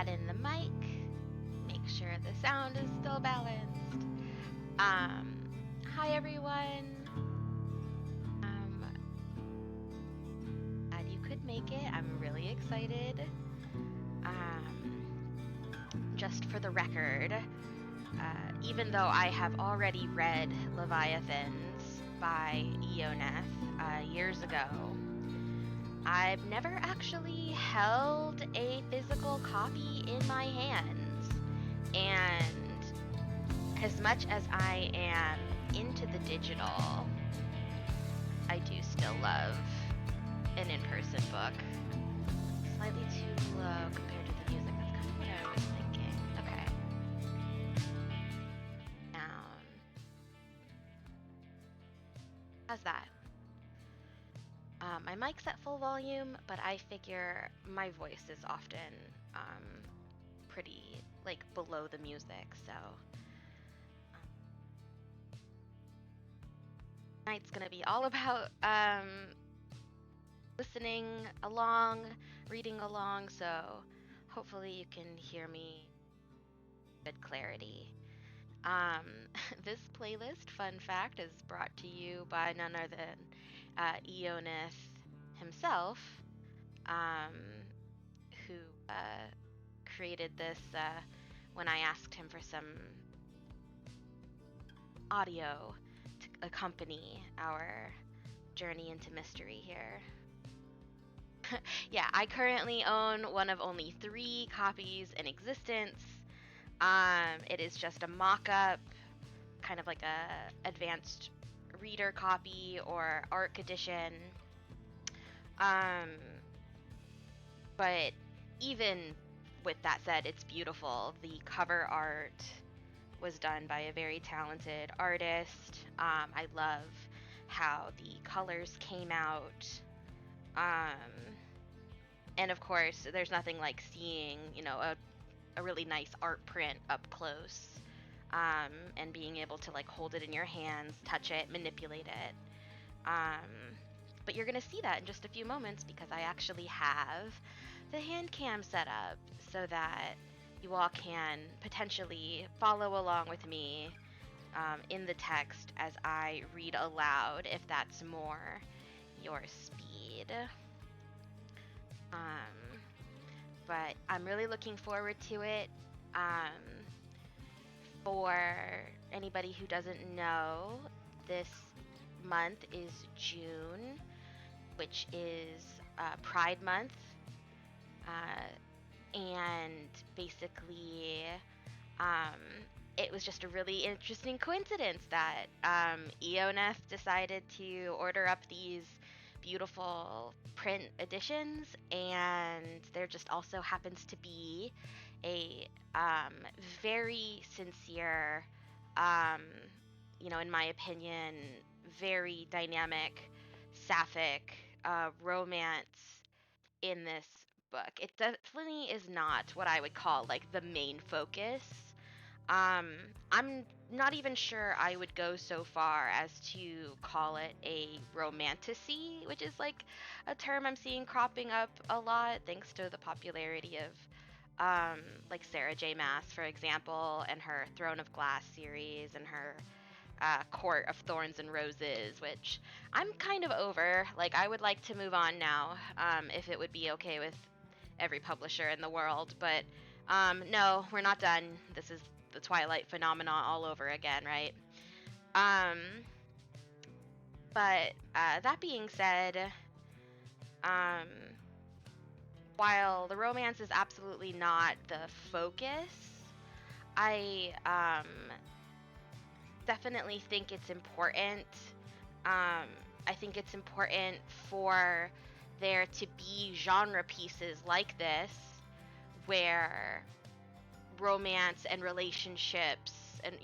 add in the mic, make sure the sound is still balanced. Hi everyone. Glad you could make it. I'm really excited. Just for the record, even though I have already read Leviathans by Eoneth years ago, I've never actually held a physical copy in my hands. And as much as I am into the digital, I do still love an in-person book. Slightly too low compared to the music. That's kind of what I was thinking. Okay. Down. How's that? My mic's at full volume, but I figure my voice is often pretty like below the music, so tonight's gonna be all about listening along, reading along, so hopefully you can hear me with good clarity. This playlist, fun fact, is brought to you by none other than Eoneth himself, who created this when I asked him for some audio to accompany our journey into mystery here. Yeah, I currently own one of only 3 copies in existence. It is just a mock-up, kind of like a advanced reader copy or ARC edition. But even with that said, it's beautiful. The cover art was done by a very talented artist. I love how the colors came out. And of course, there's nothing like seeing, a really nice art print up close, and being able to like hold it in your hands, touch it, manipulate it. But you're gonna see that in just a few moments because I actually have the hand cam set up so that you all can potentially follow along with me in the text as I read aloud, if that's more your speed. But I'm really looking forward to it. For anybody who doesn't know, this month is June, which is Pride Month. And basically, it was just a really interesting coincidence that Eoneth decided to order up these beautiful print editions, and there just also happens to be a very sincere, in my opinion, very dynamic sapphic romance in this book. It definitely is not what I would call like the main focus. I'm not even sure I would go so far as to call it a romantasy, which is like a term I'm seeing cropping up a lot thanks to the popularity of like Sarah J. Maas, for example, and her Throne of Glass series and her Court of Thorns and Roses, which I'm kind of over. Like, I would like to move on now, if it would be okay with every publisher in the world. But no, we're not done. This is the Twilight phenomenon all over again, right? But that being said, while the romance is absolutely not the focus, I definitely think it's important. I think it's important for there to be genre pieces like this where romance and relationships and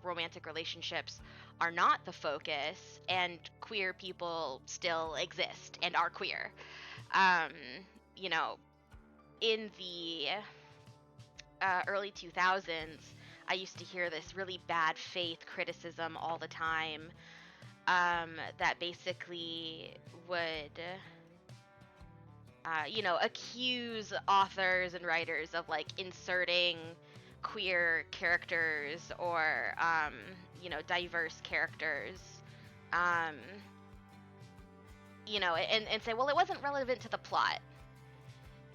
romantic relationships are not the focus and queer people still exist and are queer. In the early 2000s, I used to hear this really bad faith criticism all the time, that basically would accuse authors and writers of like inserting queer characters or diverse characters, um, and say, well, it wasn't relevant to the plot.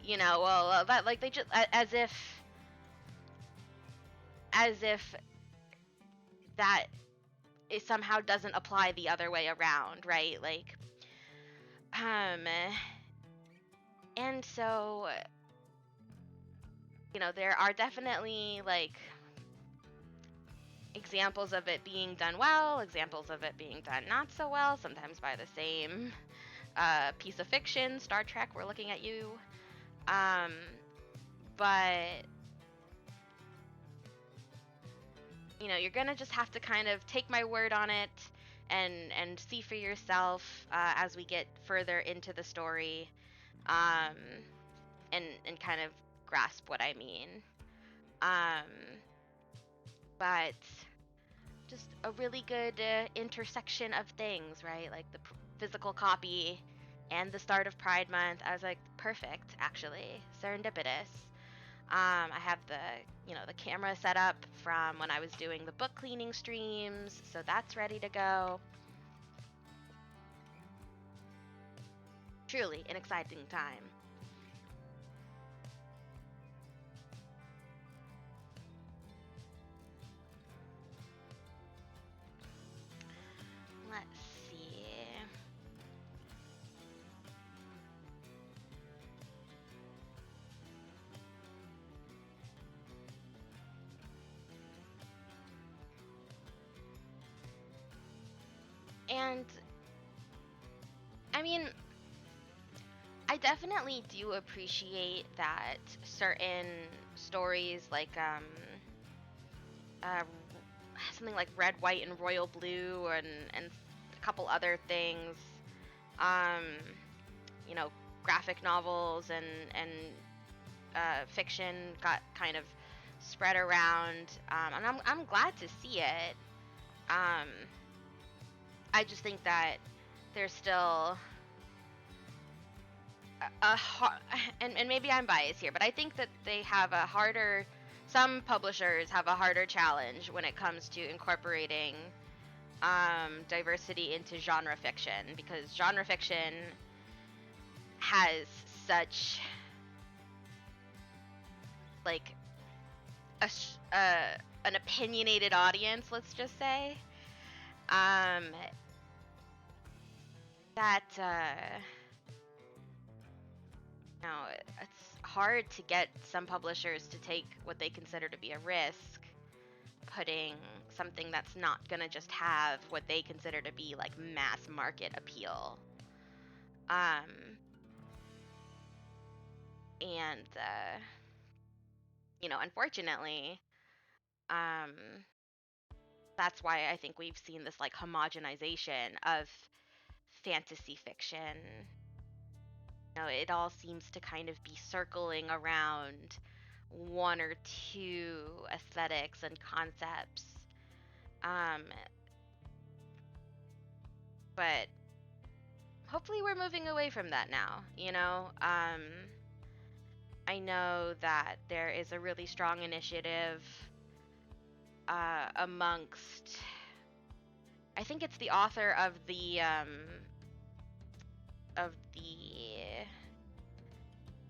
That like they just as if that it somehow doesn't apply the other way around, right? Like, um, and so there are definitely like examples of it being done well, examples of it being done not so well, sometimes by the same piece of fiction. Star Trek, we're looking at you. Um, but you're gonna just have to kind of take my word on it and see for yourself as we get further into the story, um, and kind of grasp what I mean. Um, but just a really good intersection of things, right? Like the physical copy and the start of Pride Month. I was like, perfect, actually, serendipitous. I have the camera set up from when I was doing the book cleaning streams, so that's ready to go. Truly an exciting time. Let's see. And I mean, I definitely do appreciate that certain stories like uh, something like Red, White, and Royal Blue, and a couple other things, um, you know, graphic novels and fiction got kind of spread around, and I'm glad to see it. Um, I just think that there's still and maybe I'm biased here, but I think that they have a harder. Some publishers have a harder challenge when it comes to incorporating diversity into genre fiction, because genre fiction has such like an opinionated audience, let's just say, um, that it's hard to get some publishers to take what they consider to be a risk, putting something that's not gonna just have what they consider to be like mass market appeal. Um, and unfortunately, um, that's why I think we've seen this like homogenization of fantasy fiction. It all seems to kind of be circling around one or two aesthetics and concepts. Um, but hopefully we're moving away from that now. I know that there is a really strong initiative amongst, I think it's the author of the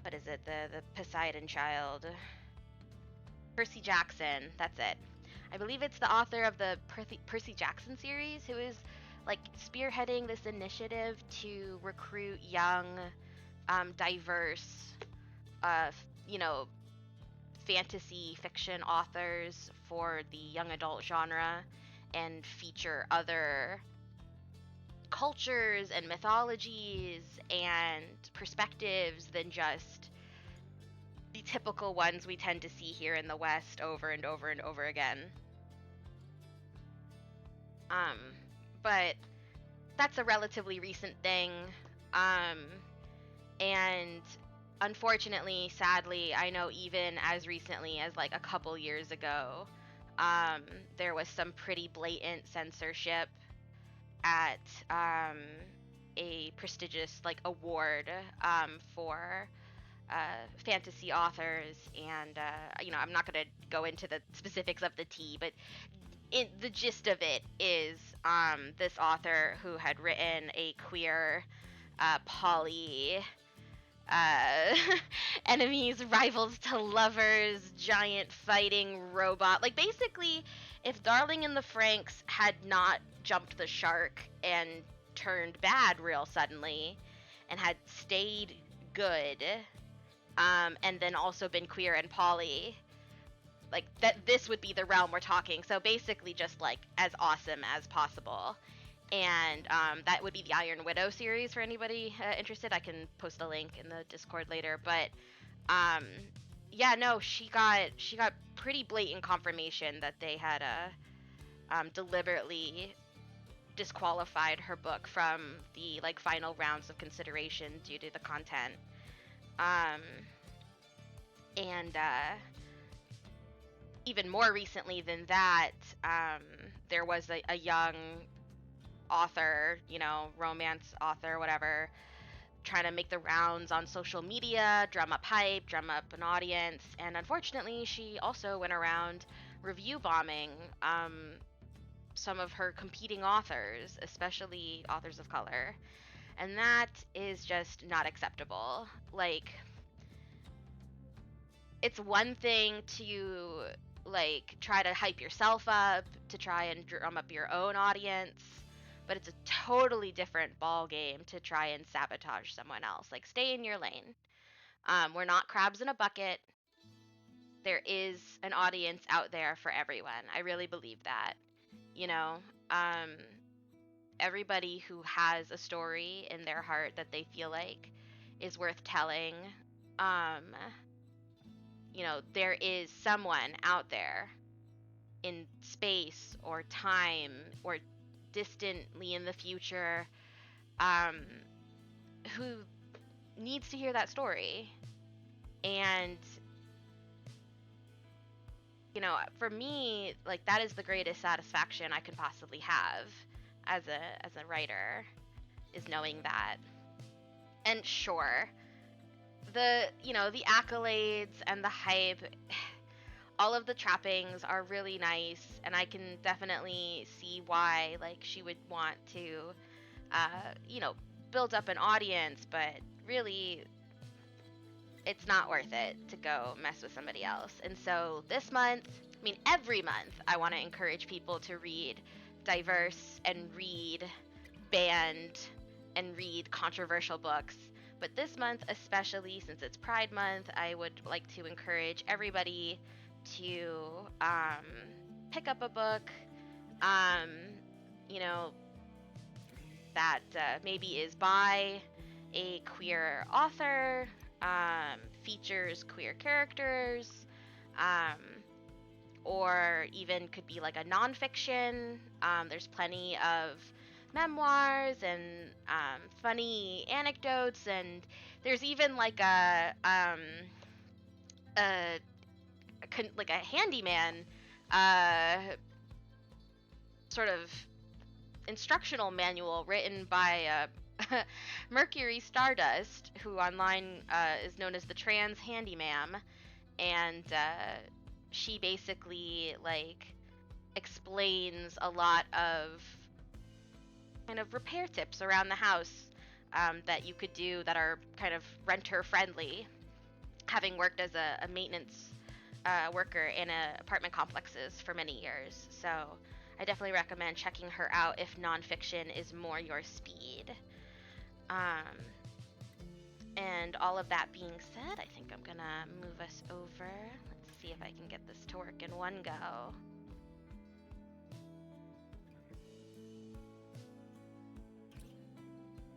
what is it, the Poseidon Child, Percy Jackson, that's it. I believe it's the author of the Percy Jackson series who is like spearheading this initiative to recruit young, diverse, uh, you know, fantasy fiction authors for the young adult genre and feature other cultures and mythologies and perspectives than just the typical ones we tend to see here in the West over and over and over again. Um, but that's a relatively recent thing. Um, and unfortunately, sadly, I know even as recently as like a couple years ago, there was some pretty blatant censorship at a prestigious like award for fantasy authors, and I'm not going to go into the specifics of the tea, but the gist of it is this author who had written a queer poly uh, enemies, rivals to lovers, giant fighting robot. Like, basically, if Darling in the Franxx had not jumped the shark and turned bad real suddenly and had stayed good, and then also been queer and poly, like, that this would be the realm we're talking. So basically just, like, as awesome as possible. And that would be the Iron Widow series for anybody interested. I can post a link in the Discord later. But yeah, no, she got pretty blatant confirmation that they had deliberately disqualified her book from the like final rounds of consideration due to the content. And even more recently than that, there was a young author, romance author, whatever, trying to make the rounds on social media, drum up hype, drum up an audience, and unfortunately, she also went around review bombing some of her competing authors, especially authors of color, and that is just not acceptable. Like, it's one thing to like try to hype yourself up, to try and drum up your own audience, but it's a totally different ball game to try and sabotage someone else. Like, stay in your lane. We're not crabs in a bucket. There is an audience out there for everyone. I really believe that. You know, um, everybody who has a story in their heart that they feel like is worth telling, um, there is someone out there in space or time or distantly in the future um, who needs to hear that story. And for me, like, that is the greatest satisfaction I can possibly have as a writer, is knowing that. And sure, the accolades and the hype, all of the trappings are really nice, and I can definitely see why, like, she would want to build up an audience, but really it's not worth it to go mess with somebody else. And so this month, I mean every month, I want to encourage people to read diverse and read banned and read controversial books. But this month, especially since it's Pride Month, I would like to encourage everybody to pick up a book, you know, that maybe is by a queer author, features queer characters, or even could be like a nonfiction. There's plenty of memoirs and funny anecdotes, and there's even like like a handyman sort of instructional manual written by Mercury Stardust, who online is known as the Trans Handyman, and she basically like explains a lot of kind of repair tips around the house that you could do that are kind of renter friendly, having worked as a maintenance worker in apartment complexes for many years. So I definitely recommend checking her out if nonfiction is more your speed. And all of that being said, I think I'm gonna move us over. Let's see if I can get this to work in one go.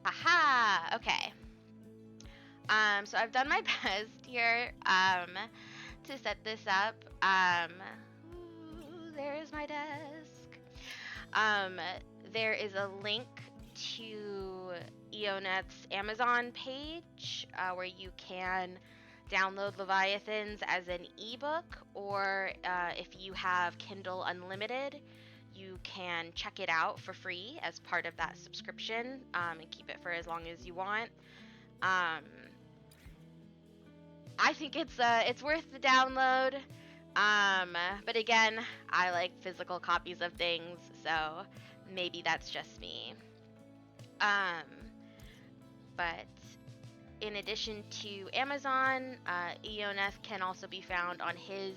Aha! Okay. So I've done my best here to set this up. Ooh, there is my desk. There is a link to Eoneth's Amazon page where you can download Leviathans as an ebook, or if you have Kindle Unlimited, you can check it out for free as part of that subscription, and keep it for as long as you want. I think it's worth the download. But again, I like physical copies of things, so maybe that's just me. But in addition to Amazon, Eoneth can also be found on his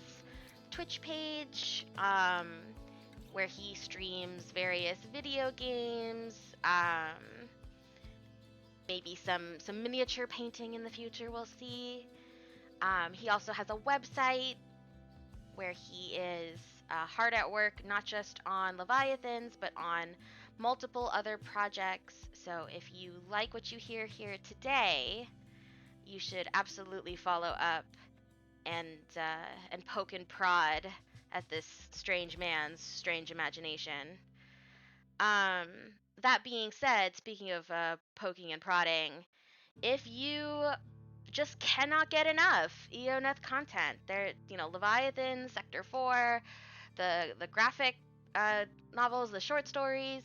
Twitch page, where he streams various video games, maybe some miniature painting in the future, we'll see. He also has a website where he is hard at work, not just on Leviathans, but on multiple other projects. So if you like what you hear here today, you should absolutely follow up and poke and prod at this strange man's strange imagination. That being said, speaking of poking and prodding, if you just cannot get enough Eoneth content, there, Leviathan, Sector 4, the graphic novels, the short stories,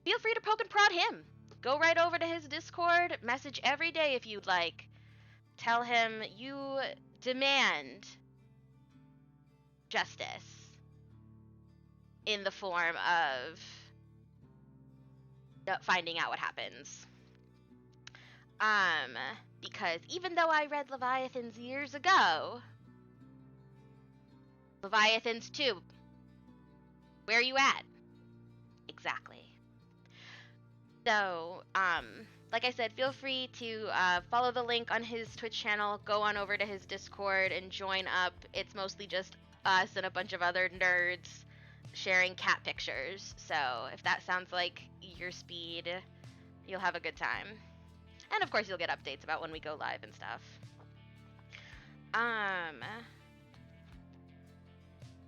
feel free to poke and prod him. Go right over to his Discord, message every day if you'd like. Tell him you demand justice in the form of finding out what happens. Because even though I read Leviathans years ago, Leviathans 2, where are you at? Exactly. So, like I said, feel free to follow the link on his Twitch channel, go on over to his Discord and join up. It's mostly just us and a bunch of other nerds sharing cat pictures. So if that sounds like your speed, you'll have a good time. And of course you'll get updates about when we go live and stuff.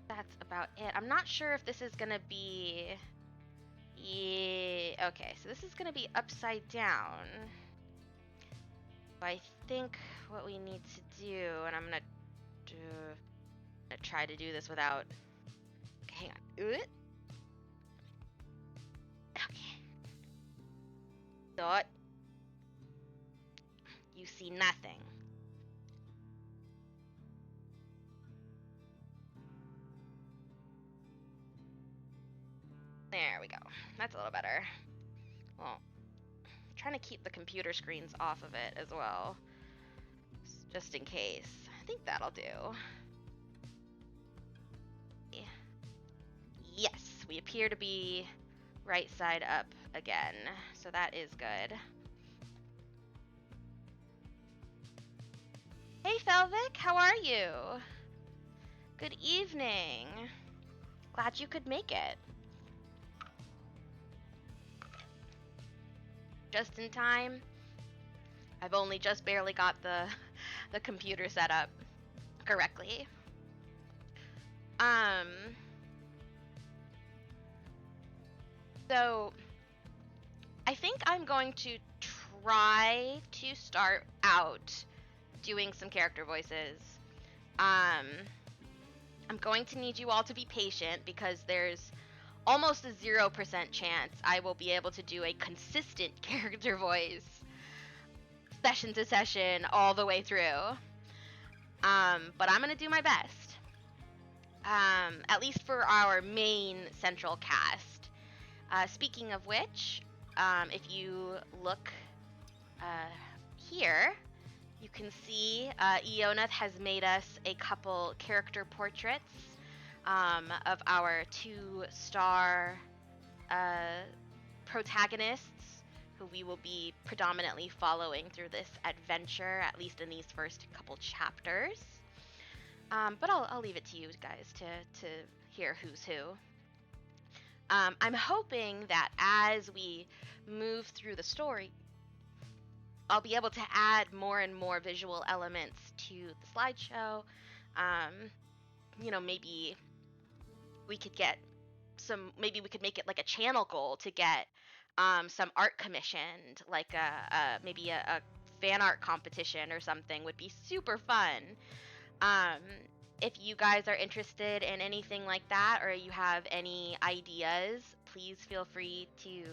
That's about it. I'm not sure if this is gonna be... Yeah, okay, so this is gonna be upside down. I think what we need to do, and I'm gonna try to do this without... Okay, hang on. Okay. Dot. You see nothing. There we go. That's a little better. Well, I'm trying to keep the computer screens off of it as well, just in case. I think that'll do. Yes, we appear to be right side up again, so that is good. Hey Felvic, how are you? Good evening. Glad you could make it. Just in time. I've only just barely got the computer set up correctly. So I think I'm going to try to start out doing some character voices. I'm going to need you all to be patient because there's almost a 0% chance I will be able to do a consistent character voice session to session all the way through. But I'm gonna do my best. At least for our main central cast. Speaking of which, if you look here, you can see Eoneth has made us a couple character portraits of our 2-star protagonists who we will be predominantly following through this adventure, at least in these first couple chapters. But I'll leave it to you guys to hear who's who. I'm hoping that as we move through the story, I'll be able to add more and more visual elements to the slideshow. Maybe we could get maybe we could make it like a channel goal to get some art commissioned, like maybe a fan art competition or something would be super fun. if you guys are interested in anything like that, or you have any ideas, please feel free to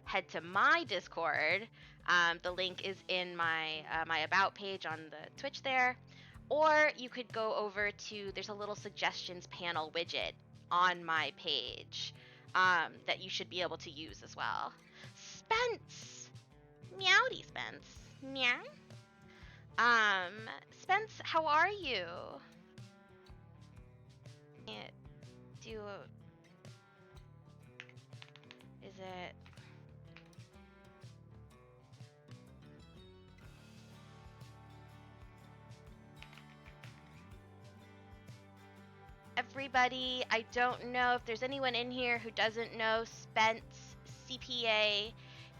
head to my Discord. The link is in my about page on the Twitch there, or you could go over to, there's a little suggestions panel widget on my page that you should be able to use as well. Spence, meowdy Spence, meow. Spence, how are you? Can't do a, is it? Everybody, I don't know if there's anyone in here who doesn't know Spence CPA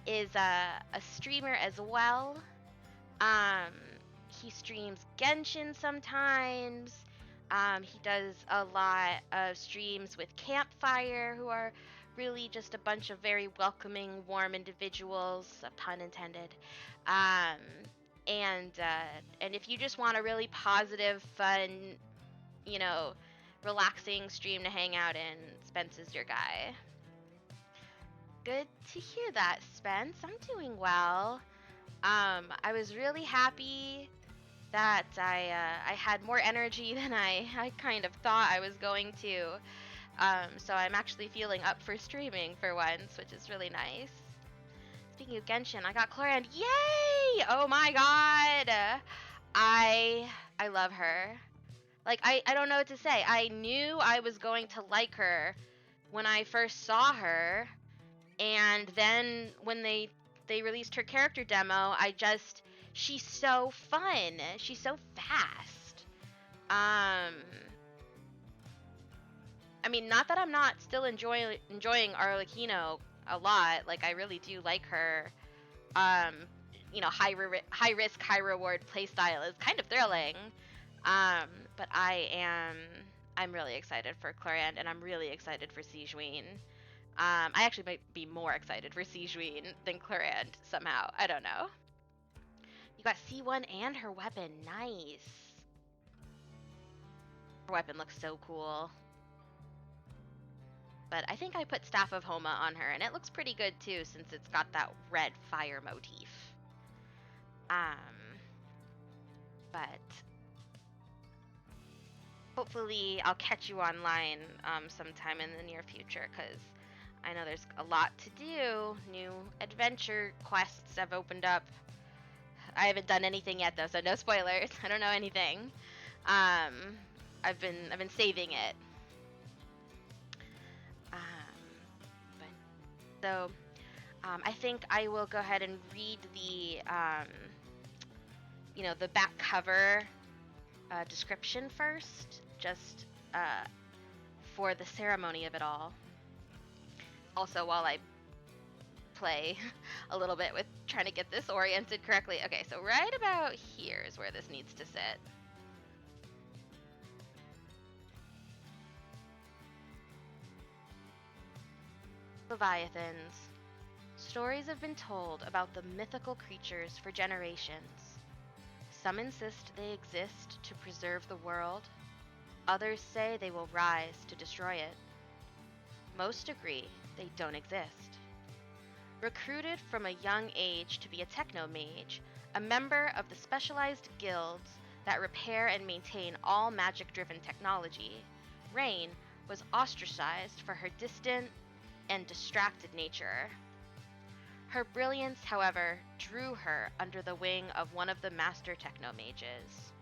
is a streamer as well. He streams Genshin sometimes. He does a lot of streams with Campfire, who are really just a bunch of very welcoming, warm individuals, pun intended. And if you just want a really positive, fun, you know, relaxing stream to hang out in, Spence is your guy. Good to hear that, Spence. I'm doing well. I was really happy that I had more energy than I kind of thought I was going to. So I'm actually feeling up for streaming for once, which is really nice. Speaking of Genshin, I got Chlorand. Yay! Oh my god! I love her. Like, I don't know what to say. I knew I was going to like her when I first saw her, and then when they released her character demo, she's so fun. She's so fast. I mean, not that I'm not still enjoying Arlecchino a lot. Like, I really do like her. You know, high risk, high reward playstyle is kind of thrilling. But I'm really excited for Chlorand, and I'm really excited for Sigewinne. I actually might be more excited for Sigewinne than Chlorand somehow. I don't know. You got C1 and her weapon. Nice. Her weapon looks so cool. But I think I put Staff of Homa on her, and it looks pretty good too, since it's got that red fire motif. But hopefully I'll catch you online sometime in the near future, because I know there's a lot to do. New adventure quests have opened up. I haven't done anything yet though, so no spoilers. I don't know anything. I've been saving it. I think I will go ahead and read the the back cover description first, just for the ceremony of it all. Also, while I play a little bit with trying to get this oriented correctly. Okay, so right about here is where this needs to sit. Leviathans. Stories have been told about the mythical creatures for generations. Some insist they exist to preserve the world. Others say they will rise to destroy it. Most agree they don't exist. Recruited from a young age to be a techno-mage, a member of the specialized guilds that repair and maintain all magic-driven technology, Rain was ostracized for her distant and distracted nature. Her brilliance, however, drew her under the wing of one of the master techno-mages.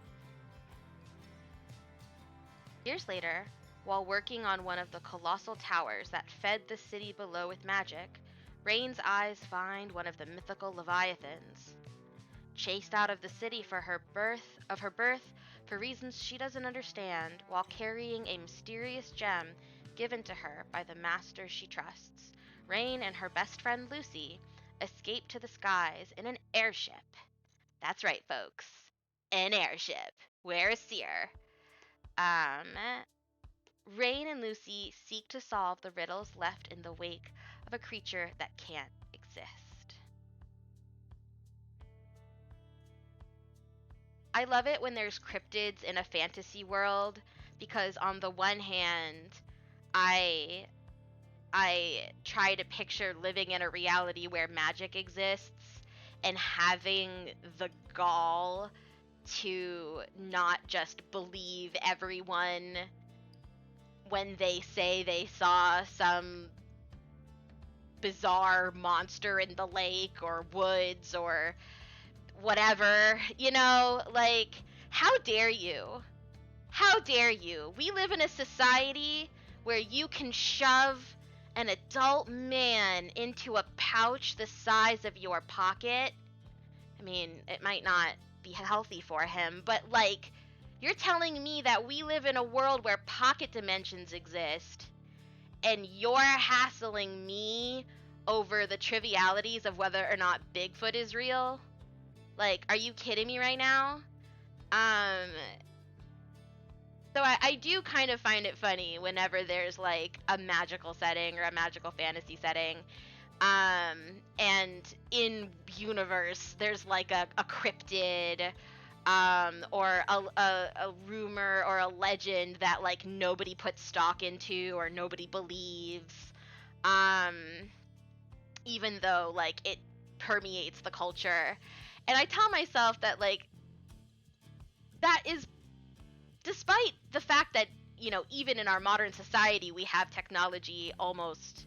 Years later, while working on one of the colossal towers that fed the city below with magic, Rain's eyes find one of the mythical Leviathans. Chased out of the city for her birth for reasons she doesn't understand, while carrying a mysterious gem given to her by the master she trusts, Rain and her best friend Lucy escape to the skies in an airship. That's right, folks. An airship. Where's Seer? Rain and Lucy seek to solve the riddles left in the wake of a creature that can't exist. I love it when there's cryptids in a fantasy world, because on the one hand, I I try to picture living in a reality where magic exists and having the gall to not just believe everyone when they say they saw some bizarre monster in the lake or woods or whatever, like, how dare you? How dare you? We live in a society where you can shove an adult man into a pouch the size of your pocket. I mean, it might not be healthy for him, but like, you're telling me that we live in a world where pocket dimensions exist, and you're hassling me over the trivialities of whether or not Bigfoot is real? Like, are you kidding me right now? Um, so I do kind of find it funny whenever there's like a magical setting or a magical fantasy setting. And in universe, there's like a cryptid, or a rumor or a legend that like nobody puts stock into or nobody believes, um, even though like it permeates the culture. And I tell myself that like that is despite the fact that, even in our modern society, we have technology almost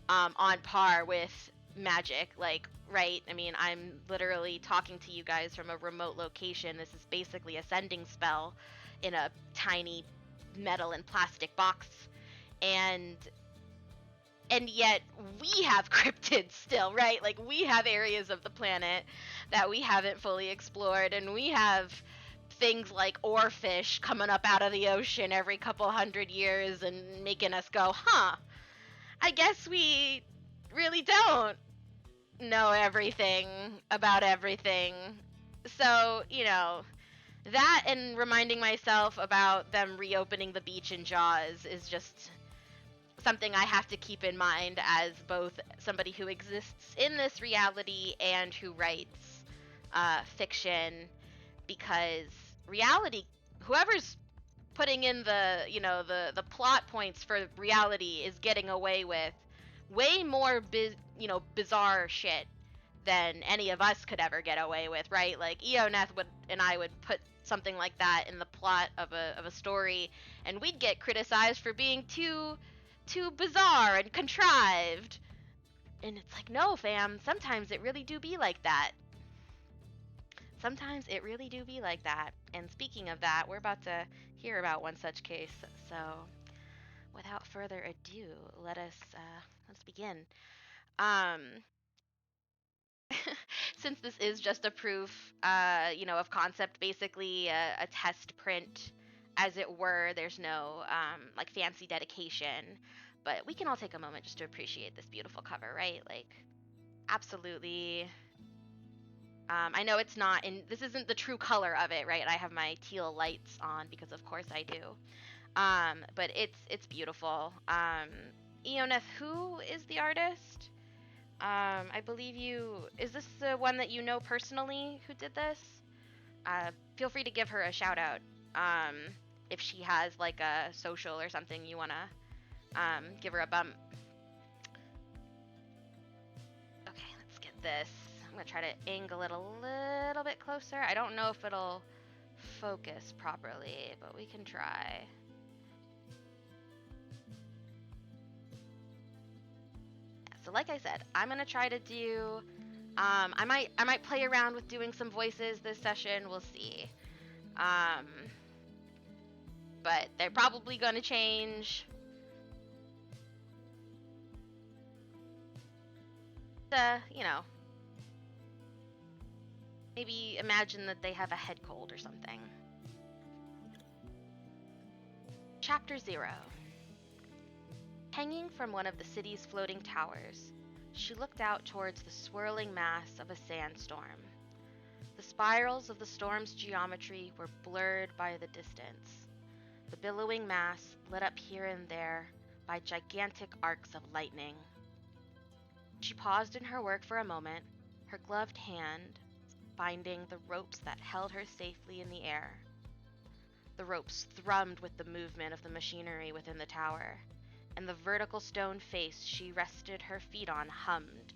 on par with magic, like, right? I mean, I'm literally talking to you guys from a remote location. This is basically a sending spell in a tiny metal and plastic box. And yet we have cryptids still, right? Like, we have areas of the planet that we haven't fully explored, and we have things like oarfish coming up out of the ocean every couple hundred years and making us go, huh, I guess we really don't know everything about everything. So, that and reminding myself about them reopening the beach in Jaws is just something I have to keep in mind as both somebody who exists in this reality and who writes fiction, because reality, whoever's putting in the plot points for reality is getting away with way more bizarre shit than any of us could ever get away with, right? Like, Eoneth and I would put something like that in the plot of a story, and we'd get criticized for being too bizarre and contrived. And it's like, no, fam, sometimes it really do be like that. Sometimes it really do be like that. And speaking of that, we're about to hear about one such case. So, without further ado, let's begin. Um, since this is just a proof, of concept, basically a test print, as it were. There's no like fancy dedication, but we can all take a moment just to appreciate this beautiful cover, right? Like, absolutely. I know it's not this isn't the true color of it, right? I have my teal lights on because of course I do. But it's beautiful. Eoneth, who is the artist? I believe is this the one that you know personally who did this? Feel free to give her a shout out. If she has like a social or something you wanna give her a bump. Okay, let's get this. I'm gonna try to angle it a little bit closer. I don't know if it'll focus properly, but we can try. So like I said, I'm gonna try to do. I might play around with doing some voices this session. We'll see. But they're probably gonna change. Maybe imagine that they have a head cold or something. Chapter 0. Hanging from one of the city's floating towers, she looked out towards the swirling mass of a sandstorm. The spirals of the storm's geometry were blurred by the distance, the billowing mass lit up here and there by gigantic arcs of lightning. She paused in her work for a moment, her gloved hand binding the ropes that held her safely in the air. The ropes thrummed with the movement of the machinery within the tower, and the vertical stone face she rested her feet on hummed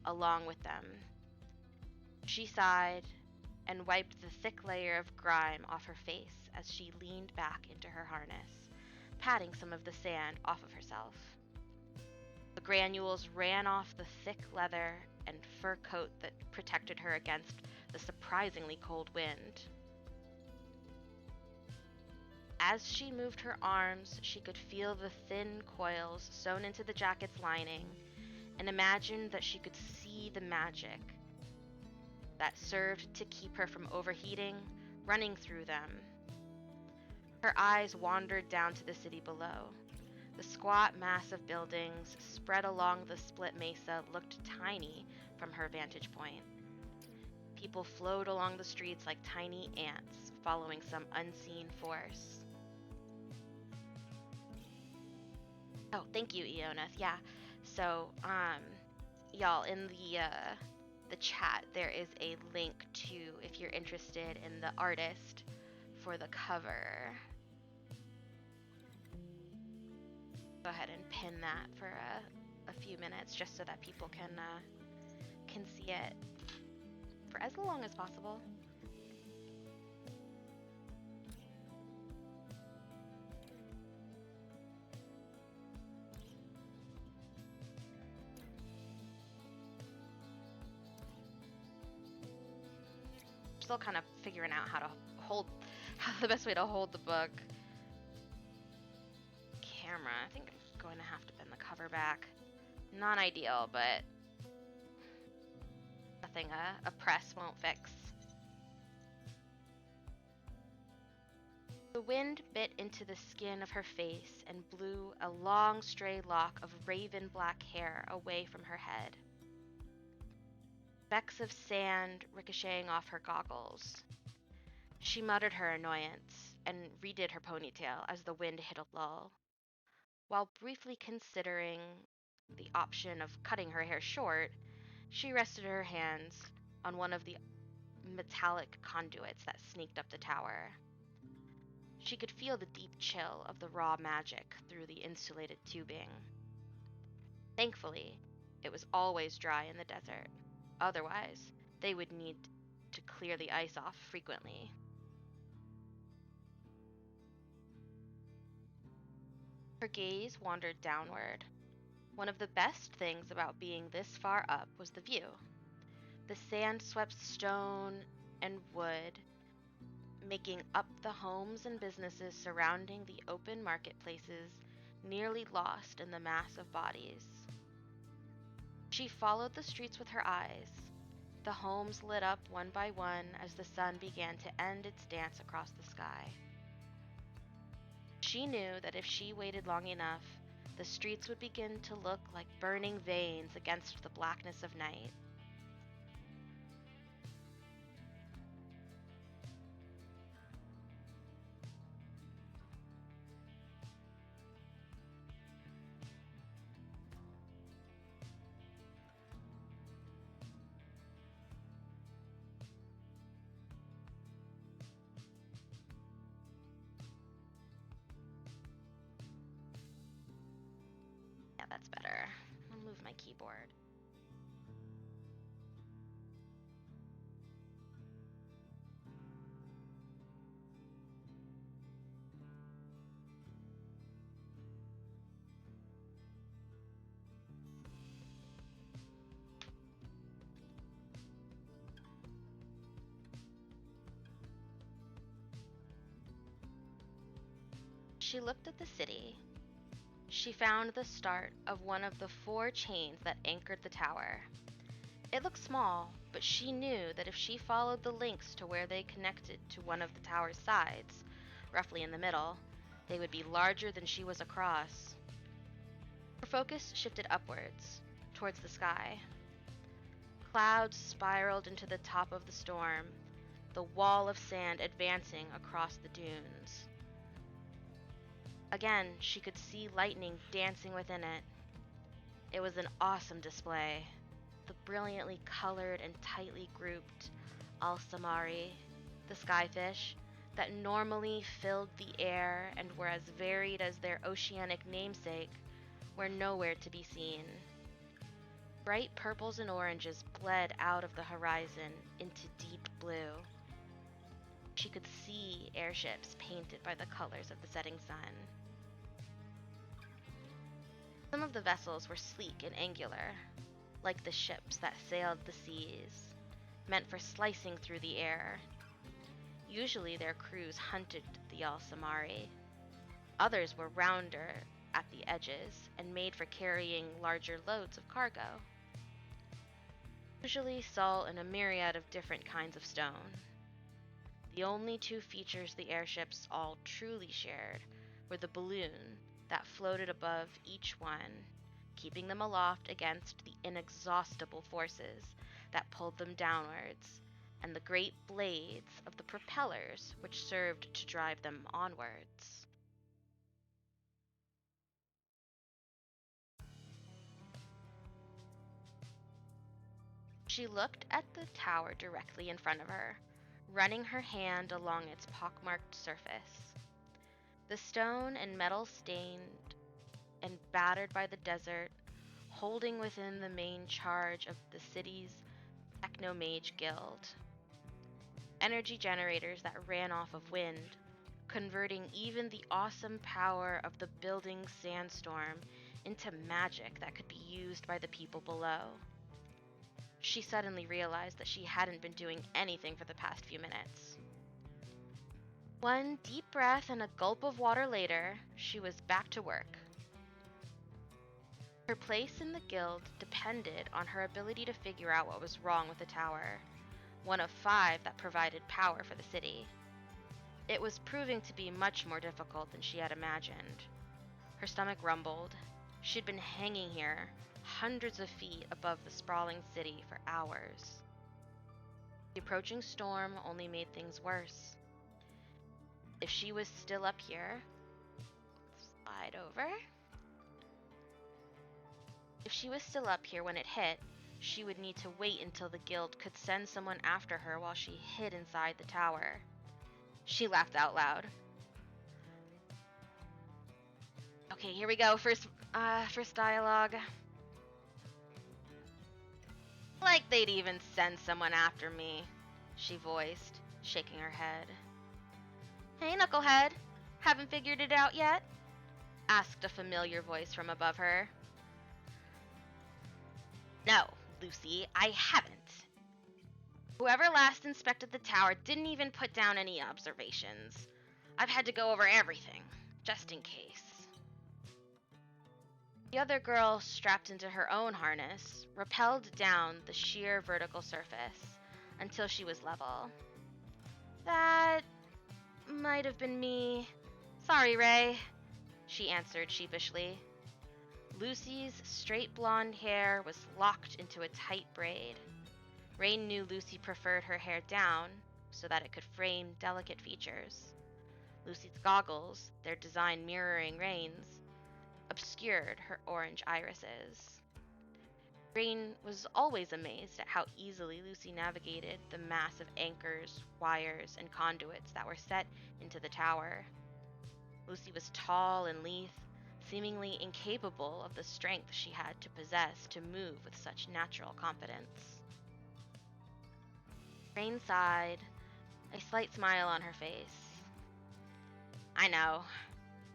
along with them. She sighed and wiped the thick layer of grime off her face as she leaned back into her harness, patting some of the sand off of herself. The granules ran off the thick leather and fur coat that protected her against the surprisingly cold wind. As she moved her arms, she could feel the thin coils sewn into the jacket's lining and imagined that she could see the magic that served to keep her from overheating running through them. Her eyes wandered down to the city below. The squat mass of buildings spread along the split mesa looked tiny from her vantage point. People flowed along the streets like tiny ants, following some unseen force. Oh, thank you, Eoneth. Yeah. So, y'all, in the chat, there is a link to, if you're interested in the artist for the cover. Go ahead and pin that for a few minutes, just so that people can see it for as long as possible. Still kind of figuring out how the best way to hold the book. Camera, I think I'm going to have to bend the cover back. Not ideal, but nothing a press won't fix. The wind bit into the skin of her face and blew a long stray lock of raven black hair away from her head. Specks of sand ricocheting off her goggles. She muttered her annoyance and redid her ponytail as the wind hit a lull. While briefly considering the option of cutting her hair short, she rested her hands on one of the metallic conduits that sneaked up the tower. She could feel the deep chill of the raw magic through the insulated tubing. Thankfully, it was always dry in the desert. Otherwise, they would need to clear the ice off frequently. Her gaze wandered downward. One of the best things about being this far up was the view. The sand-swept stone and wood, making up the homes and businesses surrounding the open marketplaces, nearly lost in the mass of bodies. She followed the streets with her eyes. The homes lit up one by one as the sun began to end its dance across the sky. She knew that if she waited long enough, the streets would begin to look like burning veins against the blackness of night. Yeah, that's better. I'll move my keyboard. She looked at the city. She found the start of one of the 4 chains that anchored the tower. It looked small, but she knew that if she followed the links to where they connected to one of the tower's sides, roughly in the middle, they would be larger than she was across. Her focus shifted upwards, towards the sky. Clouds spiraled into the top of the storm, the wall of sand advancing across the dunes. Again, she could see lightning dancing within it. It was an awesome display. The brilliantly colored and tightly grouped Alsamari, the skyfish, that normally filled the air and were as varied as their oceanic namesake were nowhere to be seen. Bright purples and oranges bled out of the horizon into deep blue. She could see airships painted by the colors of the setting sun. Some of the vessels were sleek and angular, like the ships that sailed the seas, meant for slicing through the air. Usually their crews hunted the Alsamari. Others were rounder at the edges and made for carrying larger loads of cargo. Usually salt and a myriad of different kinds of stone. The only two features the airships all truly shared were the balloon that floated above each one, keeping them aloft against the inexhaustible forces that pulled them downwards, and the great blades of the propellers which served to drive them onwards. She looked at the tower directly in front of her, running her hand along its pockmarked surface. The stone and metal stained and battered by the desert, holding within the main charge of the city's Technomage Guild. Energy generators that ran off of wind, converting even the awesome power of the building sandstorm into magic that could be used by the people below. She suddenly realized that she hadn't been doing anything for the past few minutes. One deep breath and a gulp of water later, she was back to work. Her place in the guild depended on her ability to figure out what was wrong with the tower, one of 5 that provided power for the city. It was proving to be much more difficult than she had imagined. Her stomach rumbled. She'd been hanging here, hundreds of feet above the sprawling city for hours. The approaching storm only made things worse. If she was still up here, slide over. If she was still up here when it hit, she would need to wait until the guild could send someone after her while she hid inside the tower. She laughed out loud. Okay, here we go. First dialogue. Like they'd even send someone after me, she voiced, shaking her head. Hey, Knucklehead. Haven't figured it out yet? Asked a familiar voice from above her. No, Lucy, I haven't. Whoever last inspected the tower didn't even put down any observations. I've had to go over everything, just in case. The other girl, strapped into her own harness, rappelled down the sheer vertical surface until she was level. That might have been me. Sorry, Ray, she answered sheepishly. Lucy's straight blonde hair was locked into a tight braid. Ray knew Lucy preferred her hair down so that it could frame delicate features. Lucy's goggles, their design mirroring Rain's, obscured her orange irises. Rain was always amazed at how easily Lucy navigated the mass of anchors, wires, and conduits that were set into the tower. Lucy was tall and lithe, seemingly incapable of the strength she had to possess to move with such natural confidence. Rain sighed, a slight smile on her face. I know.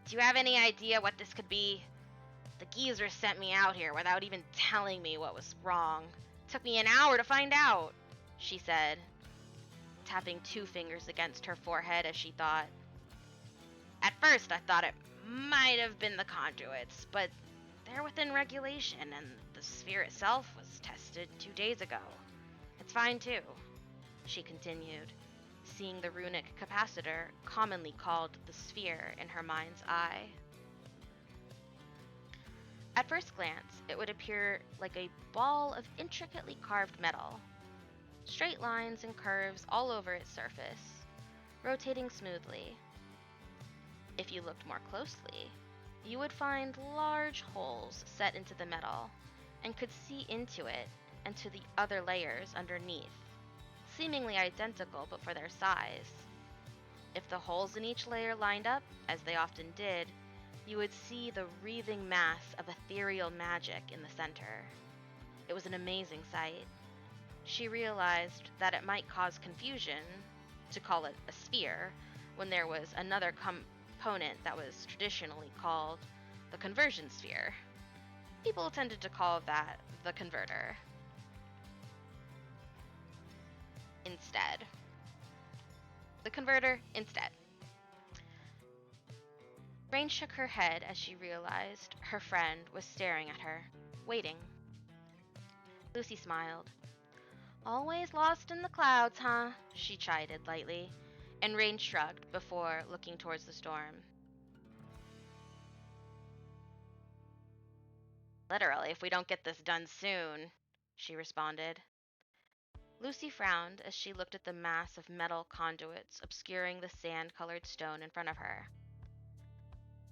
Do you have any idea what this could be? The geezer sent me out here without even telling me what was wrong. Took me an hour to find out, she said, tapping 2 fingers against her forehead as she thought. At first, I thought it might have been the conduits, but they're within regulation, and the sphere itself was tested 2 days ago. It's fine, too, she continued, seeing the runic capacitor, commonly called the sphere, in her mind's eye. At first glance, it would appear like a ball of intricately carved metal. Straight lines and curves all over its surface, rotating smoothly. If you looked more closely, you would find large holes set into the metal, and could see into it and to the other layers underneath, seemingly identical but for their size. If the holes in each layer lined up, as they often did, you would see the wreathing mass of ethereal magic in the center. It was an amazing sight. She realized that it might cause confusion to call it a sphere when there was another component that was traditionally called the conversion sphere. People tended to call that the converter. Instead. The converter instead. Rain shook her head as she realized her friend was staring at her, waiting. Lucy smiled. Always lost in the clouds, huh? She chided lightly, and Rain shrugged before looking towards the storm. Literally, if we don't get this done soon, she responded. Lucy frowned as she looked at the mass of metal conduits obscuring the sand-colored stone in front of her.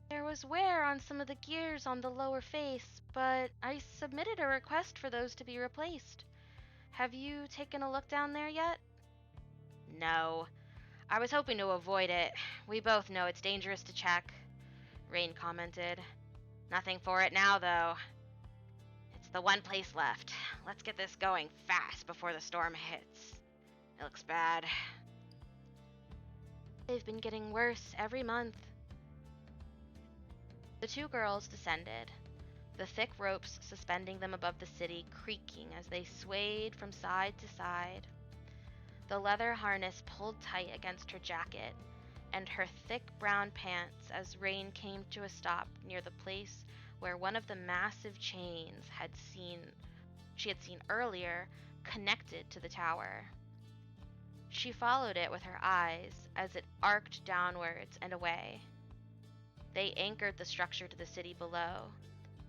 There was wear on some of the gears on the lower face, but I submitted a request for those to be replaced. Have you taken a look down there yet? No. I was hoping to avoid it. We both know it's dangerous to check, Rain commented. Nothing for it now, though. It's the one place left. Let's get this going fast before the storm hits. It looks bad. They've been getting worse every month. The two girls descended, the thick ropes suspending them above the city creaking as they swayed from side to side. The leather harness pulled tight against her jacket and her thick brown pants as Rain came to a stop near the place where one of the massive chains she had seen earlier connected to the tower. She followed it with her eyes as it arced downwards and away. They anchored the structure to the city below.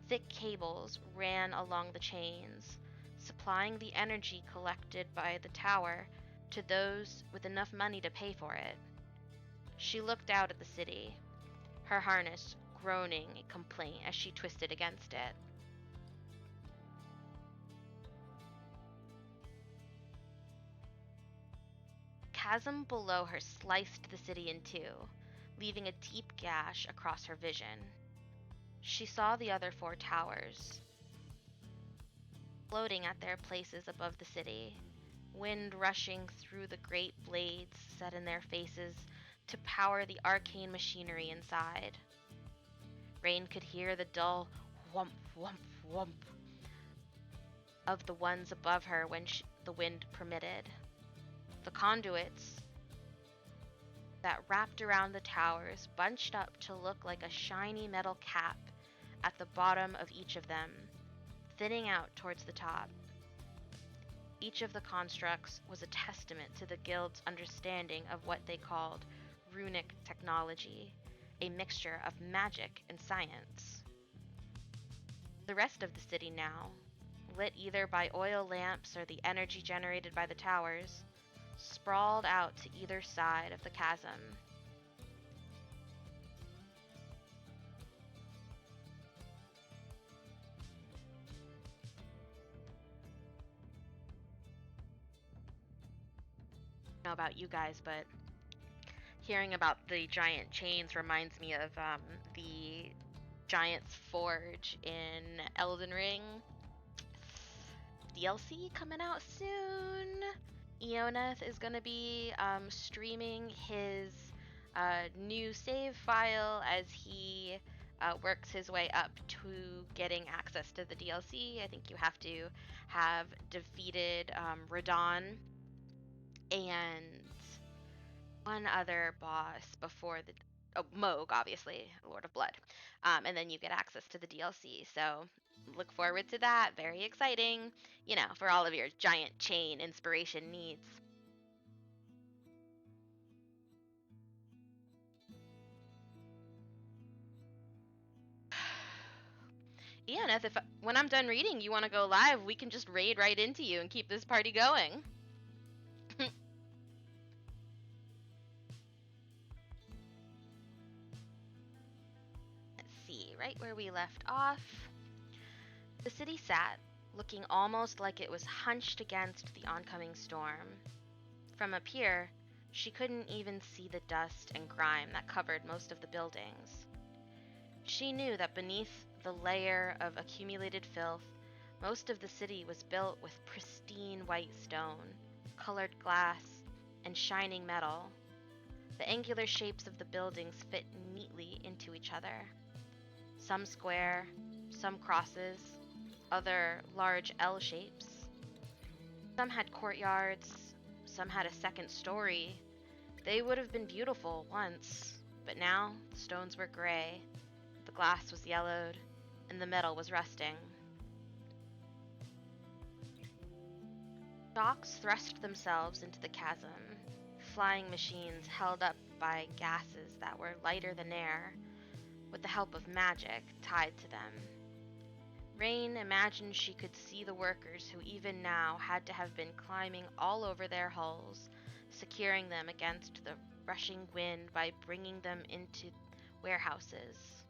Thick cables ran along the chains, supplying the energy collected by the tower to those with enough money to pay for it. She looked out at the city, her harness groaning a complaint as she twisted against it. The chasm below her sliced the city in two, leaving a deep gash across her vision. She saw the other four towers, floating at their places above the city, wind rushing through the great blades set in their faces to power the arcane machinery inside. Rain could hear the dull whump, whump, whump of the ones above her when the wind permitted. The conduits that wrapped around the towers bunched up to look like a shiny metal cap at the bottom of each of them, thinning out towards the top. Each of the constructs was a testament to the guild's understanding of what they called runic technology, a mixture of magic and science. The rest of the city now, lit either by oil lamps or the energy generated by the towers, sprawled out to either side of the chasm. I don't know about you guys, but hearing about the giant chains reminds me of the Giant's Forge in Elden Ring. DLC coming out soon. Eoneth is going to be streaming his new save file as he works his way up to getting access to the DLC. I think you have to have defeated Radon and one other boss before Moog, obviously, Lord of Blood. And then you get access to the DLC. So look forward to that. Very exciting, for all of your giant chain inspiration needs. Eoneth, when I'm done reading, you want to go live, we can just raid right into you and keep this party going. Right where we left off, the city sat, looking almost like it was hunched against the oncoming storm. From up here, She couldn't even see the dust and grime that covered most of the buildings. She knew that beneath the layer of accumulated filth, most of the city was built with pristine white stone, colored glass, and shining metal. The angular shapes of the buildings fit neatly into each other. Some square, some crosses, other large L shapes. Some had courtyards, some had a second story. They would have been beautiful once, but now the stones were gray, the glass was yellowed, and the metal was rusting. Shocks thrust themselves into the chasm, flying machines held up by gases that were lighter than air, with the help of magic tied to them. Rain imagined she could see the workers who even now had to have been climbing all over their hulls, securing them against the rushing wind by bringing them into warehouses.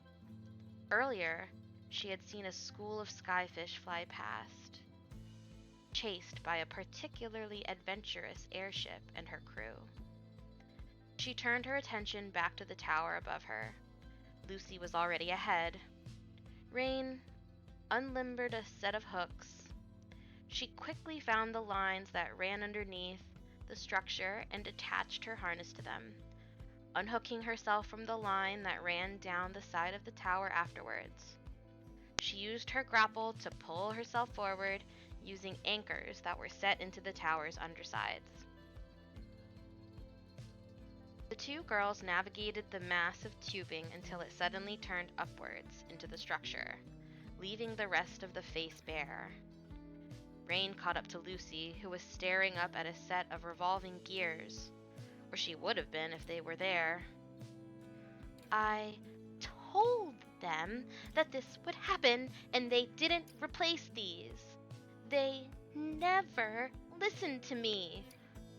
Earlier, she had seen a school of skyfish fly past, chased by a particularly adventurous airship and her crew. She turned her attention back to the tower above her. Lucy was already ahead. Rain unlimbered a set of hooks. She quickly found the lines that ran underneath the structure and attached her harness to them, unhooking herself from the line that ran down the side of the tower afterwards. She used her grapple to pull herself forward using anchors that were set into the tower's undersides. The two girls navigated the mass of tubing until it suddenly turned upwards into the structure, leaving the rest of the face bare. Rain caught up to Lucy, who was staring up at a set of revolving gears, or she would have been if they were there. "I told them that this would happen, and they didn't replace these. They never listened to me,"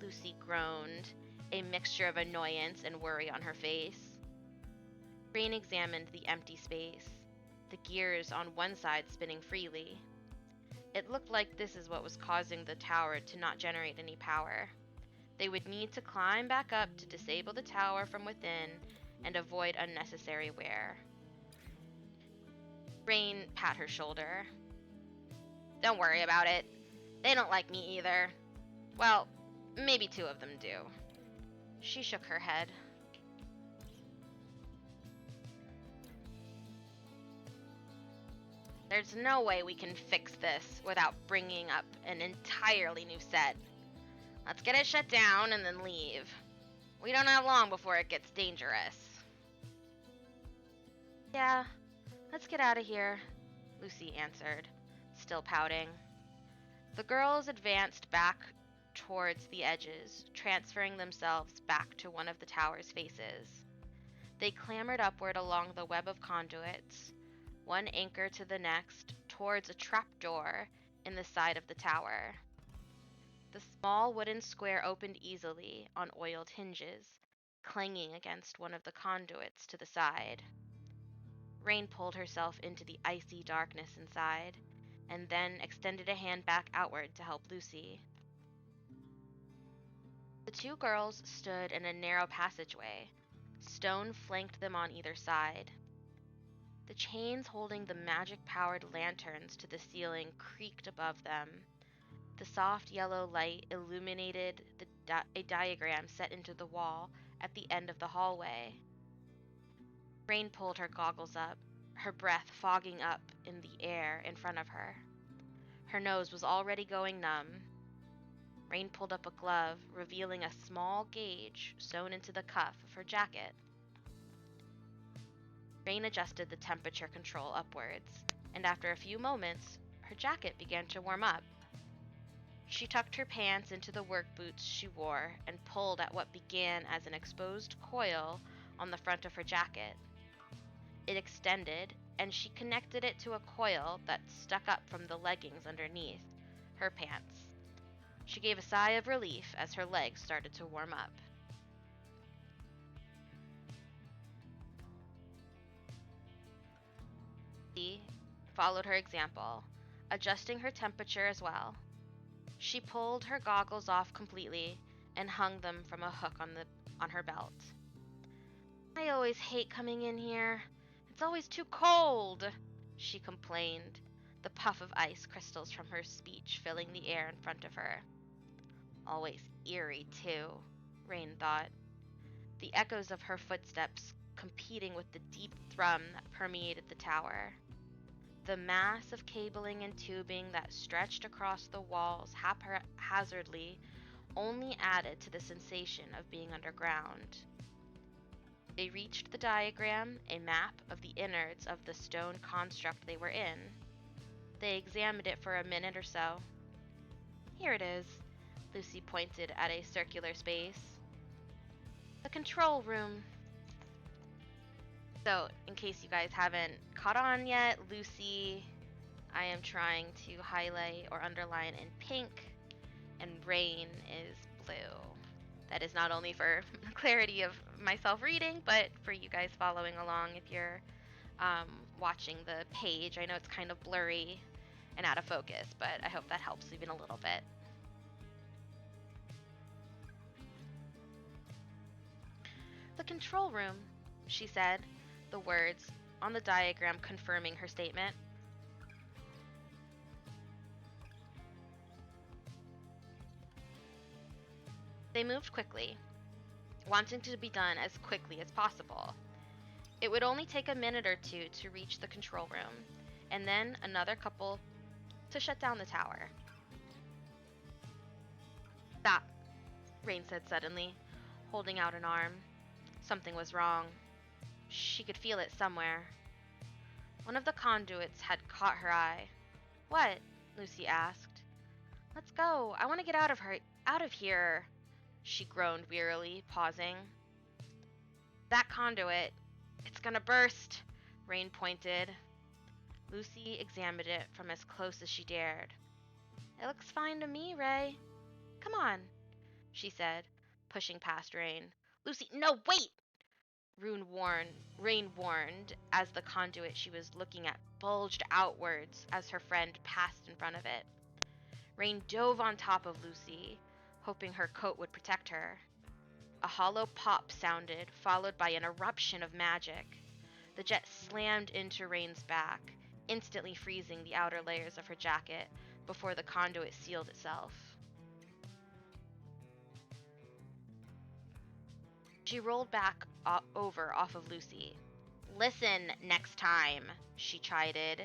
Lucy groaned, a mixture of annoyance and worry on her face. Rain examined the empty space, the gears on one side spinning freely. It looked like this is what was causing the tower to not generate any power. They would need to climb back up to disable the tower from within and avoid unnecessary wear. Rain pat her shoulder. "Don't worry about it. They don't like me either. Well, maybe two of them do." She shook her head. "There's no way we can fix this without bringing up an entirely new set. Let's get it shut down and then leave. We don't have long before it gets dangerous." "Yeah, let's get out of here," Lucy answered, still pouting. The girls advanced back towards the edges, transferring themselves back to one of the tower's faces. They clambered upward along the web of conduits, one anchor to the next, towards a trapdoor in the side of the tower. The small wooden square opened easily on oiled hinges, clanging against one of the conduits to the side. Rain pulled herself into the icy darkness inside, and then extended a hand back outward to help Lucy. The two girls stood in a narrow passageway. Stone flanked them on either side. The chains holding the magic-powered lanterns to the ceiling creaked above them. The soft yellow light illuminated a diagram set into the wall at the end of the hallway. Rain pulled her goggles up, her breath fogging up in the air in front of her. Her nose was already going numb. Rain pulled up a glove, revealing a small gauge sewn into the cuff of her jacket. Rain adjusted the temperature control upwards, and after a few moments, her jacket began to warm up. She tucked her pants into the work boots she wore and pulled at what began as an exposed coil on the front of her jacket. It extended, and she connected it to a coil that stuck up from the leggings underneath her pants. She gave a sigh of relief as her legs started to warm up. She followed her example, adjusting her temperature as well. She pulled her goggles off completely and hung them from a hook on her belt. I always hate coming in here. It's always too cold, she complained, the puff of ice crystals from her speech filling the air in front of her. Always eerie, too, Rain thought, the echoes of her footsteps competing with the deep thrum that permeated the tower. The mass of cabling and tubing that stretched across the walls haphazardly only added to the sensation of being underground. They reached the diagram, a map of the innards of the stone construct they were in. They examined it for a minute or so. Here it is, Lucy pointed at a circular space. The control room. So, in case you guys haven't caught on yet, Lucy, I am trying to highlight or underline in pink, and Rain is blue. That is not only for clarity of myself reading, but for you guys following along if you're watching the page. I know it's kind of blurry and out of focus, but I hope that helps even a little bit. The control room, she said, the words on the diagram confirming her statement. They moved quickly, wanting to be done as quickly as possible. It would only take a minute or two to reach the control room, and then another couple to shut down the tower. Stop, Rain said suddenly, holding out an arm. Something was wrong. She could feel it somewhere. One of the conduits had caught her eye. What? Lucy asked. Let's go. I want to get out of here, she groaned wearily, pausing. That conduit. It's gonna burst, Rain pointed. Lucy examined it from as close as she dared. It looks fine to me, Ray. Come on, she said, pushing past Rain. Lucy, no, wait! Rain warned as the conduit she was looking at bulged outwards as her friend passed in front of it. Rain dove on top of Lucy, hoping her coat would protect her. A hollow pop sounded, followed by an eruption of magic. The jet slammed into Rain's back, instantly freezing the outer layers of her jacket before the conduit sealed itself. She rolled back over off of Lucy. Listen next time, she chided,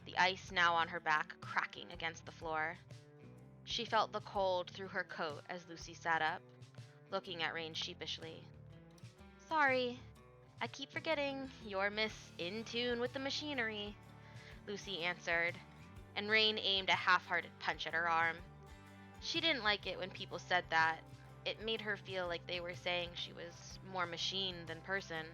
the ice now on her back cracking against the floor. She felt the cold through her coat as Lucy sat up, looking at Rain sheepishly. Sorry, I keep forgetting you're Miss In Tune with the Machinery, Lucy answered, and Rain aimed a half-hearted punch at her arm. She didn't like it when people said that. It made her feel like they were saying she was more machine than person.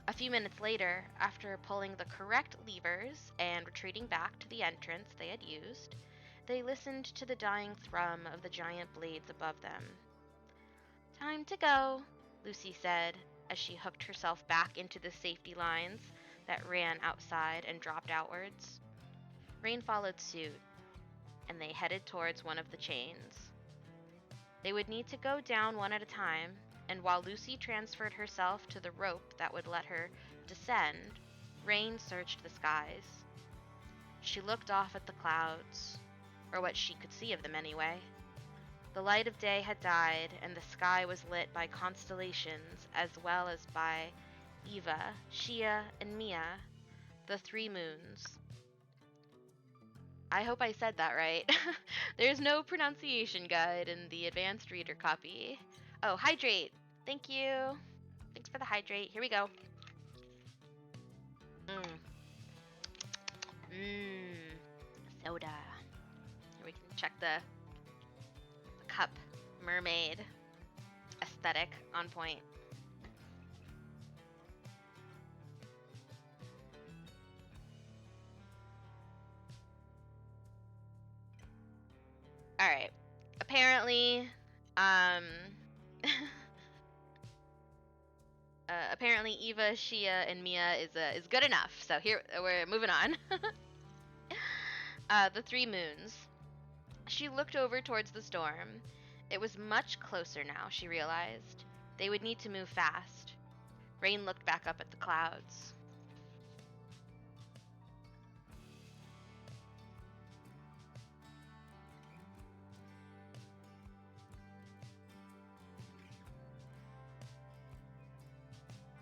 A few minutes later, after pulling the correct levers and retreating back to the entrance they had used, they listened to the dying thrum of the giant blades above them. Time to go, Lucy said, as she hooked herself back into the safety lines that ran outside and dropped outwards. Rain followed suit, and they headed towards one of the chains. They would need to go down one at a time, and while Lucy transferred herself to the rope that would let her descend, Rain searched the skies. She looked off at the clouds, or what she could see of them anyway. The light of day had died, and the sky was lit by constellations as well as by Eva, Shia, and Mia, the three moons. I hope I said that right. There's no pronunciation guide in the advanced reader copy. Oh, hydrate. Thank you. Thanks for the hydrate. Here we go. Soda. Here we can check the cup. Mermaid. Aesthetic on point. Alright. Apparently, apparently Eva, Shia, and Mia is good enough. So here, we're moving on. The three moons. She looked over towards the storm. It was much closer now, she realized. They would need to move fast. Rain looked back up at the clouds.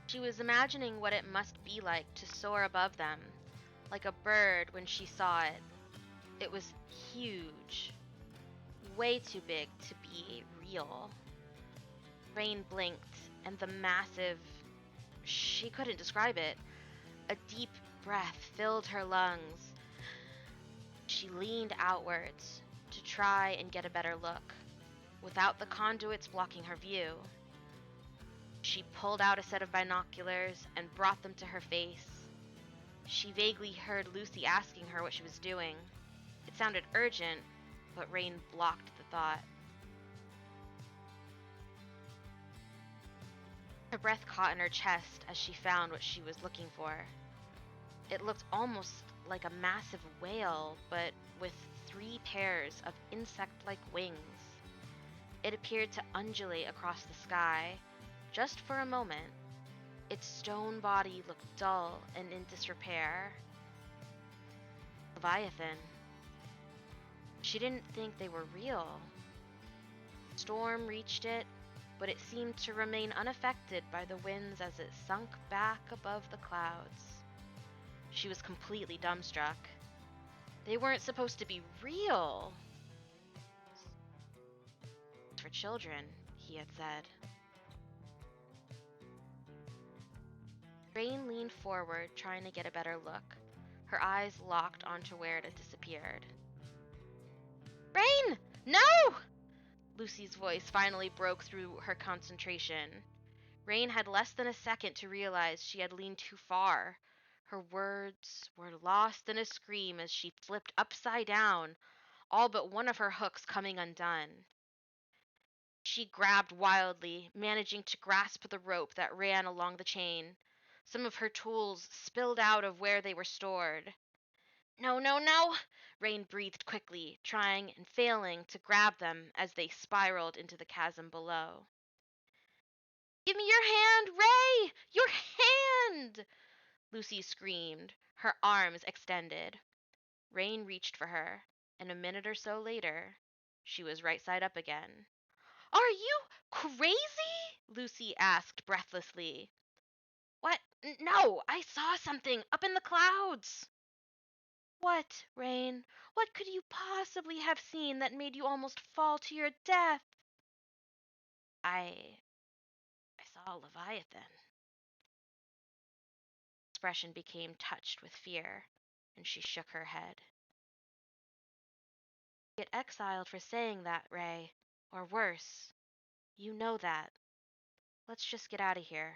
She was imagining what it must be like to soar above them, like a bird when she saw it. It was huge, way too big to be real. Rain blinked, and the massive, she couldn't describe it, a deep breath filled her lungs. She leaned outwards to try and get a better look, without the conduits blocking her view. She pulled out a set of binoculars and brought them to her face. She vaguely heard Lucy asking her what she was doing. It sounded urgent, but Rain blocked the thought. Her breath caught in her chest as she found what she was looking for. It looked almost like a massive whale, but with 3 pairs of insect-like wings. It appeared to undulate across the sky, just for a moment. Its stone body looked dull and in disrepair. Leviathan. She didn't think they were real. Storm reached it, but it seemed to remain unaffected by the winds as it sunk back above the clouds. She was completely dumbstruck. They weren't supposed to be real. For children, he had said. Rain leaned forward, trying to get a better look. Her eyes locked onto where it had disappeared. Rain! No! Lucy's voice finally broke through her concentration. Rain had less than a second to realize she had leaned too far. Her words were lost in a scream as she flipped upside down, all but one of her hooks coming undone. She grabbed wildly, managing to grasp the rope that ran along the chain. Some of her tools spilled out of where they were stored. No, no, no! Rain breathed quickly, trying and failing to grab them as they spiraled into the chasm below. Give me your hand, Ray! Your hand! Lucy screamed, her arms extended. Rain reached for her, and a minute or so later, she was right side up again. Are you crazy? Lucy asked breathlessly. What? No, I saw something up in the clouds. What, Rain? What could you possibly have seen that made you almost fall to your death? I saw a Leviathan. Expression became touched with fear, and she shook her head. Get exiled for saying that, Ray. Or worse. You know that. Let's just get out of here.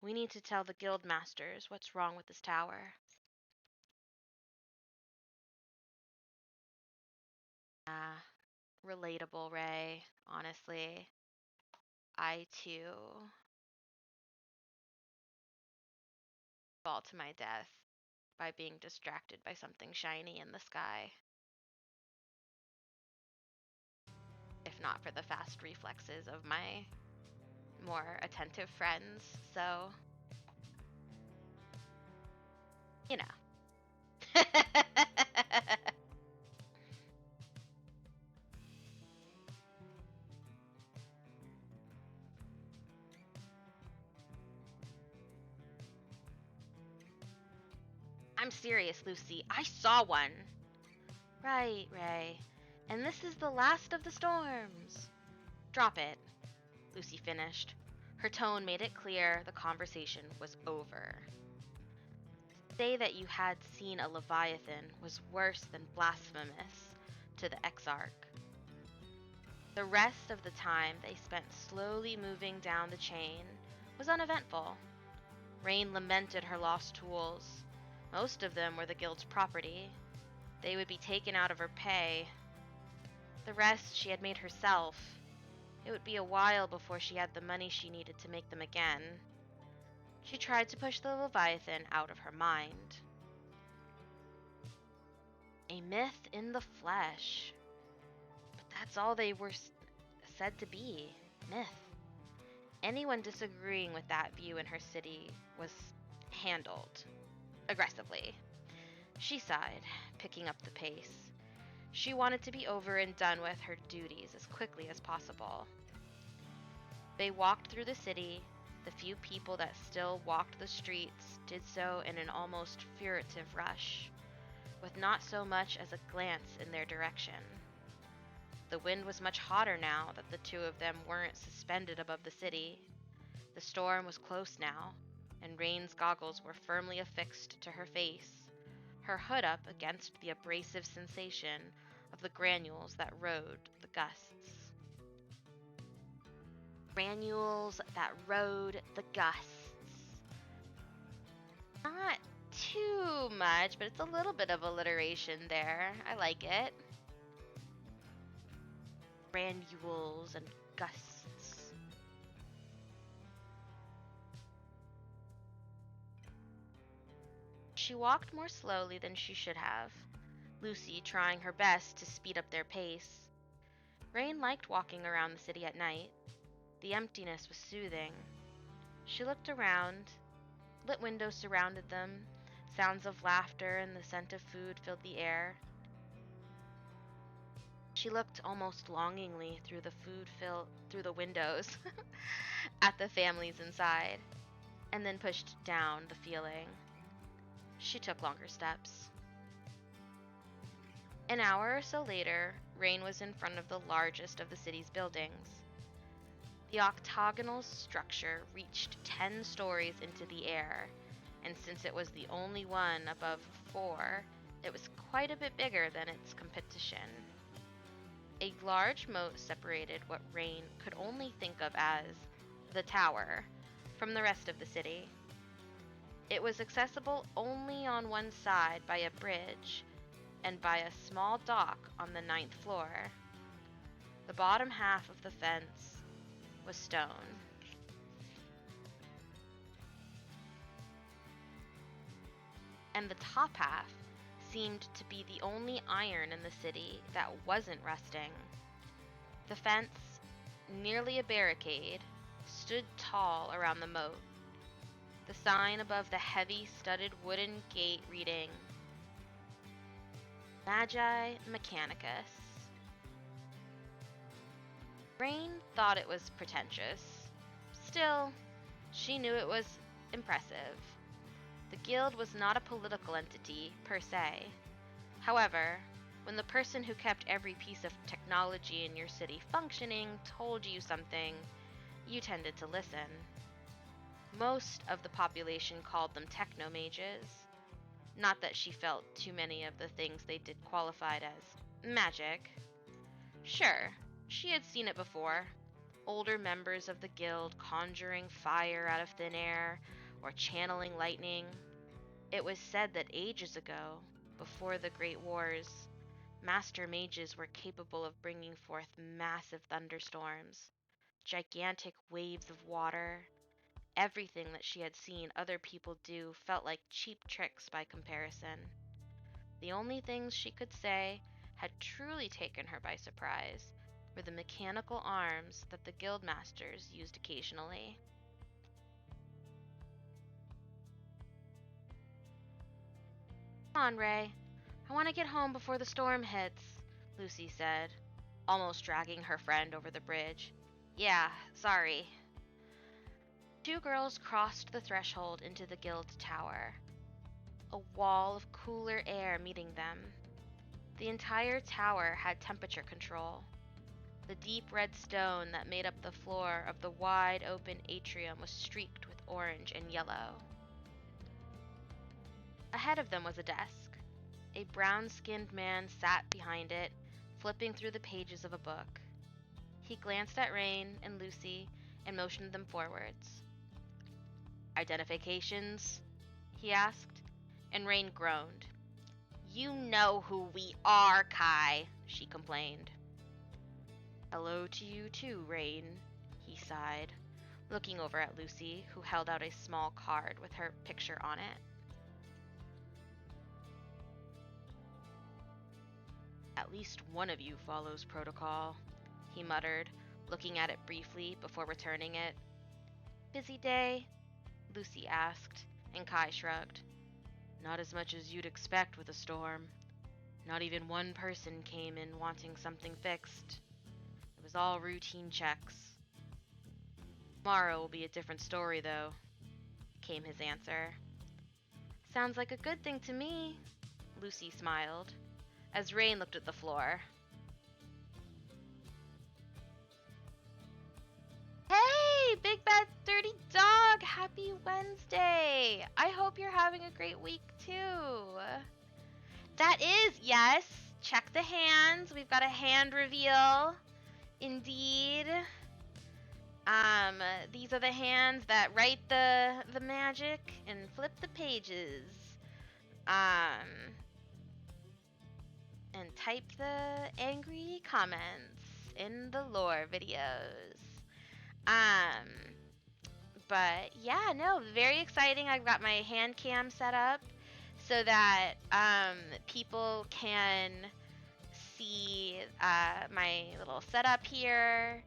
We need to tell the guild masters what's wrong with this tower. Ah, relatable, Ray. Honestly. I, too, fall to my death by being distracted by something shiny in the sky. If not for the fast reflexes of my more attentive friends, so, you know. I'm serious, Lucy. I saw one. Right, Ray. And this is the last of the storms. Drop it, Lucy finished. Her tone made it clear the conversation was over. To say that you had seen a Leviathan was worse than blasphemous to the Exarch. The rest of the time they spent slowly moving down the chain was uneventful. Rain lamented her lost tools. Most of them were the guild's property. They would be taken out of her pay. The rest she had made herself. It would be a while before she had the money she needed to make them again. She tried to push the Leviathan out of her mind. A myth in the flesh. But that's all they were said to be myth. Anyone disagreeing with that view in her city was handled aggressively. She sighed, picking up the pace. She wanted to be over and done with her duties as quickly as possible. They walked through the city. The few people that still walked the streets did so in an almost furtive rush, with not so much as a glance in their direction. The wind was much hotter now that the two of them weren't suspended above the city. The storm was close now, and Rain's goggles were firmly affixed to her face, her hood up against the abrasive sensation of the granules that rode the gusts. Granules that rode the gusts. Not too much, but it's a little bit of alliteration there. I like it. Granules and gusts. She walked more slowly than she should have, Lucy trying her best to speed up their pace. Rain liked walking around the city at night. The emptiness was soothing. She looked around. Lit windows surrounded them. Sounds of laughter and the scent of food filled the air. She looked almost longingly through the windows at the families inside, and then pushed down the feeling. She took longer steps. An hour or so later, Rain was in front of the largest of the city's buildings. The octagonal structure reached 10 stories into the air, and since it was the only one above 4, it was quite a bit bigger than its competition. A large moat separated what Rain could only think of as the tower from the rest of the city. It was accessible only on one side by a bridge and by a small dock on the 9th floor. The bottom half of the fence was stone. And the top half seemed to be the only iron in the city that wasn't rusting. The fence, nearly a barricade, stood tall around the moat. The sign above the heavy studded wooden gate reading, Magi Mechanicus. Rain thought it was pretentious. Still, she knew it was impressive. The guild was not a political entity, per se. However, when the person who kept every piece of technology in your city functioning told you something, you tended to listen. Most of the population called them techno-mages. Not that she felt too many of the things they did qualified as magic. Sure, she had seen it before. Older members of the guild conjuring fire out of thin air or channeling lightning. It was said that ages ago, before the Great Wars, master mages were capable of bringing forth massive thunderstorms, gigantic waves of water. Everything that she had seen other people do felt like cheap tricks by comparison. The only things she could say had truly taken her by surprise were the mechanical arms that the guildmasters used occasionally. Come on, Ray. I want to get home before the storm hits, Lucy said, almost dragging her friend over the bridge. Yeah, sorry. Two girls crossed the threshold into the guild tower, a wall of cooler air meeting them. The entire tower had temperature control. The deep red stone that made up the floor of the wide open atrium was streaked with orange and yellow. Ahead of them was a desk. A brown-skinned man sat behind it, flipping through the pages of a book. He glanced at Rain and Lucy and motioned them forwards. Identifications? He asked, and Rain groaned. You know who we are, Kai, she complained. Hello to you too, Rain, he sighed, looking over at Lucy, who held out a small card with her picture on it. At least one of you follows protocol, he muttered, looking at it briefly before returning it. Busy day? Lucy asked, and Kai shrugged. Not as much as you'd expect with a storm. Not even one person came in wanting something fixed. It was all routine checks. Tomorrow will be a different story, though, came his answer. Sounds like a good thing to me, Lucy smiled, as Rain looked at the floor. Hey, Big Bad Dirty Dog! Happy Wednesday! I hope you're having a great week, too. That is, yes, check the hands. We've got a hand reveal. Indeed. These are the hands that write the magic and flip the pages. And type the angry comments in the lore videos. But yeah, no, very exciting. I've got my hand cam set up so that people can see my little setup here.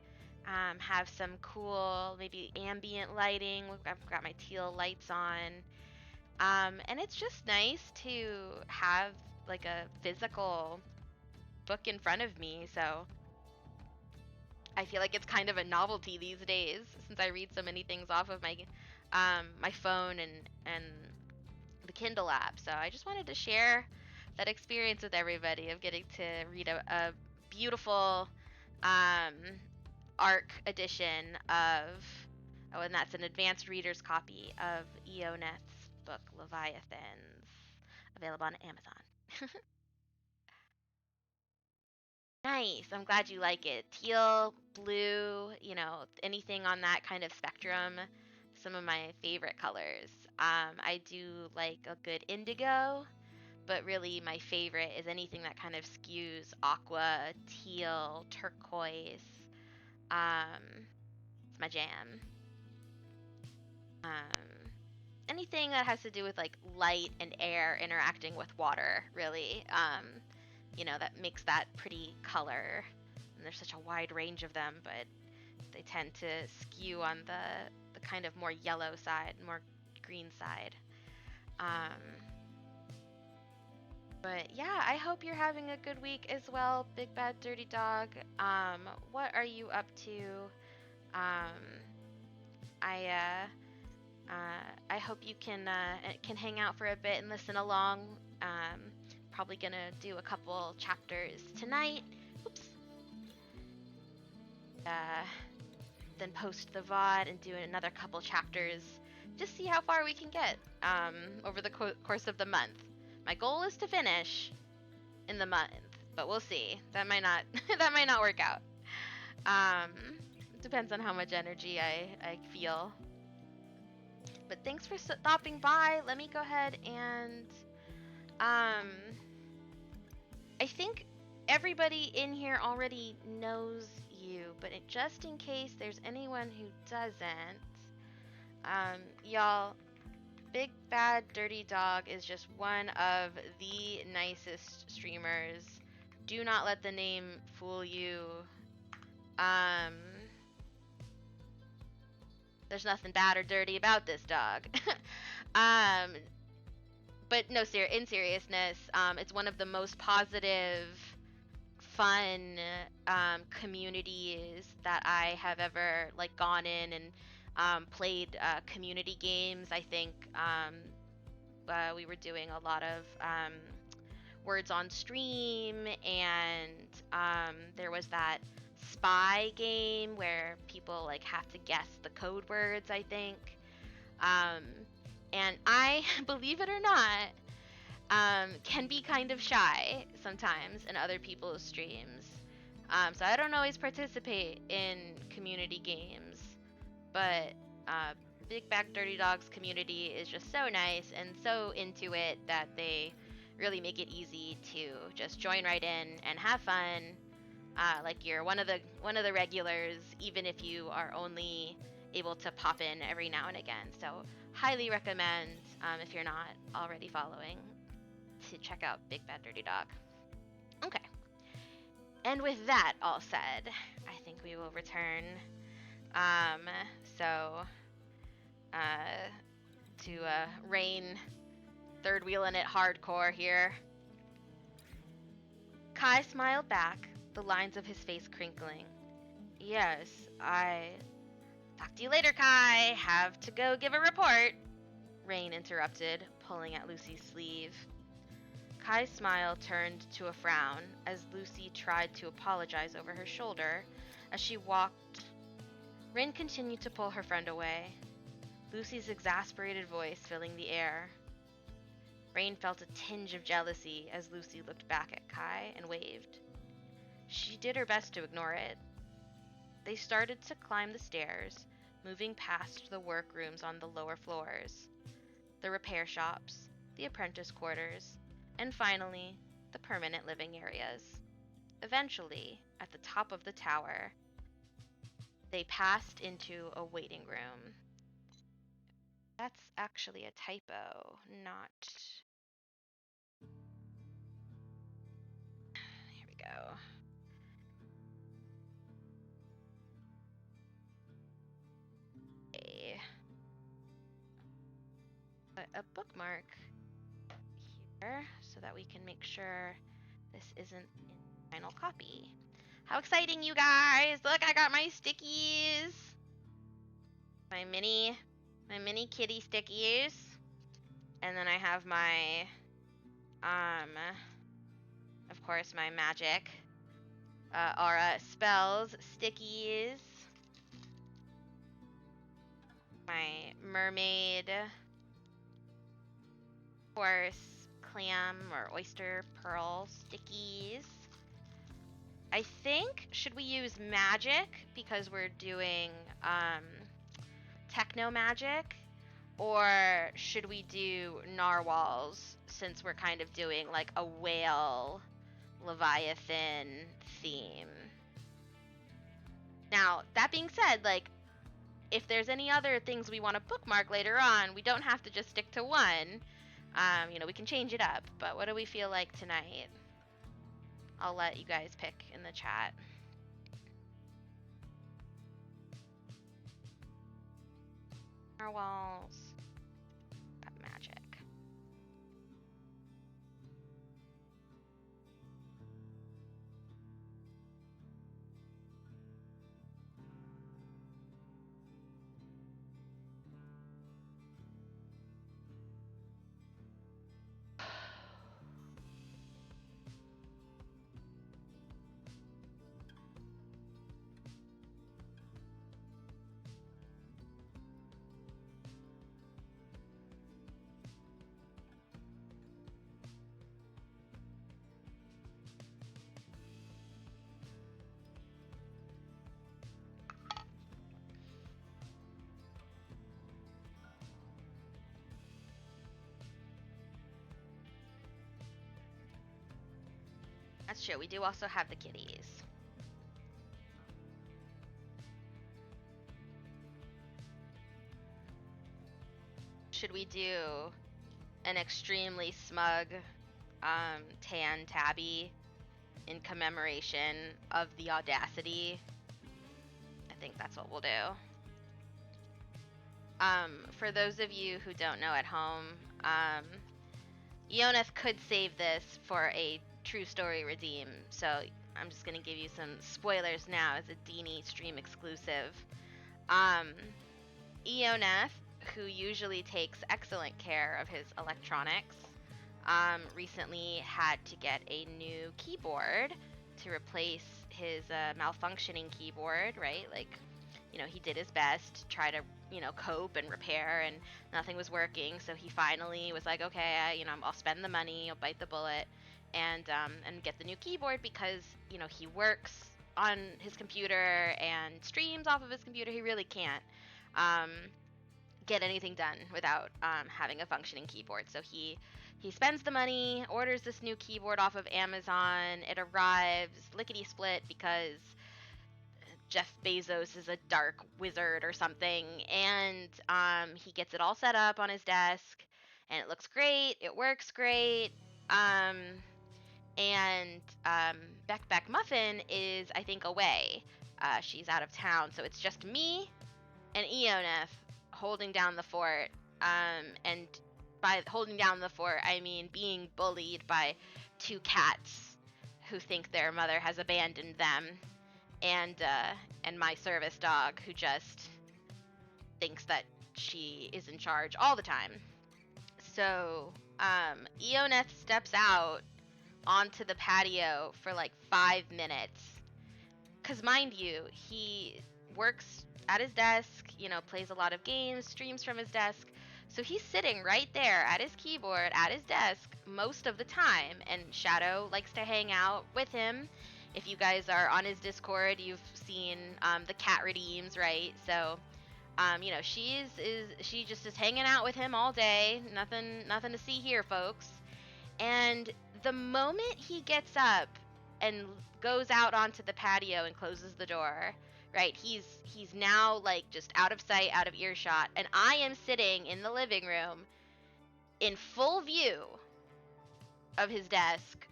Have some cool, maybe ambient lighting. I've got my teal lights on. And it's just nice to have like a physical book in front of me. So I feel like it's kind of a novelty these days since I read so many things off of my my phone and the Kindle app. So I just wanted to share that experience with everybody of getting to read a beautiful ARC edition of, oh, and that's an advanced reader's copy of Eoneth's book Leviathans, available on Amazon. Nice. I'm glad you like it. Teal, blue, you know, anything on that kind of spectrum. Some of my favorite colors. I do like a good indigo, but really my favorite is anything that kind of skews aqua, teal, turquoise. It's my jam. Anything that has to do with like light and air interacting with water, really. You know, that makes that pretty color. And there's such a wide range of them, but they tend to skew on the kind of more yellow side, more green side. But yeah, I hope you're having a good week as well, Big Bad Dirty Dog. What are you up to? I hope you can hang out for a bit and listen along. Probably gonna do a couple chapters tonight. Oops. Then post the VOD and do another couple chapters. Just see how far we can get over the course of the month. My goal is to finish in the month, but we'll see. That might not that might not work out. Depends on how much energy I feel. But thanks for stopping by. Let me go ahead and I think everybody in here already knows you, but just in case there's anyone who doesn't, y'all, Big Bad Dirty Dog is just one of the nicest streamers. Do not let the name fool you. There's nothing bad or dirty about this dog. But no, in seriousness, it's one of the most positive, fun communities that I have ever like gone in and played community games. I think we were doing a lot of words on stream, and there was that spy game where people like have to guess the code words, I think. And I, believe it or not, can be kind of shy sometimes in other people's streams. So I don't always participate in community games, but Big Bad Dirty Dog's community is just so nice and so into it that they really make it easy to just join right in and have fun. Like you're one of the regulars, even if you are only able to pop in every now and again. So highly recommend, if you're not already following, to check out Big Bad Dirty Dog. Okay. And with that all said, I think we will return. Um, so, to Rain third wheeling it hardcore here. Kai smiled back, the lines of his face crinkling. Yes, I. Talk to you later, Kai. Have to go give a report. Rain interrupted, pulling at Lucy's sleeve. Kai's smile turned to a frown as Lucy tried to apologize over her shoulder as she walked. Rain continued to pull her friend away, Lucy's exasperated voice filling the air. Rain felt a tinge of jealousy as Lucy looked back at Kai and waved. She did her best to ignore it. They started to climb the stairs, moving past the workrooms on the lower floors, the repair shops, the apprentice quarters, and finally, the permanent living areas. Eventually, at the top of the tower, they passed into a waiting room. That's actually a typo, not... Here we go. A bookmark here so that we can make sure this isn't in the final copy. How exciting, you guys! Look, I got my stickies! My mini kitty stickies. And then I have my, of course, my magic aura spells stickies. My mermaid, of course, clam or oyster pearl stickies. I think, should we use magic because we're doing techno magic, or should we do narwhals since we're kind of doing like a whale Leviathan theme? Now, that being said, like, if there's any other things we want to bookmark later on, we don't have to just stick to one. We can change it up, but what do we feel like tonight? I'll let you guys pick in the chat. Narwhals. Magic. That's true. We do also have the kitties. Should we do an extremely smug tan tabby in commemoration of the audacity? I think that's what we'll do. For those of you who don't know at home, Eoneth could save this for a true story redeem, so I'm just gonna give you some spoilers now as a Dini stream exclusive. Eoneth, who usually takes excellent care of his electronics, recently had to get a new keyboard to replace his malfunctioning keyboard, right? Like, he did his best to try to, cope and repair, and nothing was working. So he finally was like, okay, I'll spend the money, I'll bite the bullet, and get the new keyboard because, he works on his computer and streams off of his computer. He really can't get anything done without having a functioning keyboard. So he spends the money, orders this new keyboard off of Amazon. It arrives lickety-split because Jeff Bezos is a dark wizard or something, and he gets it all set up on his desk, and it looks great, it works great, And Beck Muffin is, I think, away. She's out of town, so it's just me and Eoneth holding down the fort. And by holding down the fort, I mean being bullied by two cats who think their mother has abandoned them, and my service dog who just thinks that she is in charge all the time. So Eoneth steps out onto the patio for like 5 minutes. Because, mind you, he works at his desk, plays a lot of games, streams from his desk. So he's sitting right there at his keyboard, at his desk, most of the time. And Shadow likes to hang out with him. If you guys are on his Discord, you've seen the cat redeems, right? So, she just is hanging out with him all day. Nothing to see here, folks. And the moment he gets up and goes out onto the patio and closes the door, right? He's now like just out of sight, out of earshot, and I am sitting in the living room in full view of his desk.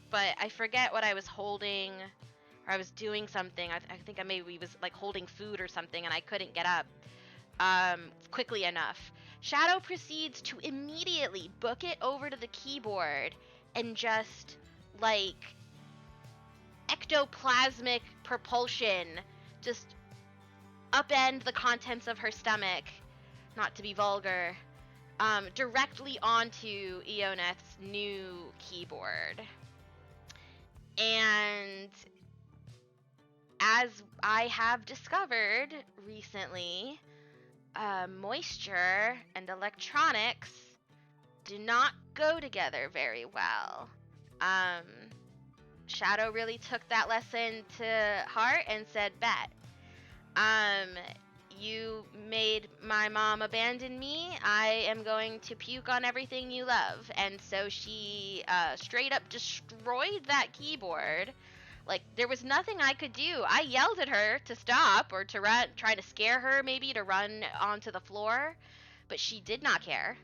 But I forget what I was holding, or I was doing something. I think I maybe was like holding food or something, and I couldn't get up quickly enough. Shadow proceeds to immediately book it over to the keyboard and just like ectoplasmic propulsion just upend the contents of her stomach, not to be vulgar, directly onto Eoneth's new keyboard. And as I have discovered recently, moisture and electronics do not go together very well. Shadow really took that lesson to heart and said, bet. You made my mom abandon me. I am going to puke on everything you love. And so she straight up destroyed that keyboard. Like, there was nothing I could do. I yelled at her to stop or to run, try to scare her maybe to run onto the floor. But she did not care.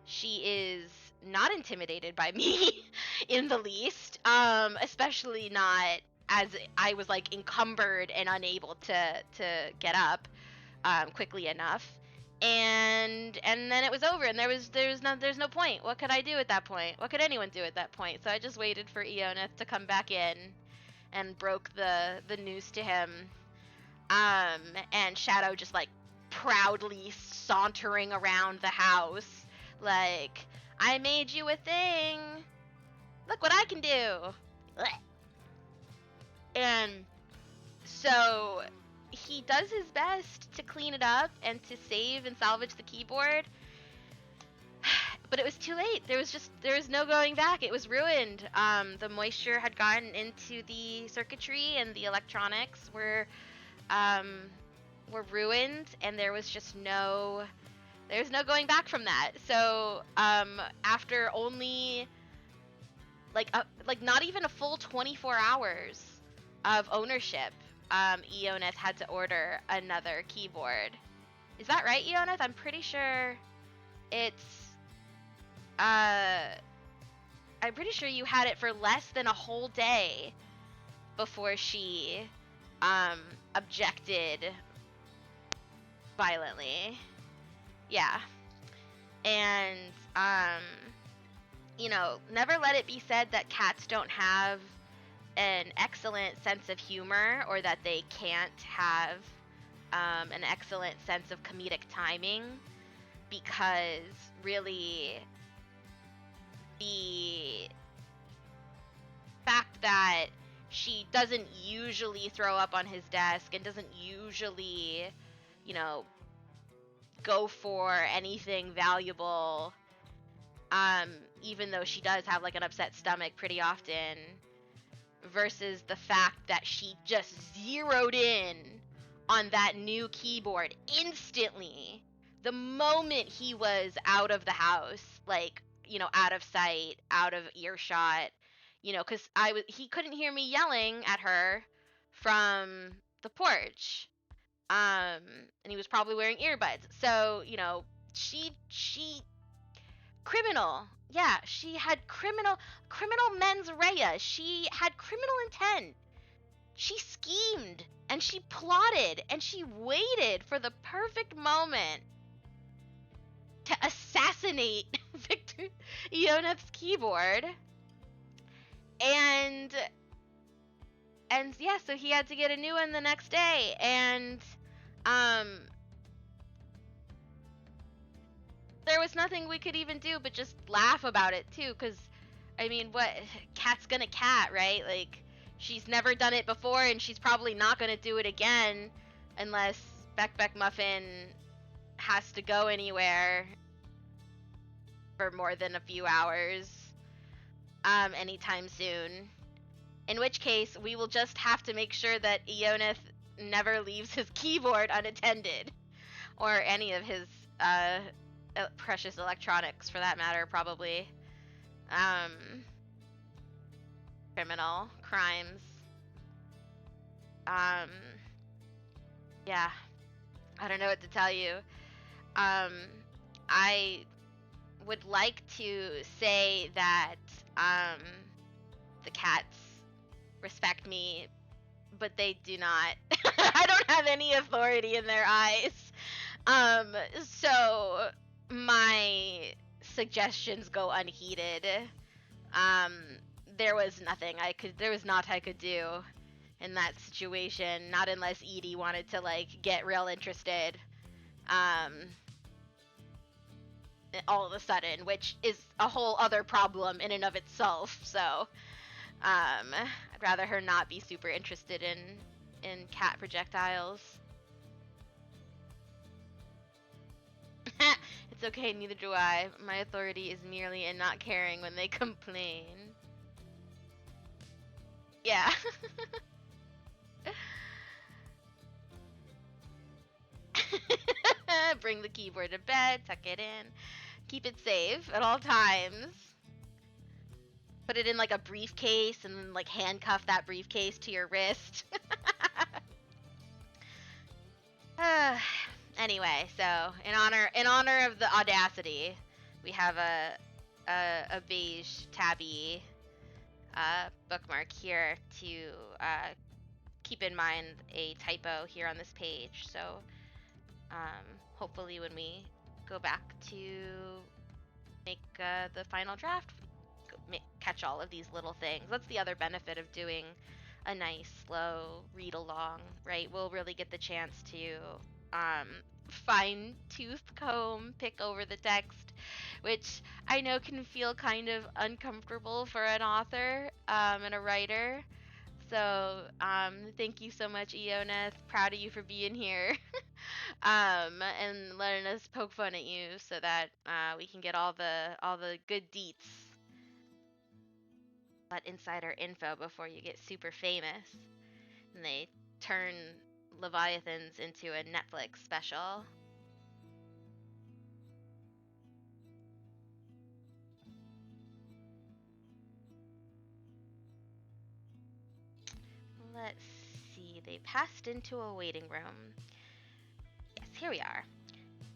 She is not intimidated by me in the least, especially not as I was like encumbered and unable to get up quickly enough. And then it was over, and there's no point. What could I do at that point? What could anyone do at that point? So I just waited for Eoneth to come back in and broke the news to him. And Shadow just like proudly sauntering around the house, like, I made you a thing. Look what I can do. And so he does his best to clean it up and to save and salvage the keyboard. But it was too late. There was no going back. It was ruined. The moisture had gotten into the circuitry, and the electronics were ruined, and there's no going back from that. So after only like not even a full 24 hours of ownership, Eoneth had to order another keyboard. Is that right, Eoneth? I'm pretty sure it's I'm pretty sure you had it for less than a whole day before she objected violently. Yeah. And never let it be said that cats don't have an excellent sense of humor, or that they can't have an excellent sense of comedic timing, because really the fact that she doesn't usually throw up on his desk and doesn't usually, go for anything valuable, even though she does have like an upset stomach pretty often, versus the fact that she just zeroed in on that new keyboard instantly the moment he was out of the house, like, out of sight, out of earshot, because he couldn't hear me yelling at her from the porch, and he was probably wearing earbuds. So she criminal. Yeah, she had criminal mens rea. She had criminal intent. She schemed and she plotted and she waited for the perfect moment to assassinate Victor Eoneth's keyboard. And yeah, so he had to get a new one the next day, and there was nothing we could even do but just laugh about it too, because I mean, what, cat's gonna cat, right? Like, she's never done it before and she's probably not gonna do it again unless Beck Muffin has to go anywhere for more than a few hours anytime soon. In which case, we will just have to make sure that Eoneth never leaves his keyboard unattended. Or any of his precious electronics, for that matter, probably. Criminal crimes. Yeah. I don't know what to tell you. I would like to say that the cats respect me, but they do not. I don't have any authority in their eyes. So my suggestions go unheeded. There was nothing I could do in that situation, not unless Edie wanted to, like, get real interested. All of a sudden, which is a whole other problem in and of itself. So, I'd rather her not be super interested in cat projectiles. It's okay, neither do I. My authority is merely in not caring when they complain. Yeah. Bring the keyboard to bed, tuck it in, keep it safe at all times. Put it in, like, a briefcase and then, like, handcuff that briefcase to your wrist. Anyway, so in honor of the audacity, we have a beige tabby bookmark here to keep in mind a typo here on this page. So hopefully when we go back to make the final draft, catch all of these little things. That's the other benefit of doing a nice slow read along, right? We'll really get the chance to fine tooth comb, pick over the text, which I know can feel kind of uncomfortable for an author and a writer. So thank you so much, Eoneth. Proud of you for being here and letting us poke fun at you so that we can get all the good deets, that insider info before you get super famous and they turn Leviathans into a Netflix special. Let's see. They passed into a waiting room. Yes, here we are.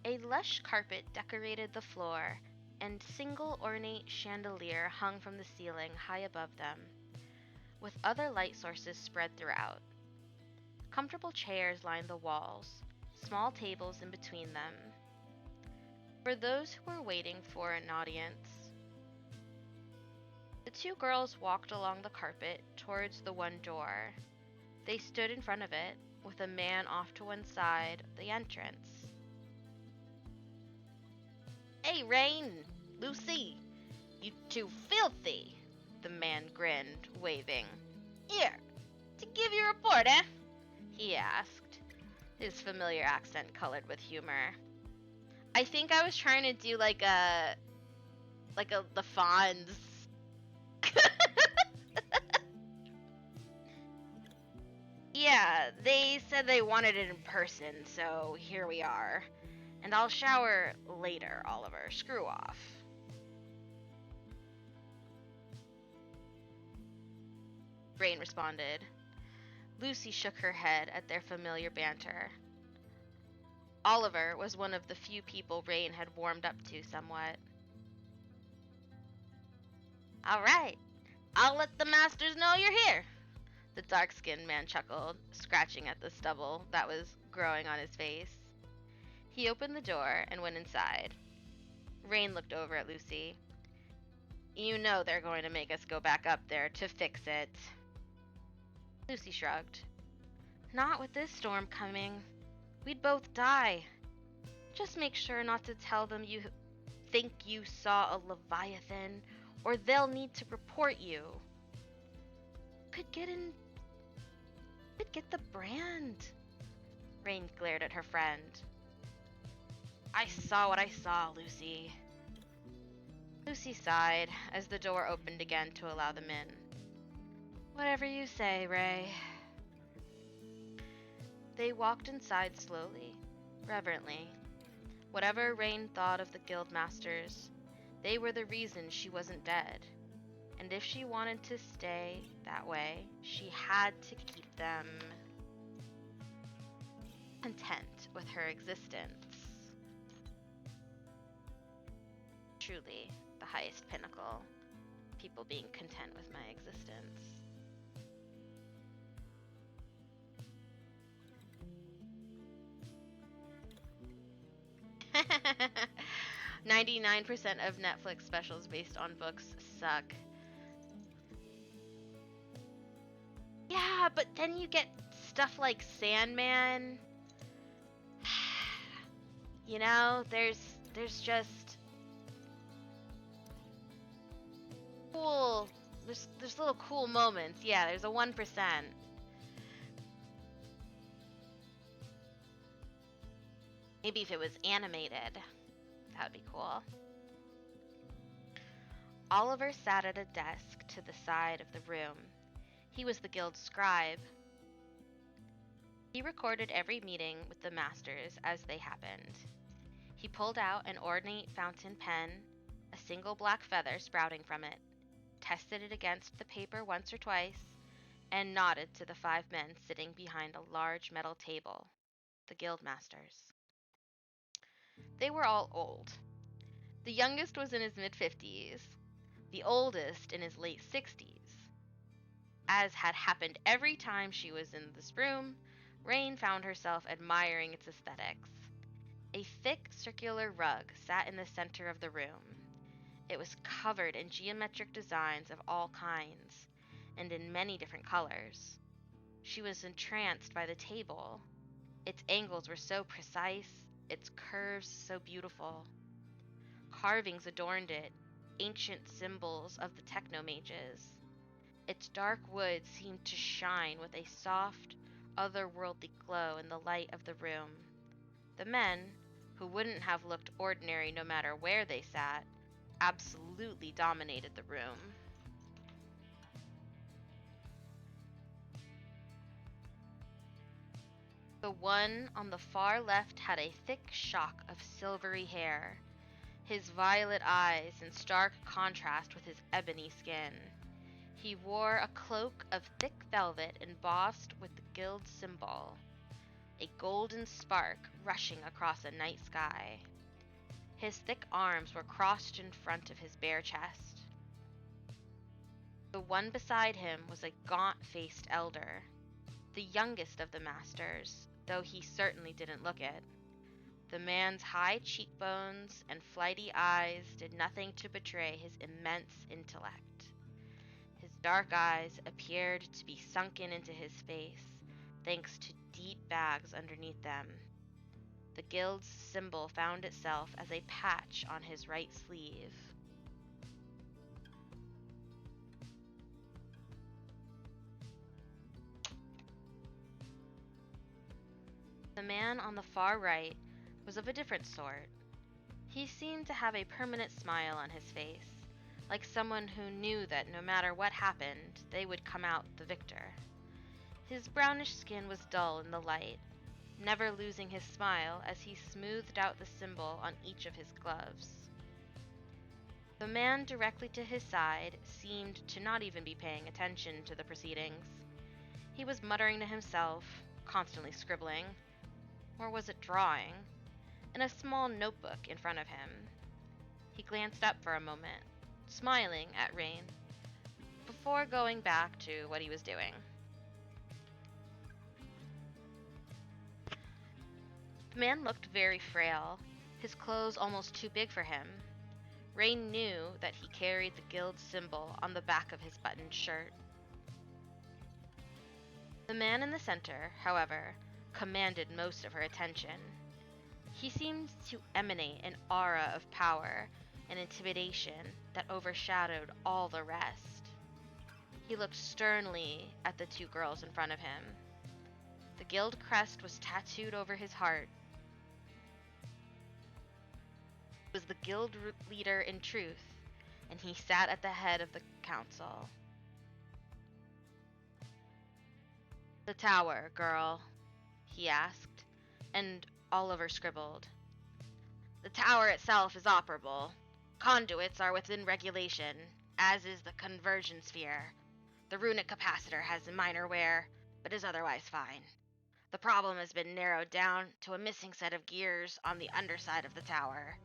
A lush carpet decorated the floor, and single ornate chandelier hung from the ceiling high above them, with other light sources spread throughout. Comfortable chairs lined the walls, small tables in between them. For those who were waiting for an audience. The two girls walked along the carpet towards the one door. They stood in front of it, with a man off to one side of the entrance. "Hey, Rain! Lucy! You two filthy!" the man grinned, waving. "Here, to give you a report, eh?" he asked, his familiar accent colored with humor. I think I was trying to do like a the Fonz. Yeah, they said they wanted it in person, so here we are. And I'll shower later, Oliver. Screw off. Rain responded. Lucy shook her head at their familiar banter. Oliver was one of the few people Rain had warmed up to somewhat. All right, I'll let the masters know you're here. The dark-skinned man chuckled, scratching at the stubble that was growing on his face. He opened the door and went inside. Rain looked over at Lucy. You know they're going to make us go back up there to fix it. Lucy shrugged. Not with this storm coming. We'd both die. Just make sure not to tell them you think you saw a Leviathan, or they'll need to report you. Could get the brand. Rain glared at her friend. I saw what I saw, Lucy. Lucy sighed as the door opened again to allow them in. Whatever you say, Ray. They walked inside slowly, reverently. Whatever Rain thought of the guildmasters, they were the reason she wasn't dead. And if she wanted to stay that way, she had to keep them content with her existence. Truly, the highest pinnacle. People being content with my existence. 99% of Netflix specials based on books suck. Yeah, but then you get stuff like Sandman. You know, there's just cool. There's little cool moments. Yeah, there's a 1%. Maybe if it was animated, that would be cool. Oliver sat at a desk to the side of the room. He was the guild's scribe. He recorded every meeting with the masters as they happened. He pulled out an ornate fountain pen, a single black feather sprouting from it, tested it against the paper once or twice, and nodded to the 5 men sitting behind a large metal table, the guildmasters. They were all old. The youngest was in his mid-50s, the oldest in his late 60s. As had happened every time she was in this room, Rain found herself admiring its aesthetics. A thick circular rug sat in the center of the room. It was covered in geometric designs of all kinds, and in many different colors. She was entranced by the table. Its angles were so precise, its curves so beautiful. Carvings adorned it, ancient symbols of the technomages. Its dark wood seemed to shine with a soft, otherworldly glow in the light of the room. The men, who wouldn't have looked ordinary no matter where they sat, absolutely dominated the room. The one on the far left had a thick shock of silvery hair, his violet eyes in stark contrast with his ebony skin. He wore a cloak of thick velvet embossed with the guild symbol, a golden spark rushing across a night sky. His thick arms were crossed in front of his bare chest. The one beside him was a gaunt-faced elder, the youngest of the masters, though he certainly didn't look it. The man's high cheekbones and flighty eyes did nothing to betray his immense intellect. His dark eyes appeared to be sunken into his face, thanks to deep bags underneath them. The guild's symbol found itself as a patch on his right sleeve. The man on the far right was of a different sort. He seemed to have a permanent smile on his face, like someone who knew that no matter what happened, they would come out the victor. His brownish skin was dull in the light, never losing his smile as he smoothed out the symbol on each of his gloves. The man directly to his side seemed to not even be paying attention to the proceedings. He was muttering to himself, constantly scribbling, or was it drawing, in a small notebook in front of him. He glanced up for a moment, smiling at Rain, before going back to what he was doing. The man looked very frail, his clothes almost too big for him. Rain knew that he carried the guild symbol on the back of his buttoned shirt. The man in the center, however, commanded most of her attention. He seemed to emanate an aura of power and intimidation that overshadowed all the rest. He looked sternly at the two girls in front of him. The guild crest was tattooed over his heart. He was the guild leader in truth, and he sat at the head of the council. "The tower, girl," he asked, and Oliver scribbled. "The tower itself is operable. Conduits are within regulation, as is the conversion sphere. The runic capacitor has a minor wear, but is otherwise fine. The problem has been narrowed down to a missing set of gears on the underside of the tower.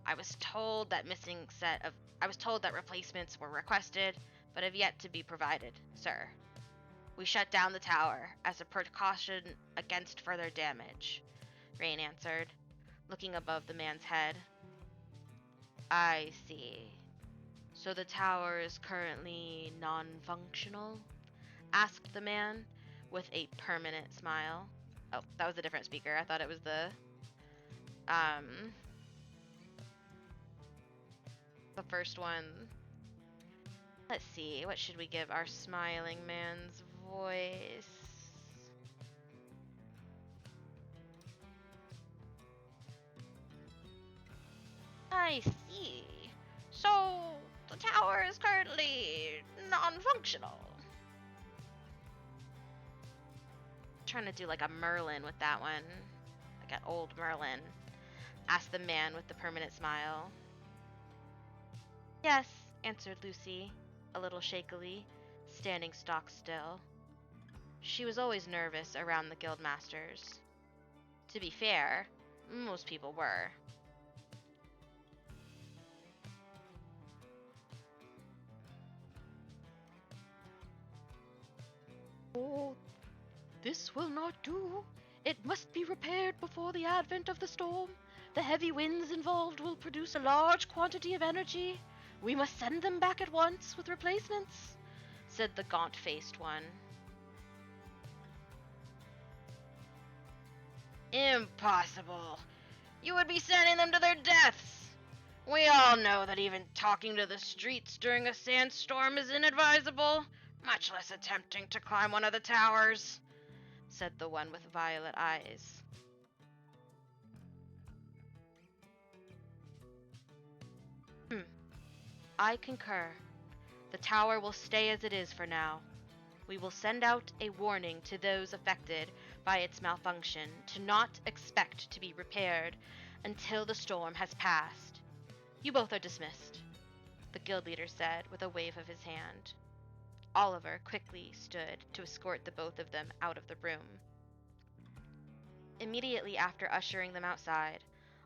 I was told that replacements were requested, but have yet to be provided, sir. We shut down the tower as a precaution against further damage," Rain answered, looking above the man's head. "I see. So the tower is currently non-functional?" asked the man, with a permanent smile. Oh, that was a different speaker. I thought it was the first one. Let's see, what should we give our smiling man's voice? "I see. So the tower is currently non-functional." Trying to do like a Merlin with that one, like an old Merlin, asked the man with the permanent smile. "Yes," answered Lucy, a little shakily, standing stock still. She was always nervous around the guildmasters. To be fair, most people were. "Oh, this will not do. It must be repaired before the advent of the storm. The heavy winds involved will produce a large quantity of energy. We must send them back at once with replacements," said the gaunt-faced one. "Impossible. You would be sending them to their deaths. We all know that even talking to the streets during a sandstorm is inadvisable, much less attempting to climb one of the towers," said the one with violet eyes. "I concur. The tower will stay as it is for now. We will send out a warning to those affected by its malfunction to not expect to be repaired until the storm has passed. You both are dismissed," the guild leader said with a wave of his hand. Oliver quickly stood to escort the both of them out of the room. Immediately after ushering them outside,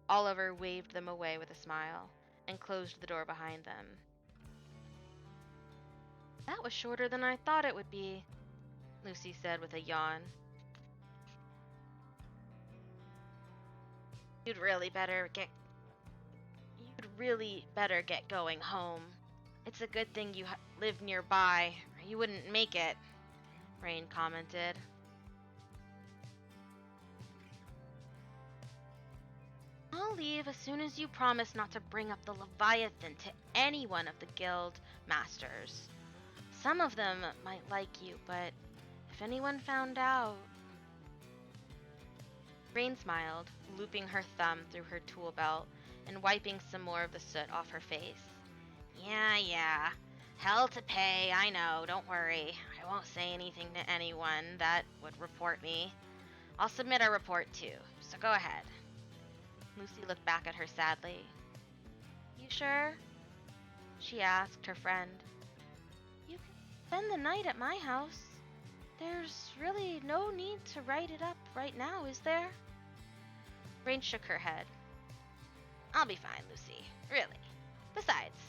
Oliver waved them away with a smile and closed the door behind them. "That was shorter than I thought it would be," Lucy said with a yawn. You'd really better get going home. It's a good thing you live nearby, or you wouldn't make it," Rain commented. "I'll leave as soon as you promise not to bring up the Leviathan to any one of the guild masters. Some of them might like you, but if anyone found out..." Rain smiled, looping her thumb through her tool belt and wiping some more of the soot off her face. Yeah. Hell to pay, I know, don't worry. I won't say anything to anyone that would report me. I'll submit a report too, so go ahead." Lucy looked back at her sadly. "You sure?" she asked her friend. "You can spend the night at my house. There's really no need to write it up right now, is there?" Rain shook her head. "I'll be fine, Lucy. Really. Besides,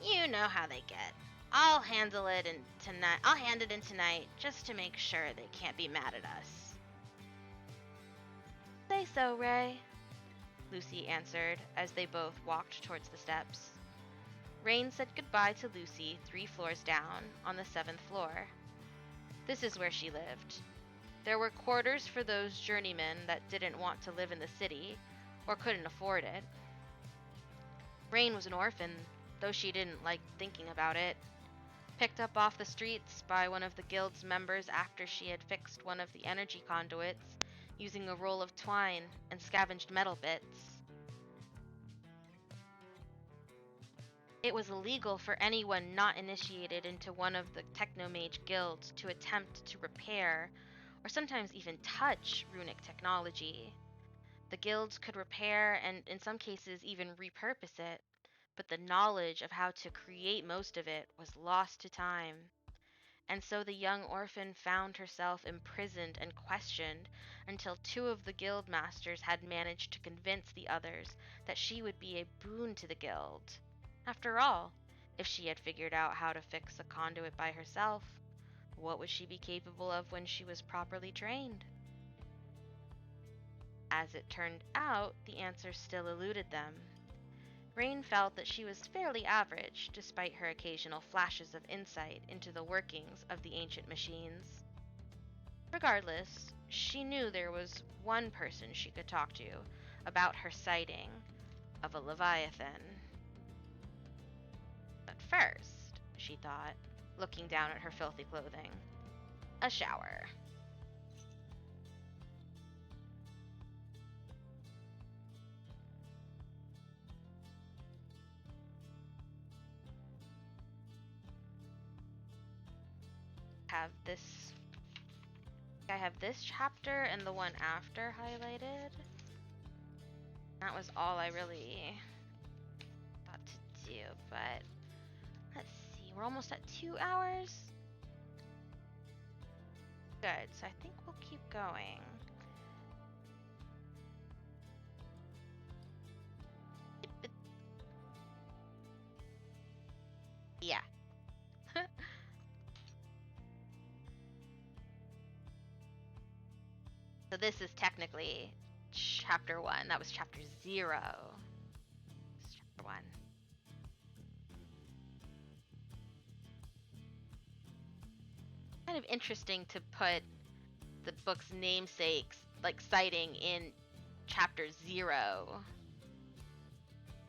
You know how they get. I'll handle it in tonight. I'll hand it in tonight just to make sure they can't be mad at us. Say so, Ray, Lucy answered as they both walked towards the steps. Rain said goodbye to Lucy 3 floors down on the 7th floor. This is where she lived. There were quarters for those journeymen that didn't want to live in the city or couldn't afford it. Rain was an orphan, though she didn't like thinking about it. Picked up off the streets by one of the guild's members after she had fixed one of the energy conduits using a roll of twine and scavenged metal bits. It was illegal for anyone not initiated into one of the technomage guilds to attempt to repair, or sometimes even touch, runic technology. The guilds could repair and, in some cases, even repurpose it, but the knowledge of how to create most of it was lost to time. And so the young orphan found herself imprisoned and questioned until 2 of the guild masters had managed to convince the others that she would be a boon to the guild. After all, if she had figured out how to fix a conduit by herself, what would she be capable of when she was properly trained? As it turned out, the answer still eluded them. Rain felt that she was fairly average, despite her occasional flashes of insight into the workings of the ancient machines. Regardless, she knew there was one person she could talk to about her sighting of a Leviathan. But first, she thought, looking down at her filthy clothing, a shower. I have this chapter and the one after highlighted. That was all I really thought to do, but let's see, we're almost at 2 hours. Good, so I think we'll keep going. Yeah. So this is technically chapter 1. That was chapter 0. This is chapter 1. Kind of interesting to put the book's namesake's like sighting in chapter 0.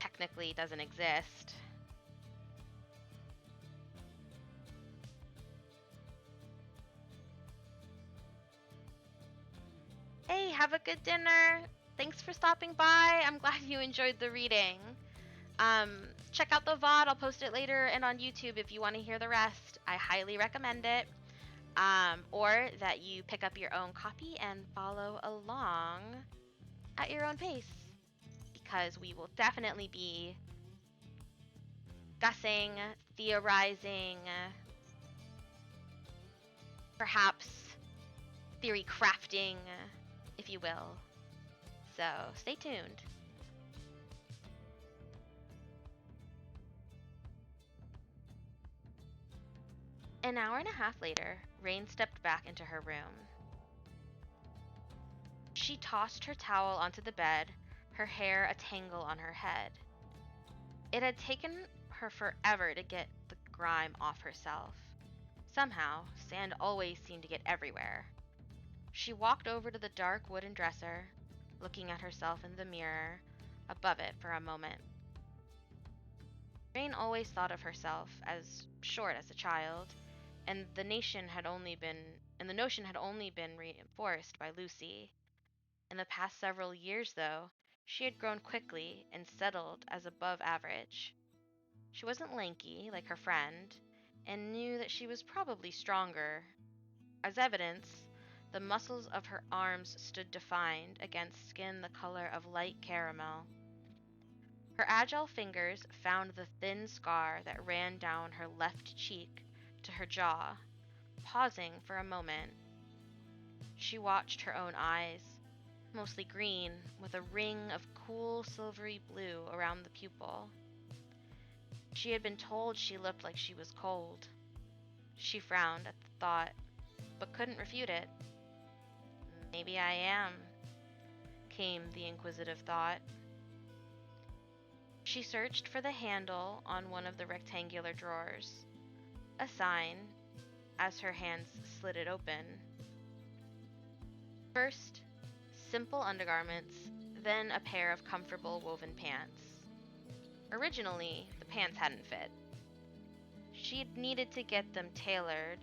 Technically doesn't exist. Hey, have a good dinner. Thanks for stopping by. I'm glad you enjoyed the reading. Check out the VOD. I'll post it later and on YouTube if you want to hear the rest. I highly recommend it. Or that you pick up your own copy and follow along at your own pace. Because we will definitely be discussing, theorizing, perhaps theory crafting, if you will. So stay tuned. An hour and a half later, Rain stepped back into her room. She tossed her towel onto the bed, her hair a tangle on her head. It had taken her forever to get the grime off herself. Somehow, sand always seemed to get everywhere. She walked over to the dark wooden dresser, looking at herself in the mirror above it for a moment. Rain always thought of herself as short as a child, and the notion had only been reinforced by Lucy. In the past several years, though, she had grown quickly and settled as above average. She wasn't lanky like her friend, and knew that she was probably stronger. As evidence, the muscles of her arms stood defined against skin the color of light caramel. Her agile fingers found the thin scar that ran down her left cheek to her jaw, pausing for a moment. She watched her own eyes, mostly green, with a ring of cool silvery blue around the pupil. She had been told she looked like she was cold. She frowned at the thought, but couldn't refute it. Maybe I am, came the inquisitive thought. She searched for the handle on one of the rectangular drawers. A sign, as her hands slid it open. First, simple undergarments, then a pair of comfortable woven pants. Originally, the pants hadn't fit. She'd needed to get them tailored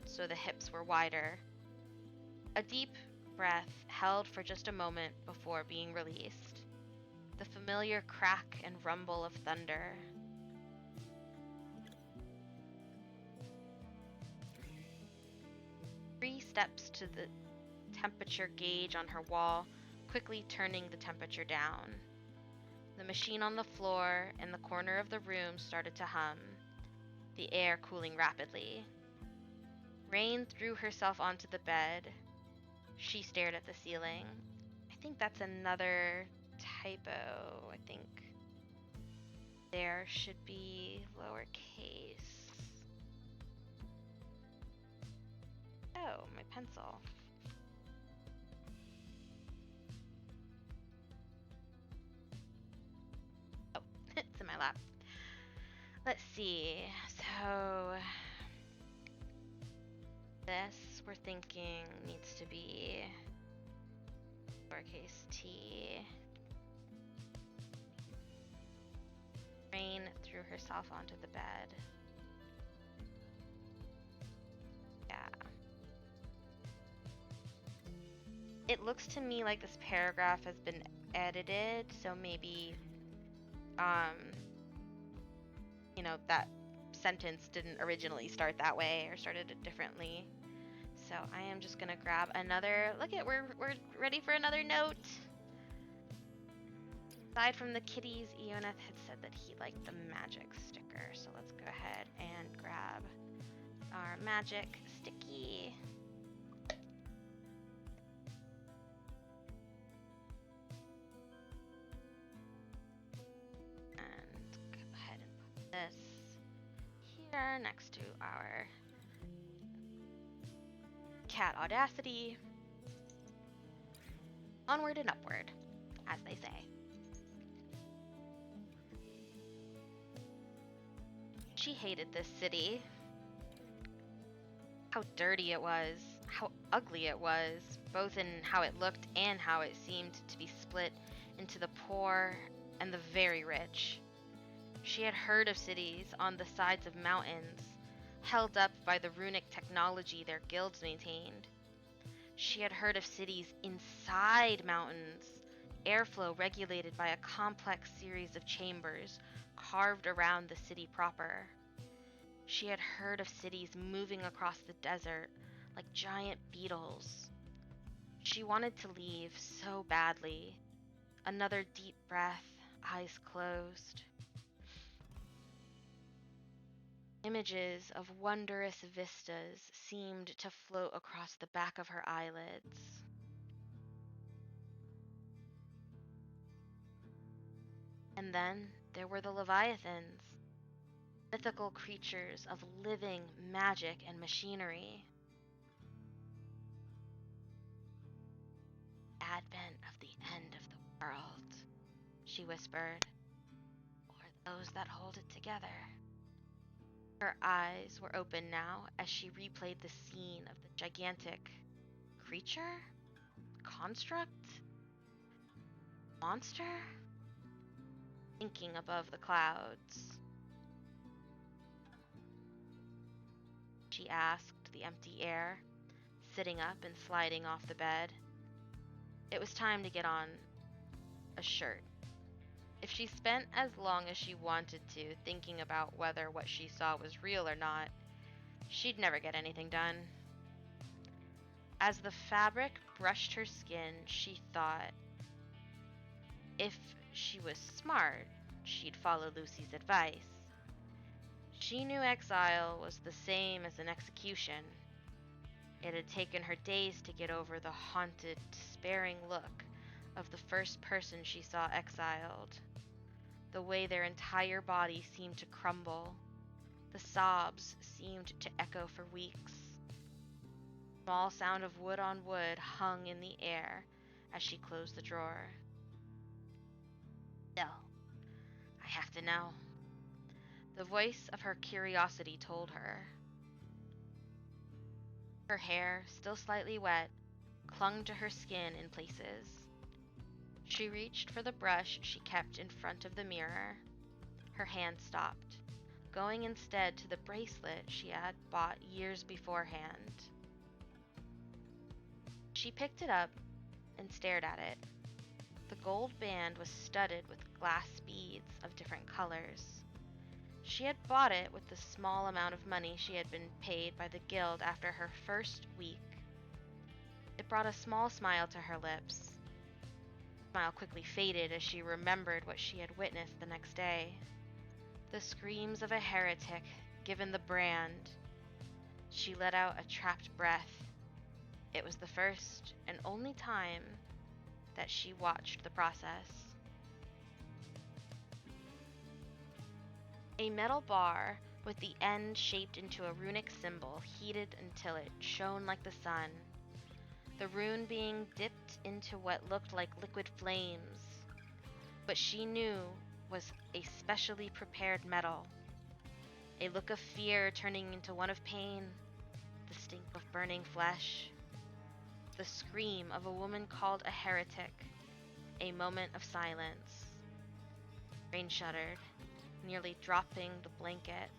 so the hips were wider. A deep breath held for just a moment before being released. The familiar crack and rumble of thunder. 3 steps to the temperature gauge on her wall, quickly turning the temperature down. The machine on the floor in the corner of the room started to hum, the air cooling rapidly. Rain threw herself onto the bed. She stared at the ceiling. I think that's another typo. I think there should be lowercase. Oh, my pencil. Oh, it's in my lap. Let's see. So this we're thinking needs to be lowercase t. Rain threw herself onto the bed. Yeah. It looks to me like this paragraph has been edited, so maybe, that sentence didn't originally start that way or started it differently. So I am just gonna grab another, we're ready for another note. Aside from the kitties, Eoneth had said that he liked the magic sticker, so let's go ahead and grab our magic sticky. And go ahead and put this here next to our cat audacity. Onward and upward, as they say. She hated this city. How dirty it was, how ugly it was, both in how it looked and how it seemed to be split into the poor and the very rich. She had heard of cities on the sides of mountains, held up by the runic technology their guilds maintained. She had heard of cities inside mountains, airflow regulated by a complex series of chambers carved around the city proper. She had heard of cities moving across the desert like giant beetles. She wanted to leave so badly. Another deep breath, eyes closed. Images of wondrous vistas seemed to float across the back of her eyelids. And then there were the Leviathans, mythical creatures of living magic and machinery. Advent of the end of the world, she whispered, or those that hold it together. Her eyes were open now as she replayed the scene of the gigantic creature? Construct? Monster? Inking above the clouds. She asked the empty air, sitting up and sliding off the bed. It was time to get on a shirt. If she spent as long as she wanted to thinking about whether what she saw was real or not, she'd never get anything done. As the fabric brushed her skin, she thought, if she was smart, she'd follow Lucy's advice. She knew exile was the same as an execution. It had taken her days to get over the haunted, despairing look of the first person she saw exiled. the way their entire body seemed to crumble. The sobs seemed to echo for weeks. The small sound of wood on wood hung in the air as she closed the drawer. No, I have to know. The voice of her curiosity told her. Her hair, still slightly wet, clung to her skin in places. She reached for the brush she kept in front of the mirror. Her hand stopped, going instead to the bracelet she had bought years beforehand. She picked it up and stared at it. The gold band was studded with glass beads of different colors. She had bought it with the small amount of money she had been paid by the guild after her first week. It brought a small smile to her lips. The smile quickly faded as she remembered what she had witnessed the next day. The screams of a heretic given the brand. She let out a trapped breath. It was the first and only time that she watched the process. A metal bar with the end shaped into a runic symbol heated until it shone like the sun, the rune being dipped into what looked like liquid flames, but she knew was a specially prepared metal. A look of fear turning into one of pain, the stink of burning flesh, the scream of a woman called a heretic, a moment of silence. Rain shuddered, nearly dropping the blanket.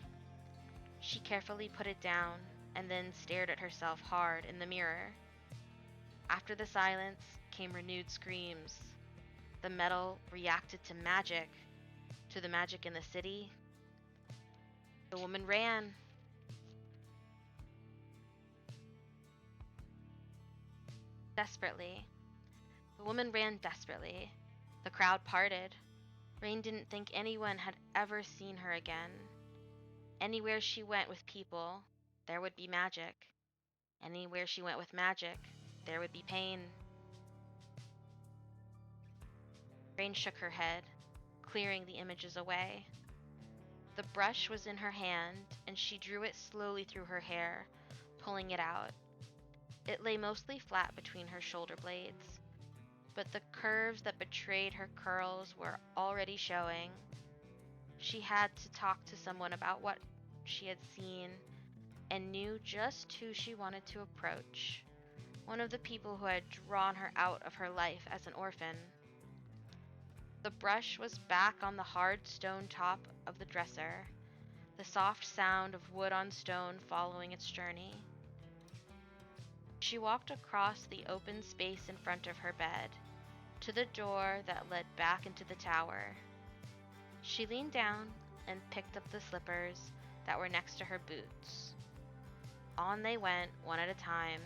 She carefully put it down and then stared at herself hard in the mirror. After the silence came renewed screams. The metal reacted to the magic in the city. The woman ran. Desperately. The woman ran desperately. The crowd parted. Rain didn't think anyone had ever seen her again. Anywhere she went with people, there would be magic. Anywhere she went with magic, there would be pain. Rain shook her head, clearing the images away. The brush was in her hand, and she drew it slowly through her hair, pulling it out. It lay mostly flat between her shoulder blades, but the curves that betrayed her curls were already showing. She had to talk to someone about what she had seen, and knew just who she wanted to approach. One of the people who had drawn her out of her life as an orphan. The brush was back on the hard stone top of the dresser, the soft sound of wood on stone following its journey. She walked across the open space in front of her bed, to the door that led back into the tower. She leaned down and picked up the slippers that were next to her boots. On they went, one at a time,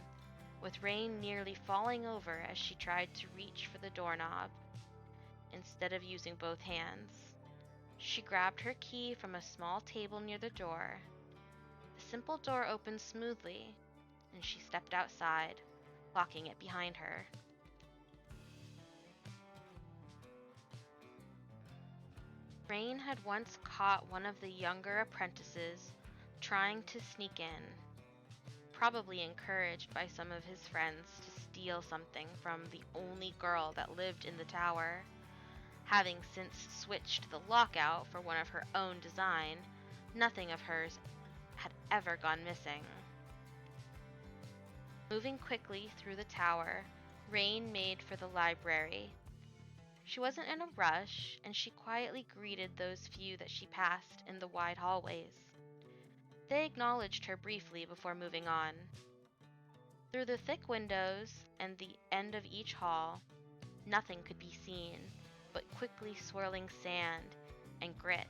with Rain nearly falling over as she tried to reach for the doorknob. Instead of using both hands, she grabbed her key from a small table near the door. The simple door opened smoothly, and she stepped outside, locking it behind her. Rain had once caught one of the younger apprentices trying to sneak in, probably encouraged by some of his friends to steal something from the only girl that lived in the tower. Having since switched the lockout for one of her own design, nothing of hers had ever gone missing. Moving quickly through the tower, Rain made for the library. She wasn't in a rush, and she quietly greeted those few that she passed in the wide hallways. They acknowledged her briefly before moving on. Through the thick windows and the end of each hall, nothing could be seen but quickly swirling sand and grit.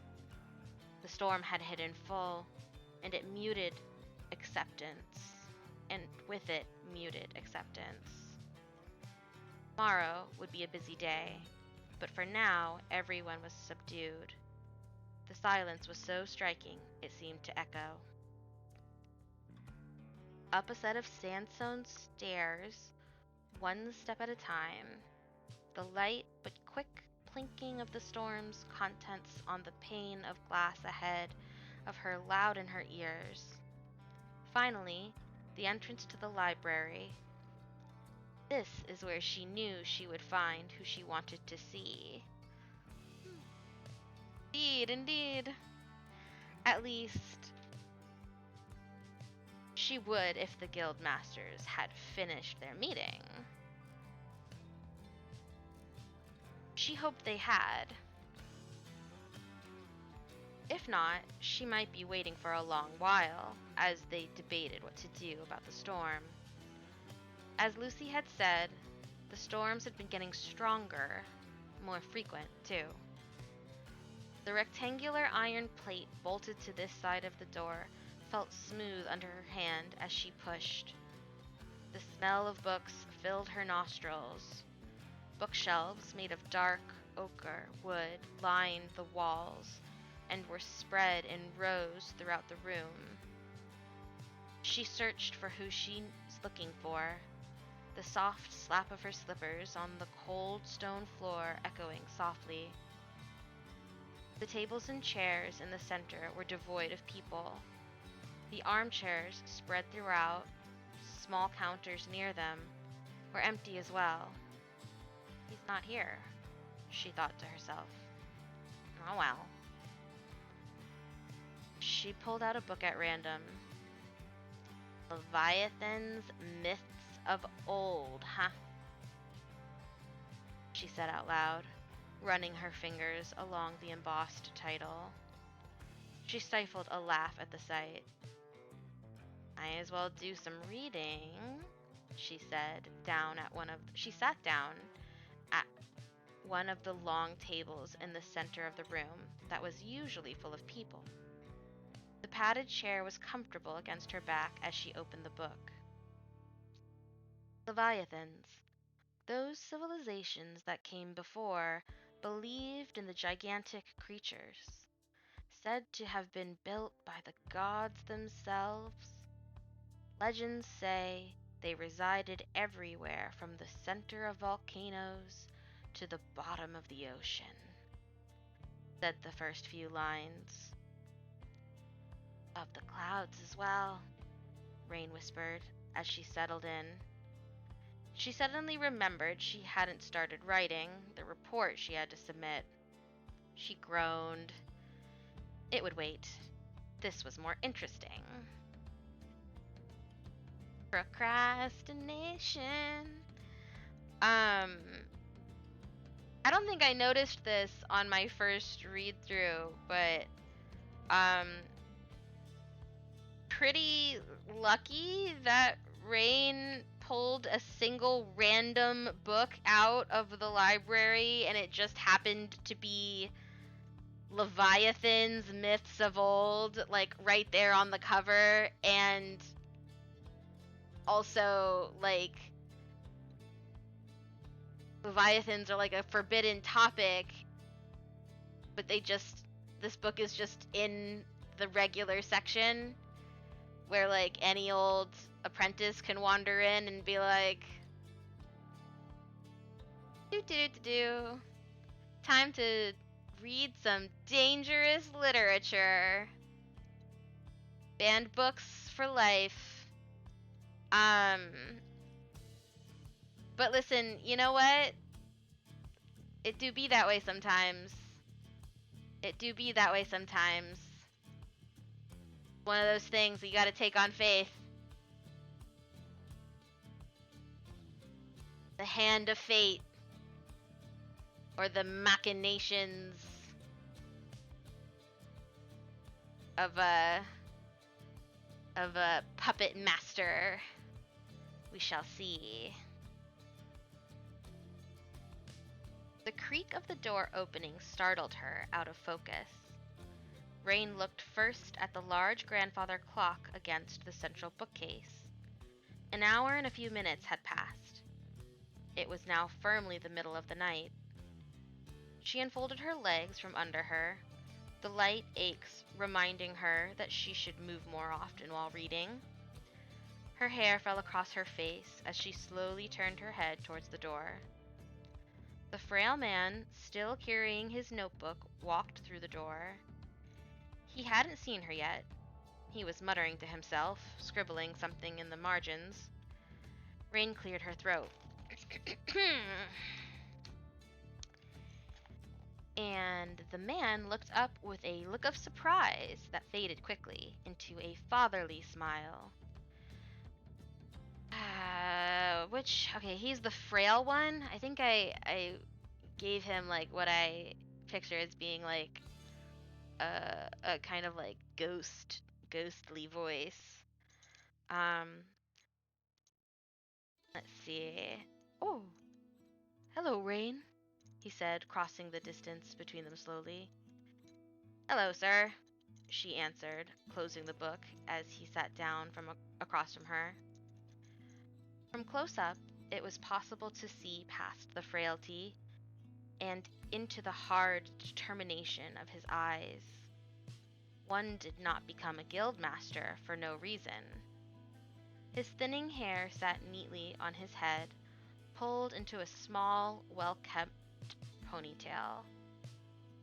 The storm had hit in full, and it muted acceptance, and with it muted acceptance. Tomorrow would be a busy day, but for now everyone was subdued. The silence was so striking it seemed to echo. Up a set of sandstone stairs, one step at a time, the light but quick clinking of the storm's contents on the pane of glass ahead of her loud in her ears. Finally, the entrance to the library. This is where she knew she would find who she wanted to see. Indeed, indeed. At least, she would if the guild masters had finished their meeting. She hoped they had. If not, she might be waiting for a long while, as they debated what to do about the storm. As Lucy had said, the storms had been getting stronger, more frequent, too. The rectangular iron plate bolted to this side of the door felt smooth under her hand as she pushed. The smell of books filled her nostrils. Bookshelves made of dark ochre wood lined the walls and were spread in rows throughout the room. She searched for who she was looking for, the soft slap of her slippers on the cold stone floor echoing softly. The tables and chairs in the center were devoid of people. The armchairs spread throughout, small counters near them, were empty as well. He's not here, she thought to herself. Oh well. She pulled out a book at random. Leviathans Myths of Old, huh? She said out loud, running her fingers along the embossed title. She stifled a laugh at the sight. Might as well do some reading, she said, she sat down at one of the long tables in the center of the room that was usually full of people. The padded chair was comfortable against her back as she opened the book. Leviathans. Those civilizations that came before believed in the gigantic creatures, said to have been built by the gods themselves. Legends say they resided everywhere from the center of volcanoes to the bottom of the ocean, said the first few lines. Of the clouds as well, Rain whispered as she settled in. She suddenly remembered she hadn't started writing the report she had to submit. She groaned. It would wait. This was more interesting. Procrastination. I don't think I noticed this on my first read through, but pretty lucky that Rain pulled a single random book out of the library and it just happened to be Leviathans Myths of Old, like right there on the cover, and also like Leviathans are like a forbidden topic, but this book is just in the regular section where like any old apprentice can wander in and be like, time to read some dangerous literature. Banned books for life. But listen, you know what? It do be that way sometimes. One of those things you gotta take on faith. The hand of fate. Or the machinations of a puppet master. We shall see. The creak of the door opening startled her out of focus. Rain looked first at the large grandfather clock against the central bookcase. An hour and a few minutes had passed. It was now firmly the middle of the night. She unfolded her legs from under her, the light aches reminding her that she should move more often while reading. Her hair fell across her face as she slowly turned her head towards the door. The frail man, still carrying his notebook, walked through the door. He hadn't seen her yet. He was muttering to himself, scribbling something in the margins. Rain cleared her throat. And the man looked up with a look of surprise that faded quickly into a fatherly smile. Okay, he's the frail one. I think I gave him like what I picture as being like a kind of like ghostly voice. Um, let's see. Oh, hello, Rain, he said, crossing the distance between them slowly. Hello, sir, she answered, closing the book as he sat down across from her. From close up, it was possible to see past the frailty and into the hard determination of his eyes. One did not become a guildmaster for no reason. His thinning hair sat neatly on his head, pulled into a small, well-kept ponytail.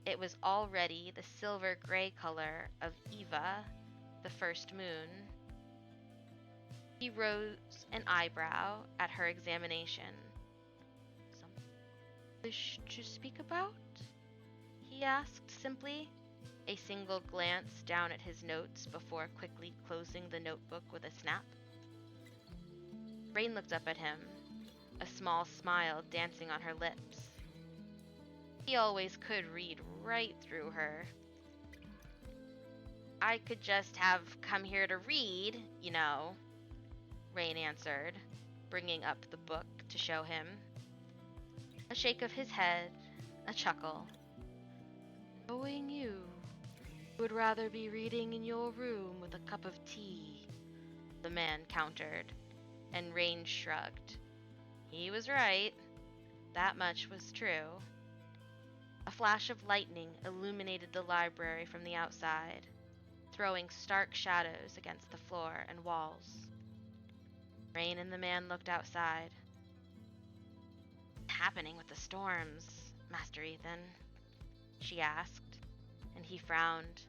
It was already the silver-gray color of Eva, the first moon. He rose an eyebrow at her examination. Something you wish to speak about? He asked simply, a single glance down at his notes before quickly closing the notebook with a snap. Rain looked up at him, a small smile dancing on her lips. He always could read right through her. I could just have come here to read, you know, Rain answered, bringing up the book to show him. A shake of his head, a chuckle. Knowing you would rather be reading in your room with a cup of tea, the man countered, and Rain shrugged. He was right. That much was true. A flash of lightning illuminated the library from the outside, throwing stark shadows against the floor and walls. Rain and the man looked outside. What's happening with the storms, Master Ethan? She asked, and he frowned.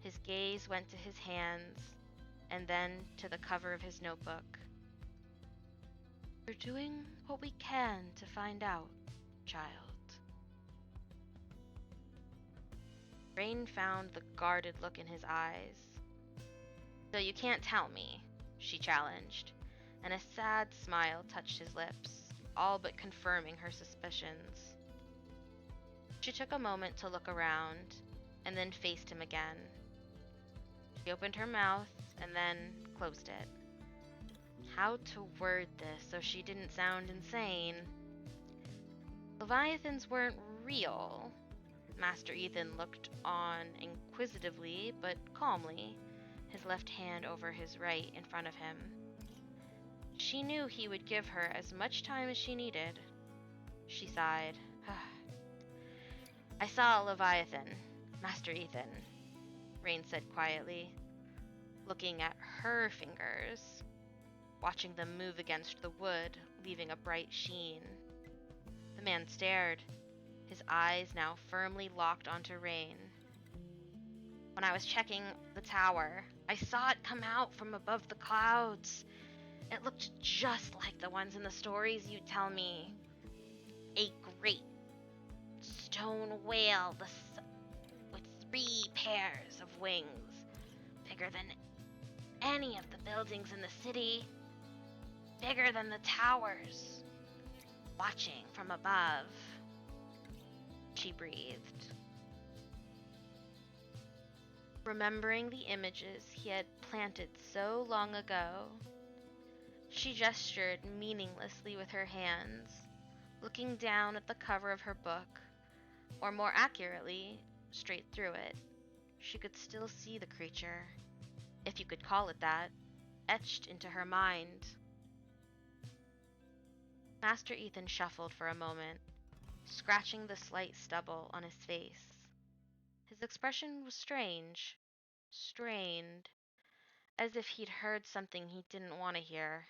His gaze went to his hands, and then to the cover of his notebook. We're doing what we can to find out, child. Rain found the guarded look in his eyes. So you can't tell me, she challenged, and a sad smile touched his lips, all but confirming her suspicions. She took a moment to look around, and then faced him again. She opened her mouth and then closed it. How to word this so she didn't sound insane? Leviathans weren't real. Master Ethan looked on inquisitively but calmly, his left hand over his right in front of him. She knew he would give her as much time as she needed. She sighed. I saw a Leviathan, Master Ethan, Rain said quietly, looking at her fingers, watching them move against the wood, leaving a bright sheen. The man stared, his eyes now firmly locked onto Rain. When I was checking the tower, I saw it come out from above the clouds. It looked just like the ones in the stories you tell me. A great stone whale with 3 pairs of wings, bigger than any of the buildings in the city, bigger than the towers, watching from above. She breathed. Remembering the images he had planted so long ago, she gestured meaninglessly with her hands, looking down at the cover of her book, or more accurately, straight through it. She could still see the creature, if you could call it that, etched into her mind. Master Ethan shuffled for a moment, scratching the slight stubble on his face. His expression was strange, strained, as if he'd heard something he didn't want to hear.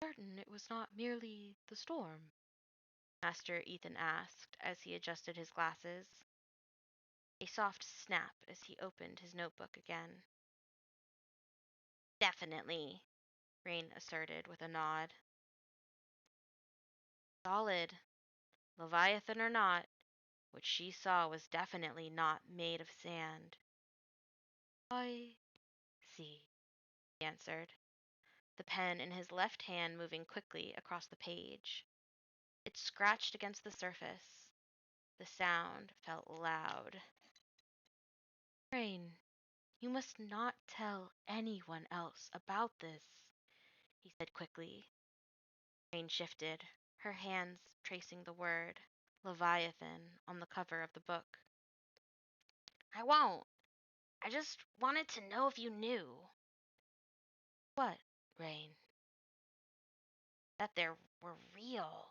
Certain it was not merely the storm, Master Ethan asked as he adjusted his glasses. A soft snap as he opened his notebook again. Definitely, Rain asserted with a nod. Solid. Leviathan or not, what she saw was definitely not made of sand. I see, he answered, the pen in his left hand moving quickly across the page. It scratched against the surface. The sound felt loud. Rain, you must not tell anyone else about this, he said quickly. Rain shifted, her hands tracing the word Leviathan on the cover of the book. I won't. I just wanted to know if you knew. What, Rain? That they were real.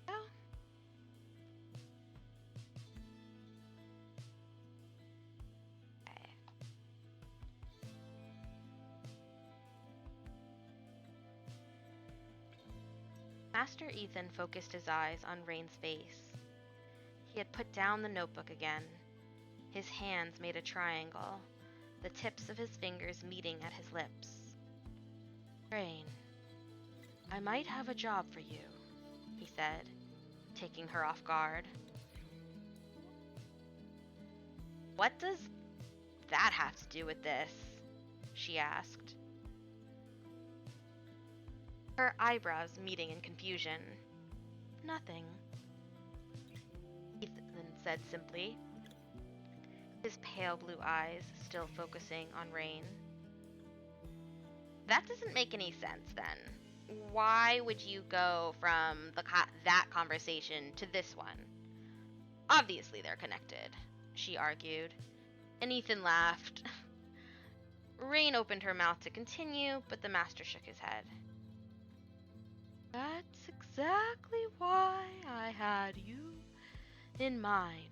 Oh, okay. Master Ethan focused his eyes on Rain's face. He had put down the notebook again. His hands made a triangle, the tips of his fingers meeting at his lips. Rain, I might have a job for you, he said, taking her off guard. What does that have to do with this? She asked, her eyebrows meeting in confusion. Nothing, Ethan said simply, his pale blue eyes still focusing on Rain. That doesn't make any sense then. Why would you go from that conversation to this one? Obviously they're connected, she argued, and Ethan laughed. Rain opened her mouth to continue, but the master shook his head. That's exactly why I had you in mind.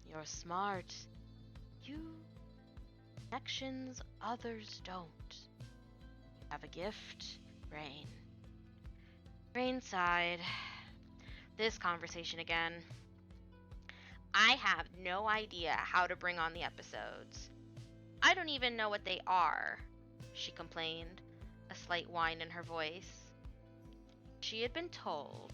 You're smart. You connections others don't. You have a gift, Rain. Rain sighed. This conversation again. I have no idea how to bring on the episodes. I don't even know what they are, she complained, a slight whine in her voice. She had been told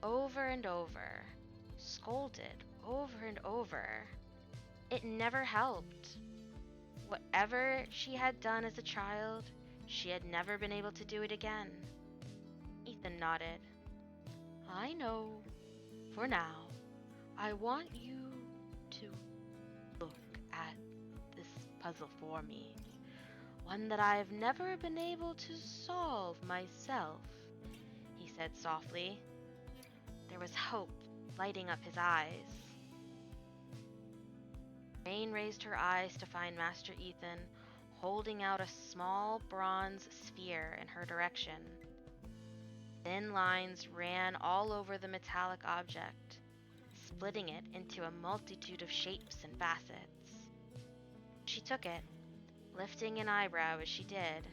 over and over, scolded over and over. It never helped. Whatever she had done as a child, she had never been able to do it again. Ethan nodded. I know. For now, I want you to look at this puzzle for me. One that I've never been able to solve myself, he said softly. There was hope lighting up his eyes. Rain raised her eyes to find Master Ethan holding out a small bronze sphere in her direction. Thin lines ran all over the metallic object, splitting it into a multitude of shapes and facets. She took it, lifting an eyebrow as she did.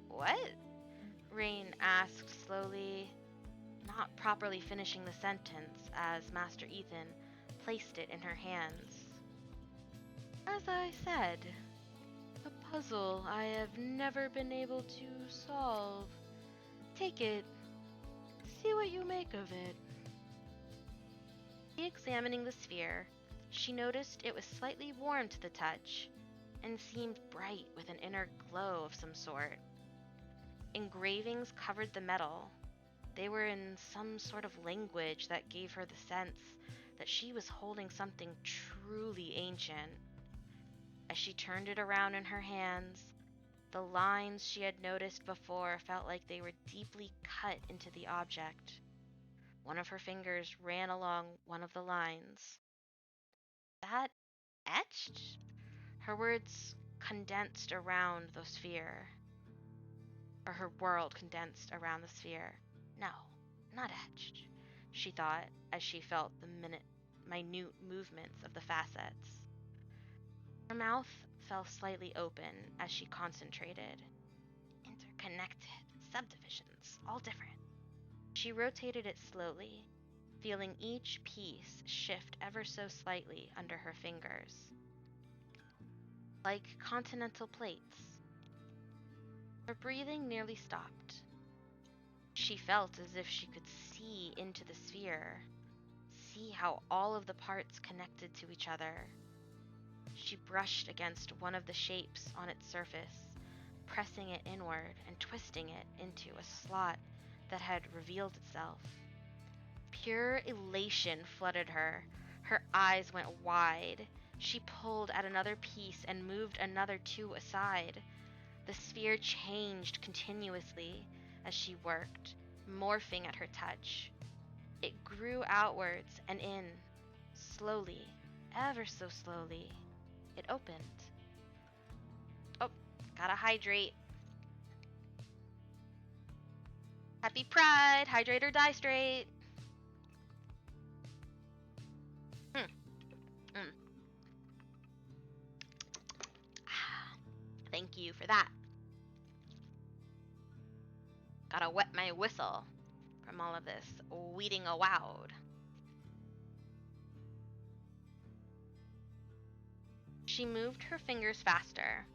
What? Rain asked slowly, not properly finishing the sentence as Master Ethan placed it in her hands. As I said, a puzzle I have never been able to solve. Take it. See what you make of it. Examining the sphere, she noticed it was slightly warm to the touch and seemed bright with an inner glow of some sort. Engravings covered the metal. They were in some sort of language that gave her the sense that she was holding something truly ancient. As she turned it around in her hands, the lines she had noticed before felt like they were deeply cut into the object. One of her fingers ran along one of the lines. That etched? Her words condensed around the sphere, or her world condensed around the sphere. No, not etched, she thought as she felt the minute movements of the facets. Her mouth fell slightly open as she concentrated. Interconnected subdivisions, all different. She rotated it slowly, feeling each piece shift ever so slightly under her fingers. Like continental plates. Her breathing nearly stopped. She felt as if she could see into the sphere, see how all of the parts connected to each other. She brushed against one of the shapes on its surface, pressing it inward and twisting it into a slot that had revealed itself. Pure elation flooded her. Her eyes went wide. She pulled at another piece and moved another two aside. The sphere changed continuously as she worked, morphing at her touch. It grew outwards and in, slowly, ever so slowly. It opened. Oh, gotta hydrate. Happy Pride! Hydrate or die straight! Thank you for that. Gotta wet my whistle from all of this weeding awowed. She moved her fingers faster,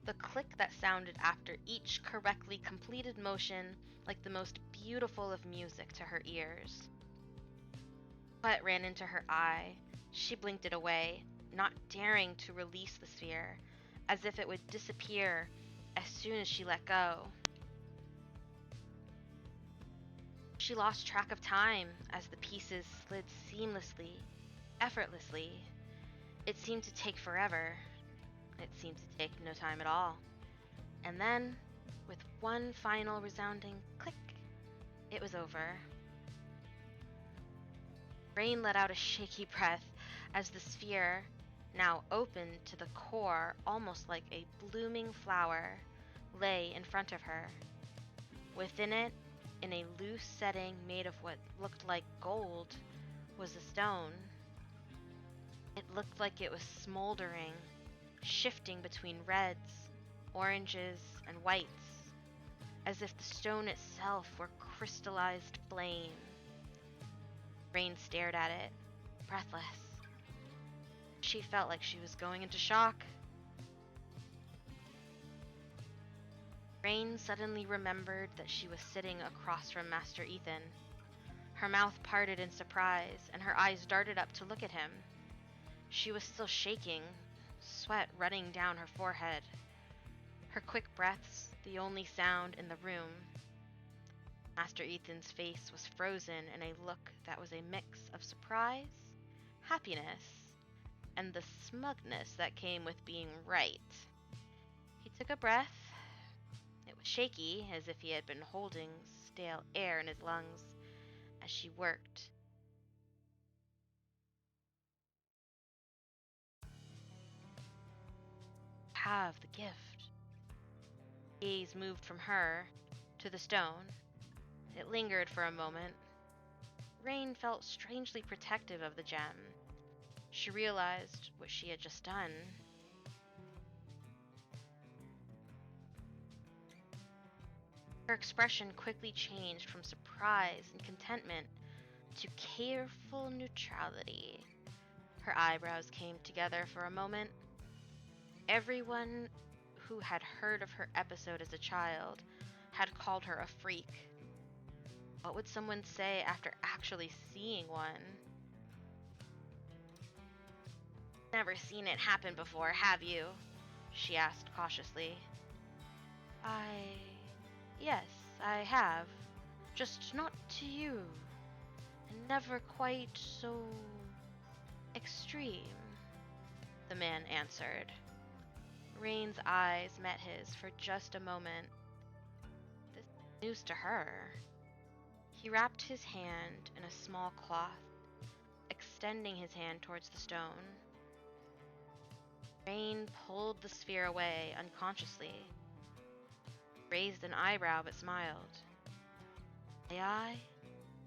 the click that sounded after each correctly completed motion like the most beautiful of music to her ears. Sweat ran into her eye. She blinked it away, not daring to release the sphere, as if it would disappear as soon as she let go. She lost track of time as the pieces slid seamlessly, effortlessly. It seemed to take forever. It seemed to take no time at all. And then, with one final resounding click, it was over. Rain let out a shaky breath as the sphere, now open to the core almost like a blooming flower, lay in front of her. Within it, in a loose setting made of what looked like gold, was a stone. It looked like it was smoldering, shifting between reds, oranges, and whites, as if the stone itself were crystallized flame. Rain stared at it, breathless. She felt like she was going into shock. Rain suddenly remembered that she was sitting across from Master Ethan. Her mouth parted in surprise, and her eyes darted up to look at him. She was still shaking, sweat running down her forehead. Her quick breaths, the only sound in the room. Master Ethan's face was frozen in a look that was a mix of surprise, happiness, and the smugness that came with being right. He took a breath. It was shaky, as if he had been holding stale air in his lungs as she worked. Have the gift. Gaze moved from her to the stone. It lingered for a moment. Rain felt strangely protective of the gem. She realized what she had just done. Her expression quickly changed from surprise and contentment to careful neutrality. Her eyebrows came together for a moment. Everyone who had heard of her episode as a child had called her a freak. What would someone say after actually seeing one? Never seen it happen before, have you? She asked cautiously. Yes, I have. Just not to you. And never quite so extreme, the man answered. Rain's eyes met his for just a moment. This is news to her. He wrapped his hand in a small cloth, extending his hand towards the stone. Rain pulled the sphere away unconsciously, raised an eyebrow but smiled. May I?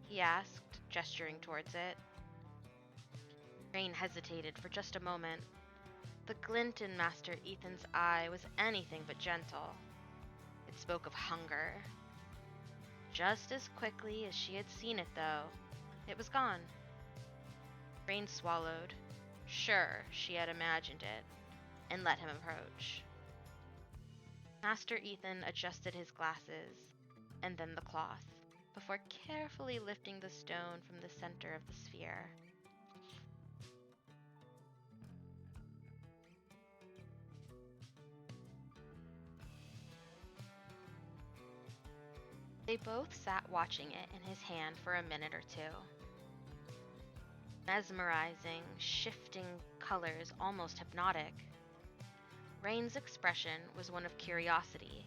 He asked, gesturing towards it. Rain hesitated for just a moment. The glint in Master Ethan's eye was anything but gentle. It spoke of hunger. Just as quickly as she had seen it, though, it was gone. Rain swallowed, sure she had imagined it, and let him approach. Master Ethan adjusted his glasses, and then the cloth, before carefully lifting the stone from the center of the sphere. They both sat watching it in his hand for a minute or two. Mesmerizing, shifting colors, almost hypnotic. Rain's expression was one of curiosity.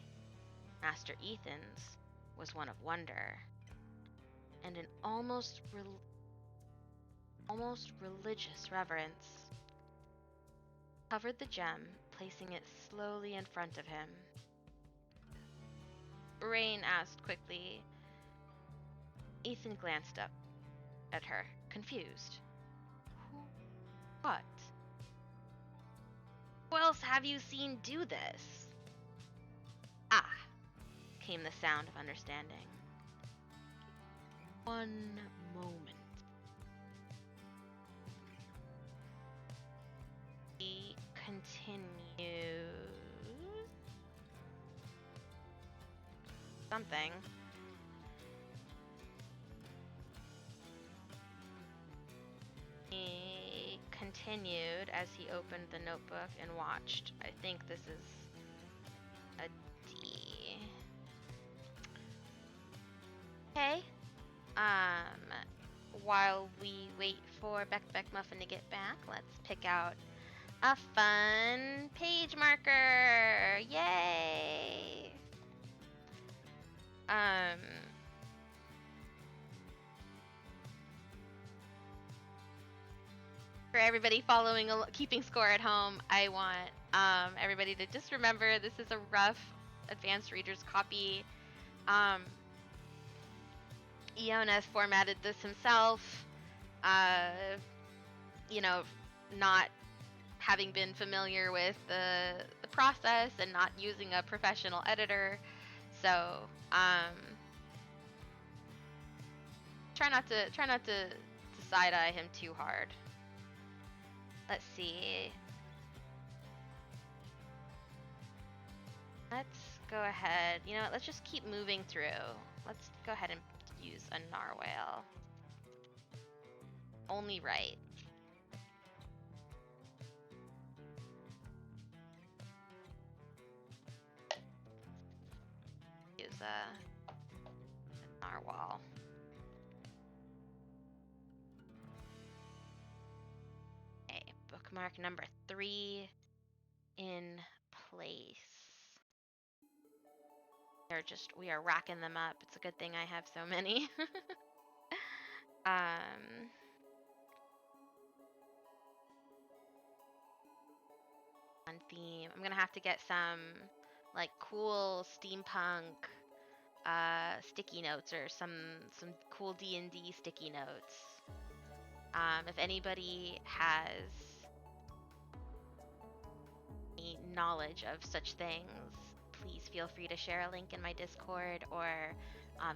Master Ethan's was one of wonder. And an almost religious reverence. Covered the gem, placing it slowly in front of him. Rain asked quickly. Ethan glanced up at her, confused. What? Who else have you seen do this? Ah, came the sound of understanding. One moment. He continues something. He continued as he opened the notebook and watched. I think this is a D. Okay. While we wait for Beck Muffin to get back, let's pick out a fun page marker. Yay! For everybody keeping score at home, I want everybody to just remember this is a rough advanced reader's copy. Eoneth formatted this himself, not having been familiar with the process and not using a professional editor. So, try not to side-eye him too hard. Let's see. Let's go ahead. You know what? Let's just keep moving through. Let's go ahead and use a narwhal. Only right. Use a narwhal. Okay, bookmark number 3 in place. We are racking them up. It's a good thing I have so many. On theme. I'm gonna have to get some like cool steampunk sticky notes or some cool D&D sticky notes. If anybody has any knowledge of such things, please feel free to share a link in my Discord or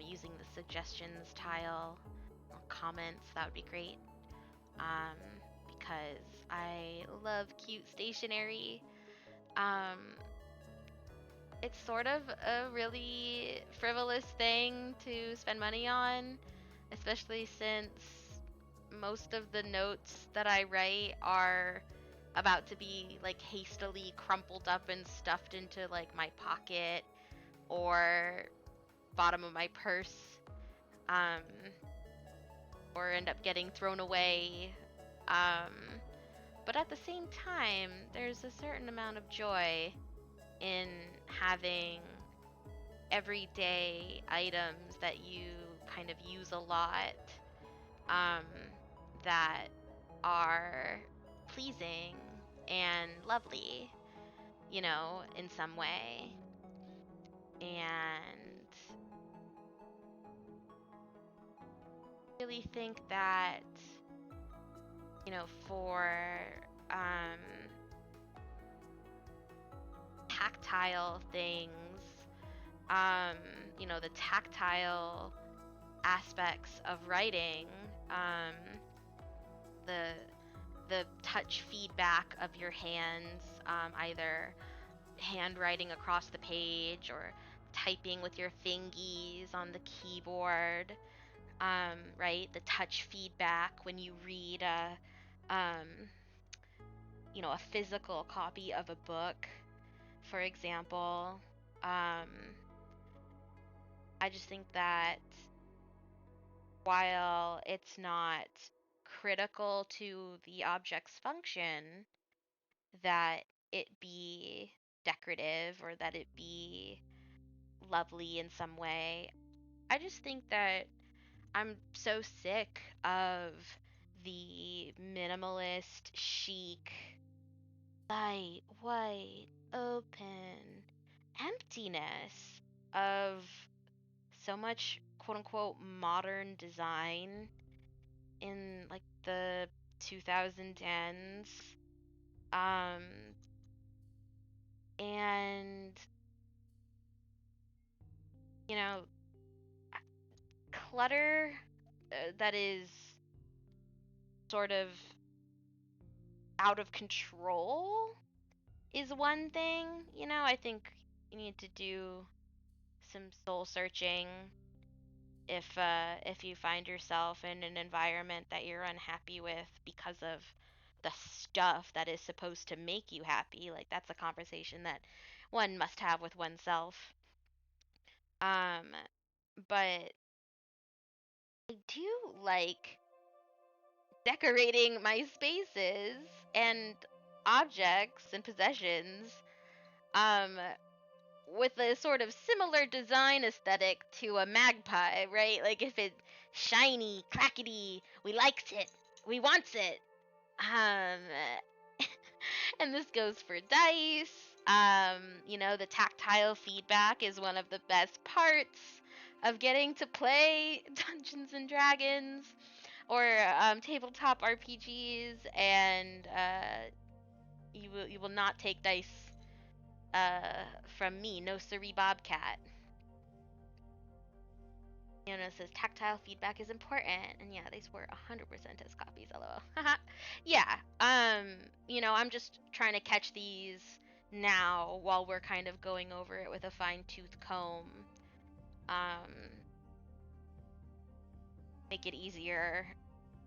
using the suggestions tile or comments. That would be great. Because I love cute stationery. It's sort of a really frivolous thing to spend money on, especially since most of the notes that I write are about to be like hastily crumpled up and stuffed into like my pocket or bottom of my purse, or end up getting thrown away. But at the same time, there's a certain amount of joy in having everyday items that you kind of use a lot, that are pleasing and lovely, in some way. And I really think that, for um, tactile things, um, the tactile aspects of writing, um, the the touch feedback of your hands, either handwriting across the page or typing with your fingies on the keyboard, right? The touch feedback when you read um, a physical copy of a book, for example. Um, I just think that while it's not critical to the object's function that it be decorative or that it be lovely in some way, I just think that I'm so sick of the minimalist, chic, light, white, open emptiness of so much quote unquote modern design in like the 2010s. Um, and, you know, clutter that is sort of out of control is one thing. I think you need to do some soul searching if you find yourself in an environment that you're unhappy with because of the stuff that is supposed to make you happy. Like, that's a conversation that one must have with oneself. Um, but I do like decorating my spaces and objects and possessions um with a sort of similar design aesthetic to a magpie, right? Like, if it's shiny, clackety, we likes it, we wants it. Um, and this goes for dice. The tactile feedback is one of the best parts of getting to play Dungeons and Dragons or tabletop RPGs, and you will not take dice from me. No siree, Bobcat. Says tactile feedback is important, and yeah, they swear 100% as copies. LOL. Yeah. I'm just trying to catch these now while we're kind of going over it with a fine-tooth comb. Um, make it easier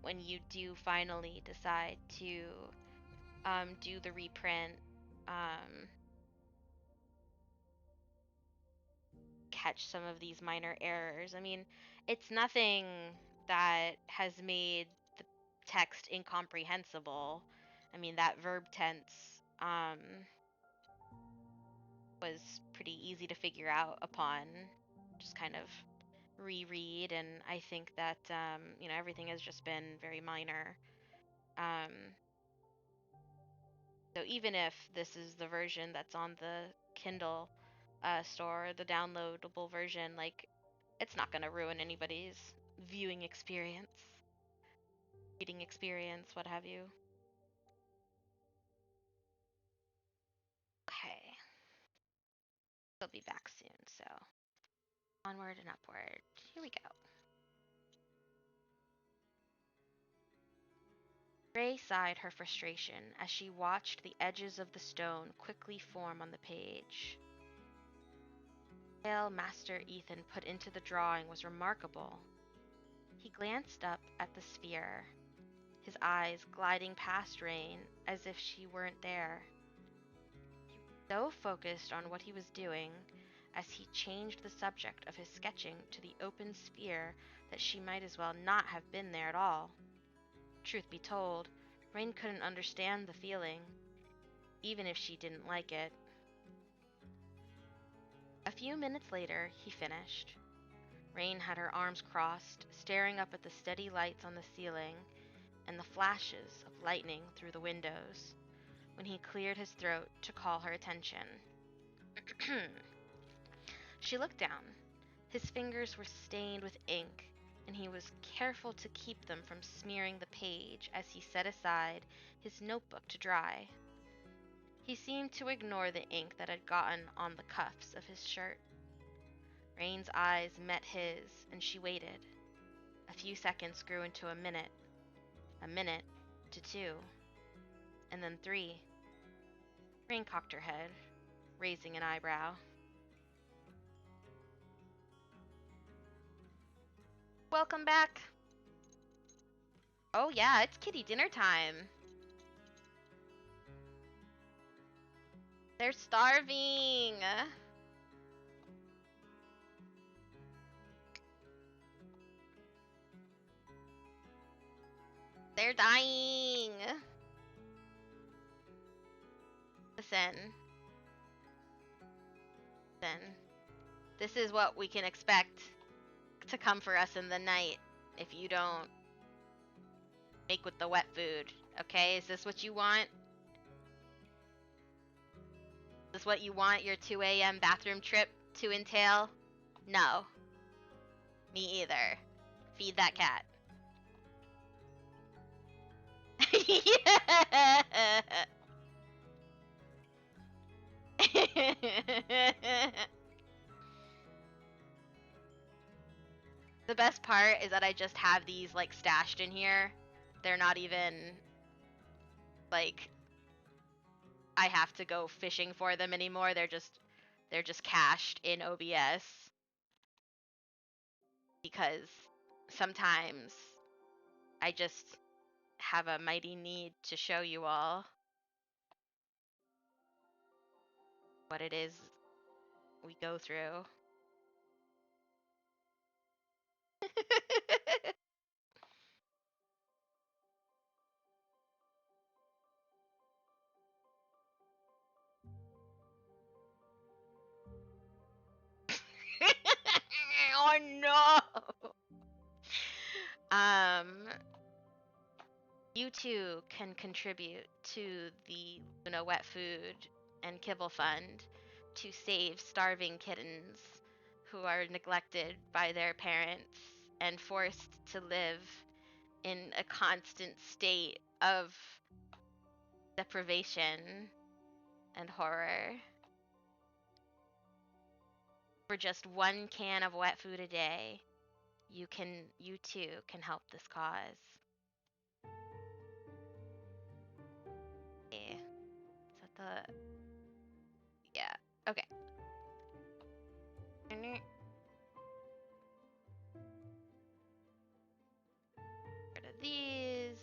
when you do finally decide to do the reprint. Um, catch some of these minor errors. I mean, it's nothing that has made the text incomprehensible. I mean, that verb tense was pretty easy to figure out upon just kind of reread, and I think that everything has just been very minor. Um, so even if this is the version that's on the Kindle store, the downloadable version, like, it's not going to ruin anybody's viewing experience, reading experience, what have you. Okay. We'll be back soon, so onward and upward. Here we go. Ray sighed her frustration as she watched the edges of the stone quickly form on the page. The detail Master Ethan put into the drawing was remarkable. He glanced up at the sphere, his eyes gliding past Rain as if she weren't there. He was so focused on what he was doing as he changed the subject of his sketching to the open sphere that she might as well not have been there at all. Truth be told, Rain couldn't understand the feeling, even if she didn't like it. A few minutes later, he finished. Rain had her arms crossed, staring up at the steady lights on the ceiling and the flashes of lightning through the windows. when he cleared his throat to call her attention. She looked down. His fingers were stained with ink, and he was careful to keep them from smearing the page as he set aside his notebook to dry. He seemed to ignore the ink that had gotten on the cuffs of his shirt. Rain's eyes met his, and she waited. A few seconds grew into a minute to 2, and then 3. Rain cocked her head, raising an eyebrow. Welcome back. Oh yeah, it's kitty dinner time. They're starving. They're dying. Listen. This is what we can expect to come for us in the night if you don't make with the wet food. Okay, is this what you want? Is this what you want your 2 a.m. bathroom trip to entail? No. Me either. Feed that cat. The best part is that I just have these like stashed in here. They're not even like I have to go fishing for them anymore. They're just cached in OBS because sometimes I just have a mighty need to show you all what it is we go through. Oh no! You too can contribute to the Luna Wet Food and Kibble Fund to save starving kittens who are neglected by their parents and forced to live in a constant state of deprivation and horror. For just 1 can of wet food a day, you too can help this cause. Okay. Is that the... Yeah. Okay. Rid of these.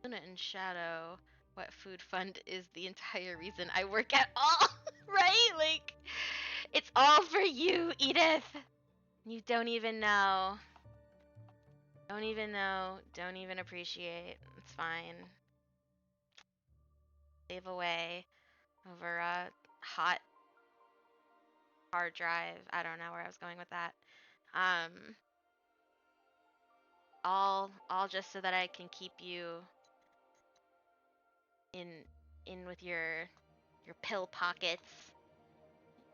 Luna and Shadow Wet Food Fund is the entire reason I work at all. Right? Like, it's all for you, Edith. You don't even know. Don't even know. Don't even appreciate. It's fine. Save away over a hot hard drive. I don't know where I was going with that. All just so that I can keep you in with your pill pockets,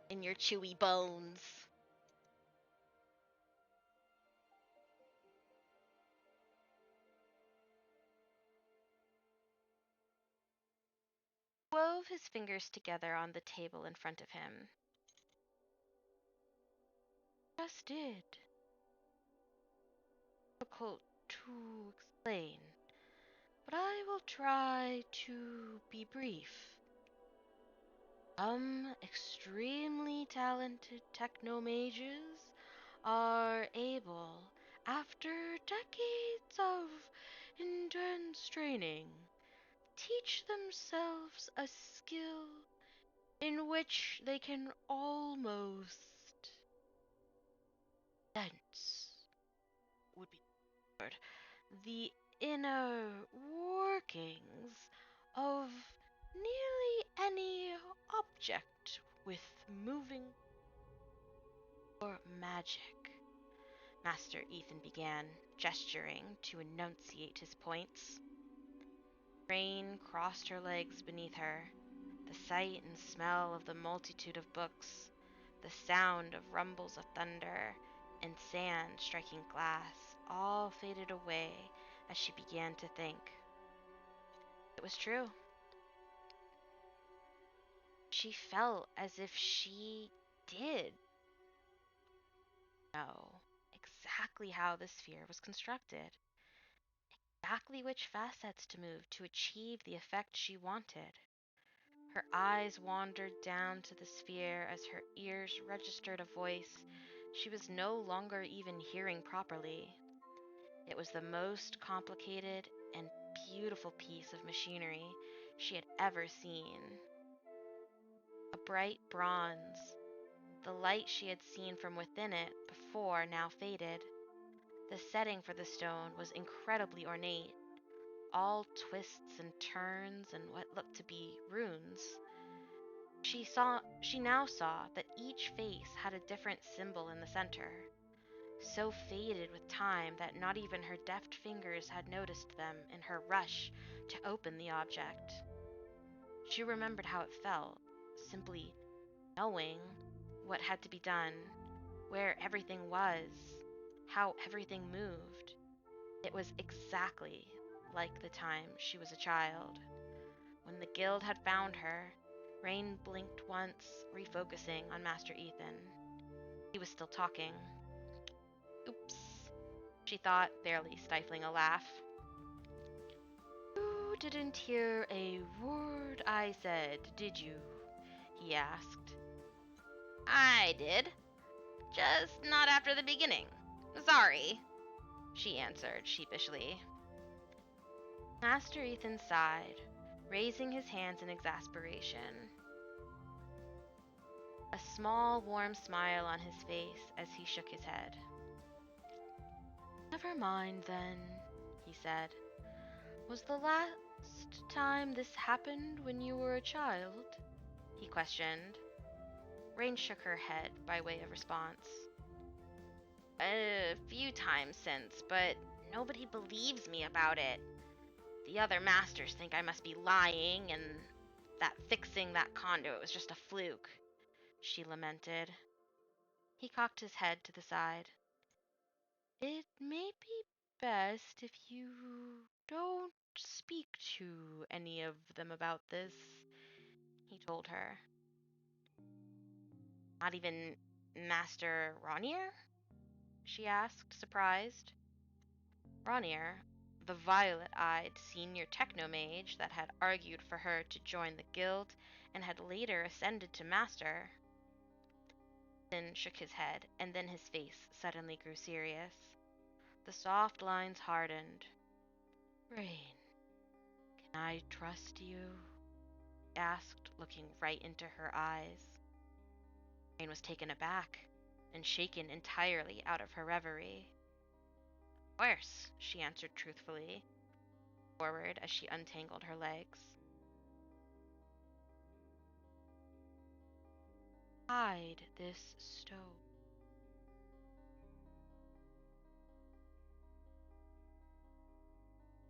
in your chewy bones. Wove his fingers together on the table in front of him. Just did. Difficult to explain, but I will try to be brief. Some extremely talented technomages are able, after decades of intense training, teach themselves a skill in which they can almost sense, would be the word, the inner workings of nearly any object with moving or magic. Master Ethan began, gesturing to enunciate his points. Rain crossed her legs beneath her. The sight and smell of the multitude of books, the sound of rumbles of thunder, and sand striking glass all faded away as she began to think. It was true. She felt as if she did know exactly how the sphere was constructed, exactly which facets to move to achieve the effect she wanted. Her eyes wandered down to the sphere as her ears registered a voice she was no longer even hearing properly. It was the most complicated and beautiful piece of machinery she had ever seen. A bright bronze, the light she had seen from within it before now faded. The setting for the stone was incredibly ornate, all twists and turns and what looked to be runes. She now saw that each face had a different symbol in the center, so faded with time that not even her deft fingers had noticed them in her rush to open the object. She remembered how it felt, simply knowing what had to be done, where everything was, how everything moved. It was exactly like the time she was a child. When the guild had found her, Rain blinked once, refocusing on Master Ethan. He was still talking. Oops, she thought, barely stifling a laugh. You didn't hear a word I said, did you? He asked. I did, just not after the beginning. Sorry, she answered sheepishly. Master Ethan sighed, raising his hands in exasperation. A small, warm smile on his face as he shook his head. Never mind, then, he said. Was the last time this happened when you were a child? He questioned. Rain shook her head by way of response. A few times since, but nobody believes me about it. The other masters think I must be lying and that fixing that conduit was just a fluke, she lamented. He cocked his head to the side. It may be best if you don't speak to any of them about this, he told her. Not even Master Ronier? She asked, surprised. Ronier, the violet-eyed senior technomage that had argued for her to join the guild and had later ascended to master. Then shook his head, and then his face suddenly grew serious. The soft lines hardened. Rain, can I trust you? He asked, looking right into her eyes. Rain was taken aback and shaken entirely out of her reverie. Of course, she answered truthfully, forward as she untangled her legs. Hide this stone.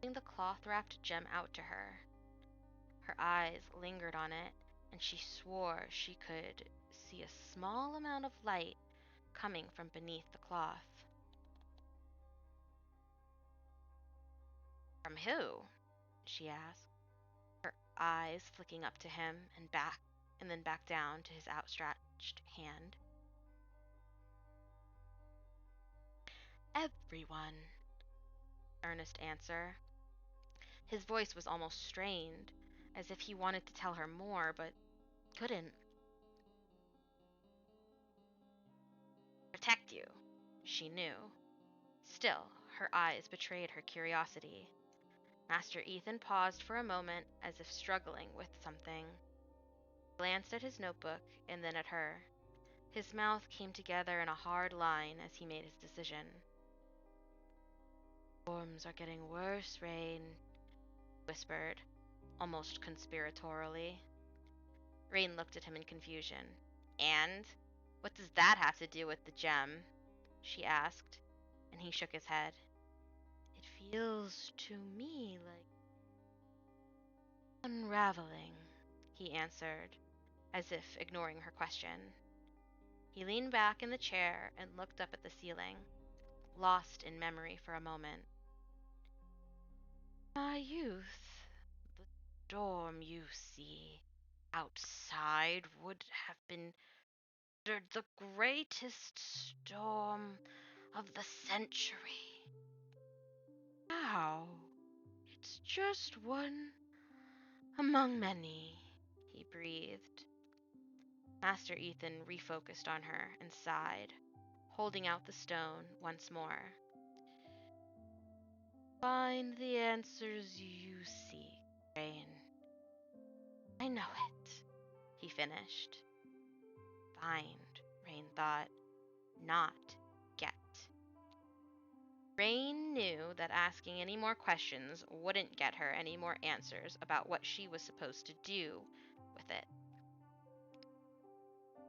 Holding the cloth-wrapped gem out to her, her eyes lingered on it, and she swore she could see a small amount of light coming from beneath the cloth. From who? She asked, her eyes flicking up to him and back, and then back down to his outstretched hand. Everyone, earnest answer. His voice was almost strained, as if he wanted to tell her more, but couldn't. Protect you, she knew. Still, her eyes betrayed her curiosity. Master Ethan paused for a moment, as if struggling with something. He glanced at his notebook and then at her. His mouth came together in a hard line as he made his decision. Storms are getting worse, Rain, he whispered, almost conspiratorially. Rain looked at him in confusion. And? What does that have to do with the gem? She asked. and he shook his head. It feels to me like unraveling, he answered, as if ignoring her question. He leaned back in the chair and looked up at the ceiling, lost in memory for a moment. My youth, the storm you see outside would have been considered the greatest storm of the century. Now, it's just one among many, he breathed. Master Ethan refocused on her and sighed, holding out the stone once more. Find the answers you seek, Rain. I know it, he finished. Find, Rain thought, not get. Rain knew that asking any more questions wouldn't get her any more answers about what she was supposed to do with it.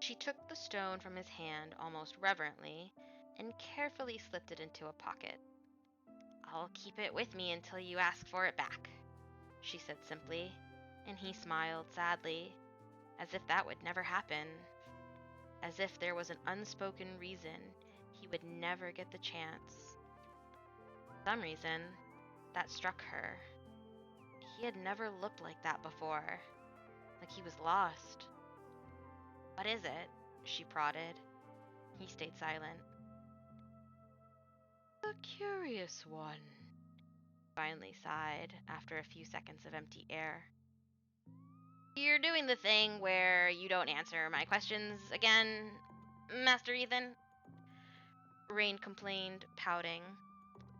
She took the stone from his hand almost reverently and carefully slipped it into a pocket. I'll keep it with me until you ask for it back, she said simply, and he smiled sadly, as if that would never happen, as if there was an unspoken reason he would never get the chance. For some reason, that struck her. He had never looked like that before, like he was lost. What is it? She prodded. He stayed silent. A curious one, finally sighed after a few seconds of empty air. You're doing the thing where you don't answer my questions again, Master Ethan? Rain complained, pouting.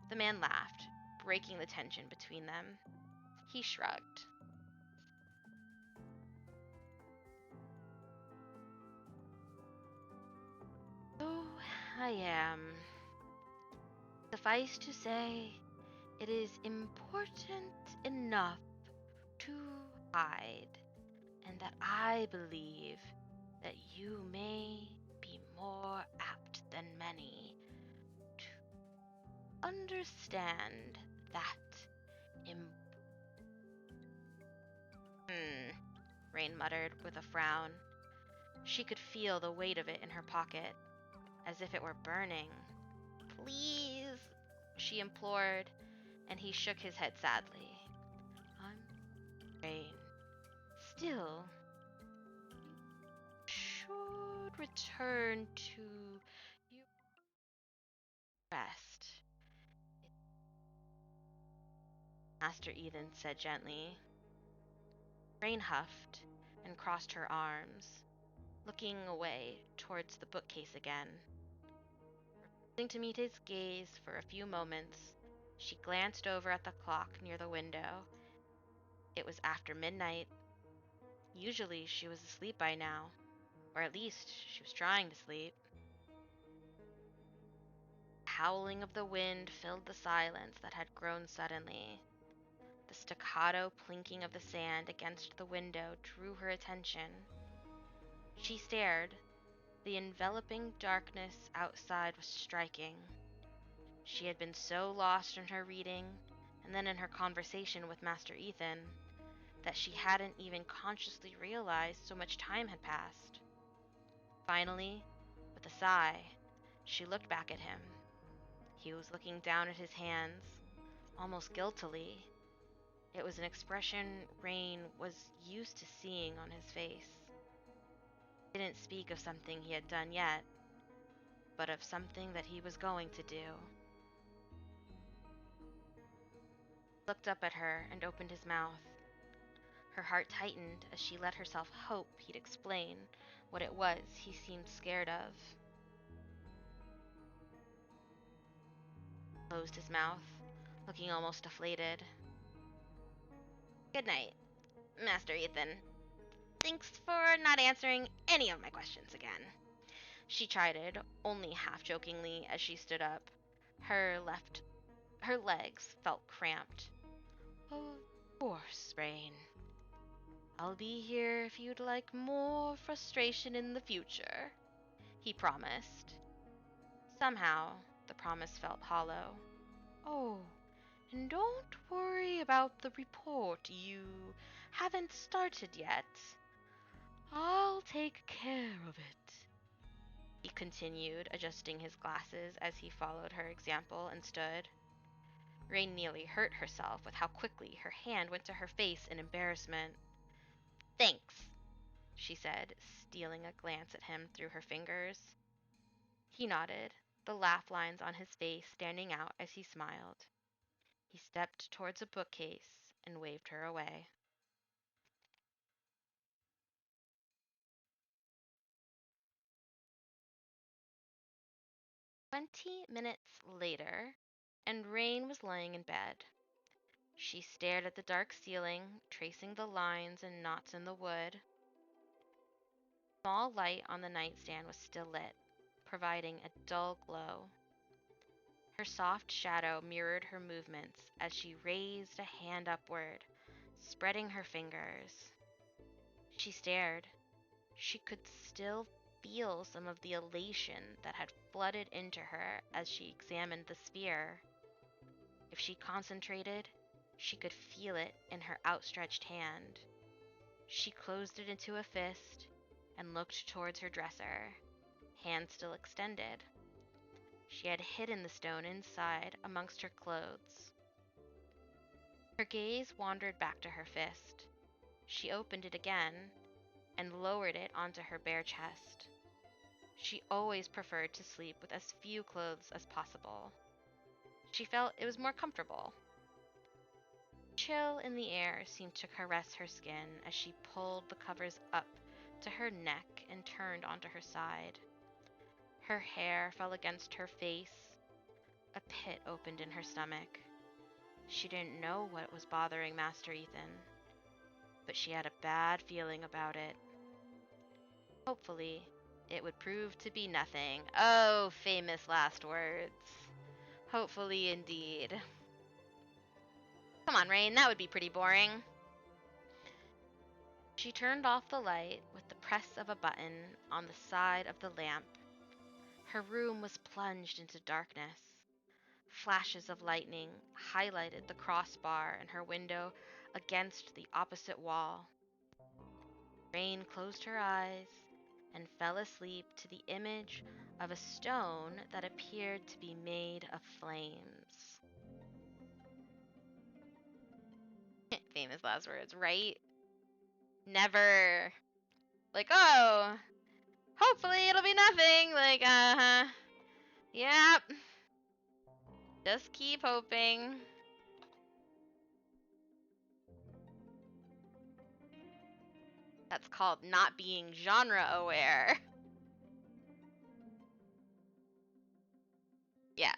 The man laughed, breaking the tension between them. He shrugged. So I am. Suffice to say, it is important enough to hide, and that I believe that you may be more apt than many to understand that Rain muttered with a frown. She could feel the weight of it in her pocket, as if it were burning. Please, she implored, and he shook his head sadly. I'm Rain. Still, you should return to your rest, Master Ethan said gently. Rain huffed and crossed her arms, looking away towards the bookcase again. Refusing to meet his gaze for a few moments, she glanced over at the clock near the window. It was after midnight. Usually she was asleep by now, or at least she was trying to sleep. The howling of the wind filled the silence that had grown suddenly. The staccato plinking of the sand against the window drew her attention. She stared. The enveloping darkness outside was striking. She had been so lost in her reading, and then in her conversation with Master Ethan, that she hadn't even consciously realized so much time had passed. Finally, with a sigh, she looked back at him. He was looking down at his hands, almost guiltily. It was an expression Rain was used to seeing on his face. He didn't speak of something he had done yet, but of something that he was going to do. He looked up at her and opened his mouth. Her heart tightened as she let herself hope he'd explain what it was he seemed scared of. He closed his mouth, looking almost deflated. Good night, Master Ethan. Thanks for not answering any of my questions again, she chided, only half jokingly as she stood up. Her legs felt cramped. Of course, Rain. I'll be here if you'd like more frustration in the future, he promised. Somehow, the promise felt hollow. "Oh, and don't worry about the report. You haven't started yet. I'll take care of it," he continued, adjusting his glasses as he followed her example and stood. Rain nearly hurt herself with how quickly her hand went to her face in embarrassment. "Thanks," she said, stealing a glance at him through her fingers. He nodded, the laugh lines on his face standing out as he smiled. He stepped towards a bookcase and waved her away. 20 minutes later, and Rain was laying in bed. She stared at the dark ceiling, tracing the lines and knots in the wood. The small light on the nightstand was still lit, providing a dull glow. Her soft shadow mirrored her movements as she raised a hand upward, spreading her fingers. She stared. She could still feel some of the elation that had flooded into her as she examined the sphere. If she concentrated, she could feel it in her outstretched hand. She closed it into a fist and looked towards her dresser, hand still extended. She had hidden the stone inside amongst her clothes. Her gaze wandered back to her fist. She opened it again and lowered it onto her bare chest. She always preferred to sleep with as few clothes as possible. She felt it was more comfortable. Chill in the air seemed to caress her skin as she pulled the covers up to her neck and turned onto her side. Her hair fell against her face. A pit opened in her stomach. She didn't know what was bothering Master Ethan, but she had a bad feeling about it. Hopefully, it would prove to be nothing. Oh, famous last words. Hopefully indeed. Come on, Rain, that would be pretty boring. She turned off the light with the press of a button on the side of the lamp. Her room was plunged into darkness. Flashes of lightning highlighted the crossbar in her window against the opposite wall. Rain closed her eyes and fell asleep to the image of a stone that appeared to be made of flames. Famous last words, right? Never. Like, oh, hopefully it'll be nothing. Like, uh-huh. Yep. Just keep hoping. That's called not being genre aware. Yeah.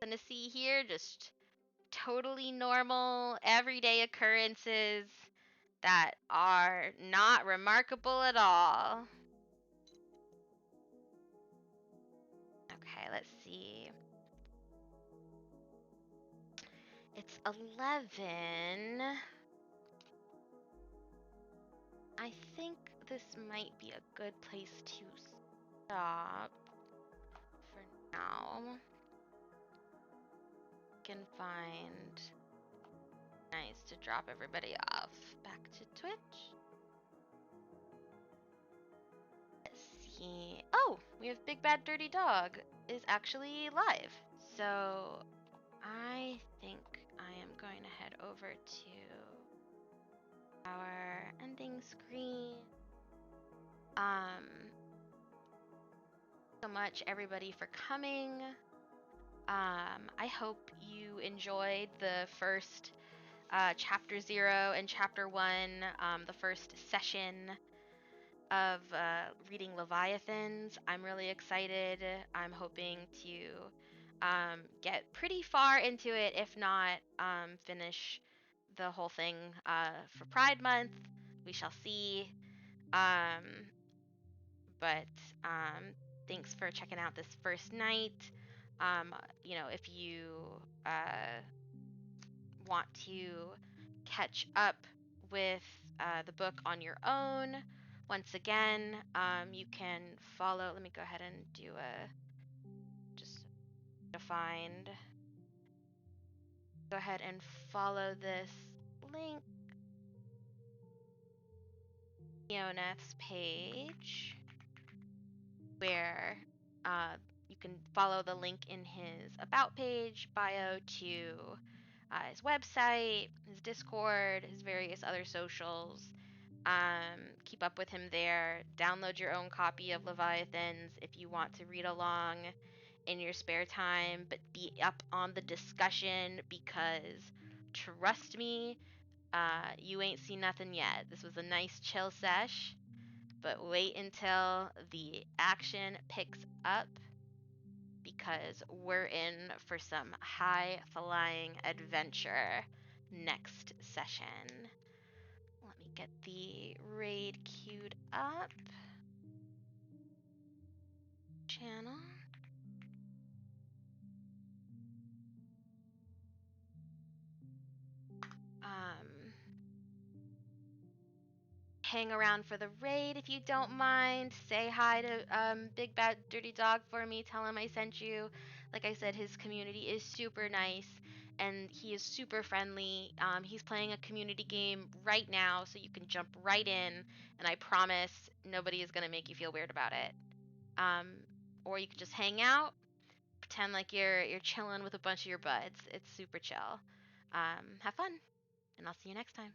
Gonna see here just totally normal, everyday occurrences that are not remarkable at all. Okay, let's see. It's 11. I think this might be a good place to stop for now. Can find nice to drop everybody off back to Twitch. Let's see. Oh, we have Big Bad Dirty Dog is actually live. So I think I am going to head over to our ending screen. So much everybody for coming. I hope you enjoyed the first chapter 0 and chapter 1, the first session of reading Leviathans. I'm really excited. I'm hoping to get pretty far into it, if not finish the whole thing for Pride Month. We shall see. But thanks for checking out this first night. If you want to catch up with the book on your own, Once again, you can follow. Let me go ahead and do a just defined. Go ahead and follow this link, Eoneth's page, where you can follow the link in his about page bio to his website, his Discord, his various other socials. Keep up with him there. Download your own copy of Leviathans if you want to read along in your spare time, but be up on the discussion because trust me, you ain't seen nothing yet. This was a nice chill sesh, but wait until the action picks up because we're in for some high flying adventure next session. Let me get the raid queued up. Channel. Um, Hang around for the raid if you don't mind. Say hi to Big Bad Dirty Dog for me. Tell him I sent you. Like I said, his community is super nice and he is super friendly. He's playing a community game right now, so you can jump right in, and I promise nobody is gonna make you feel weird about it. Um, or you can just hang out, pretend like you're chilling with a bunch of your buds. It's super chill. Have fun, and I'll see you next time.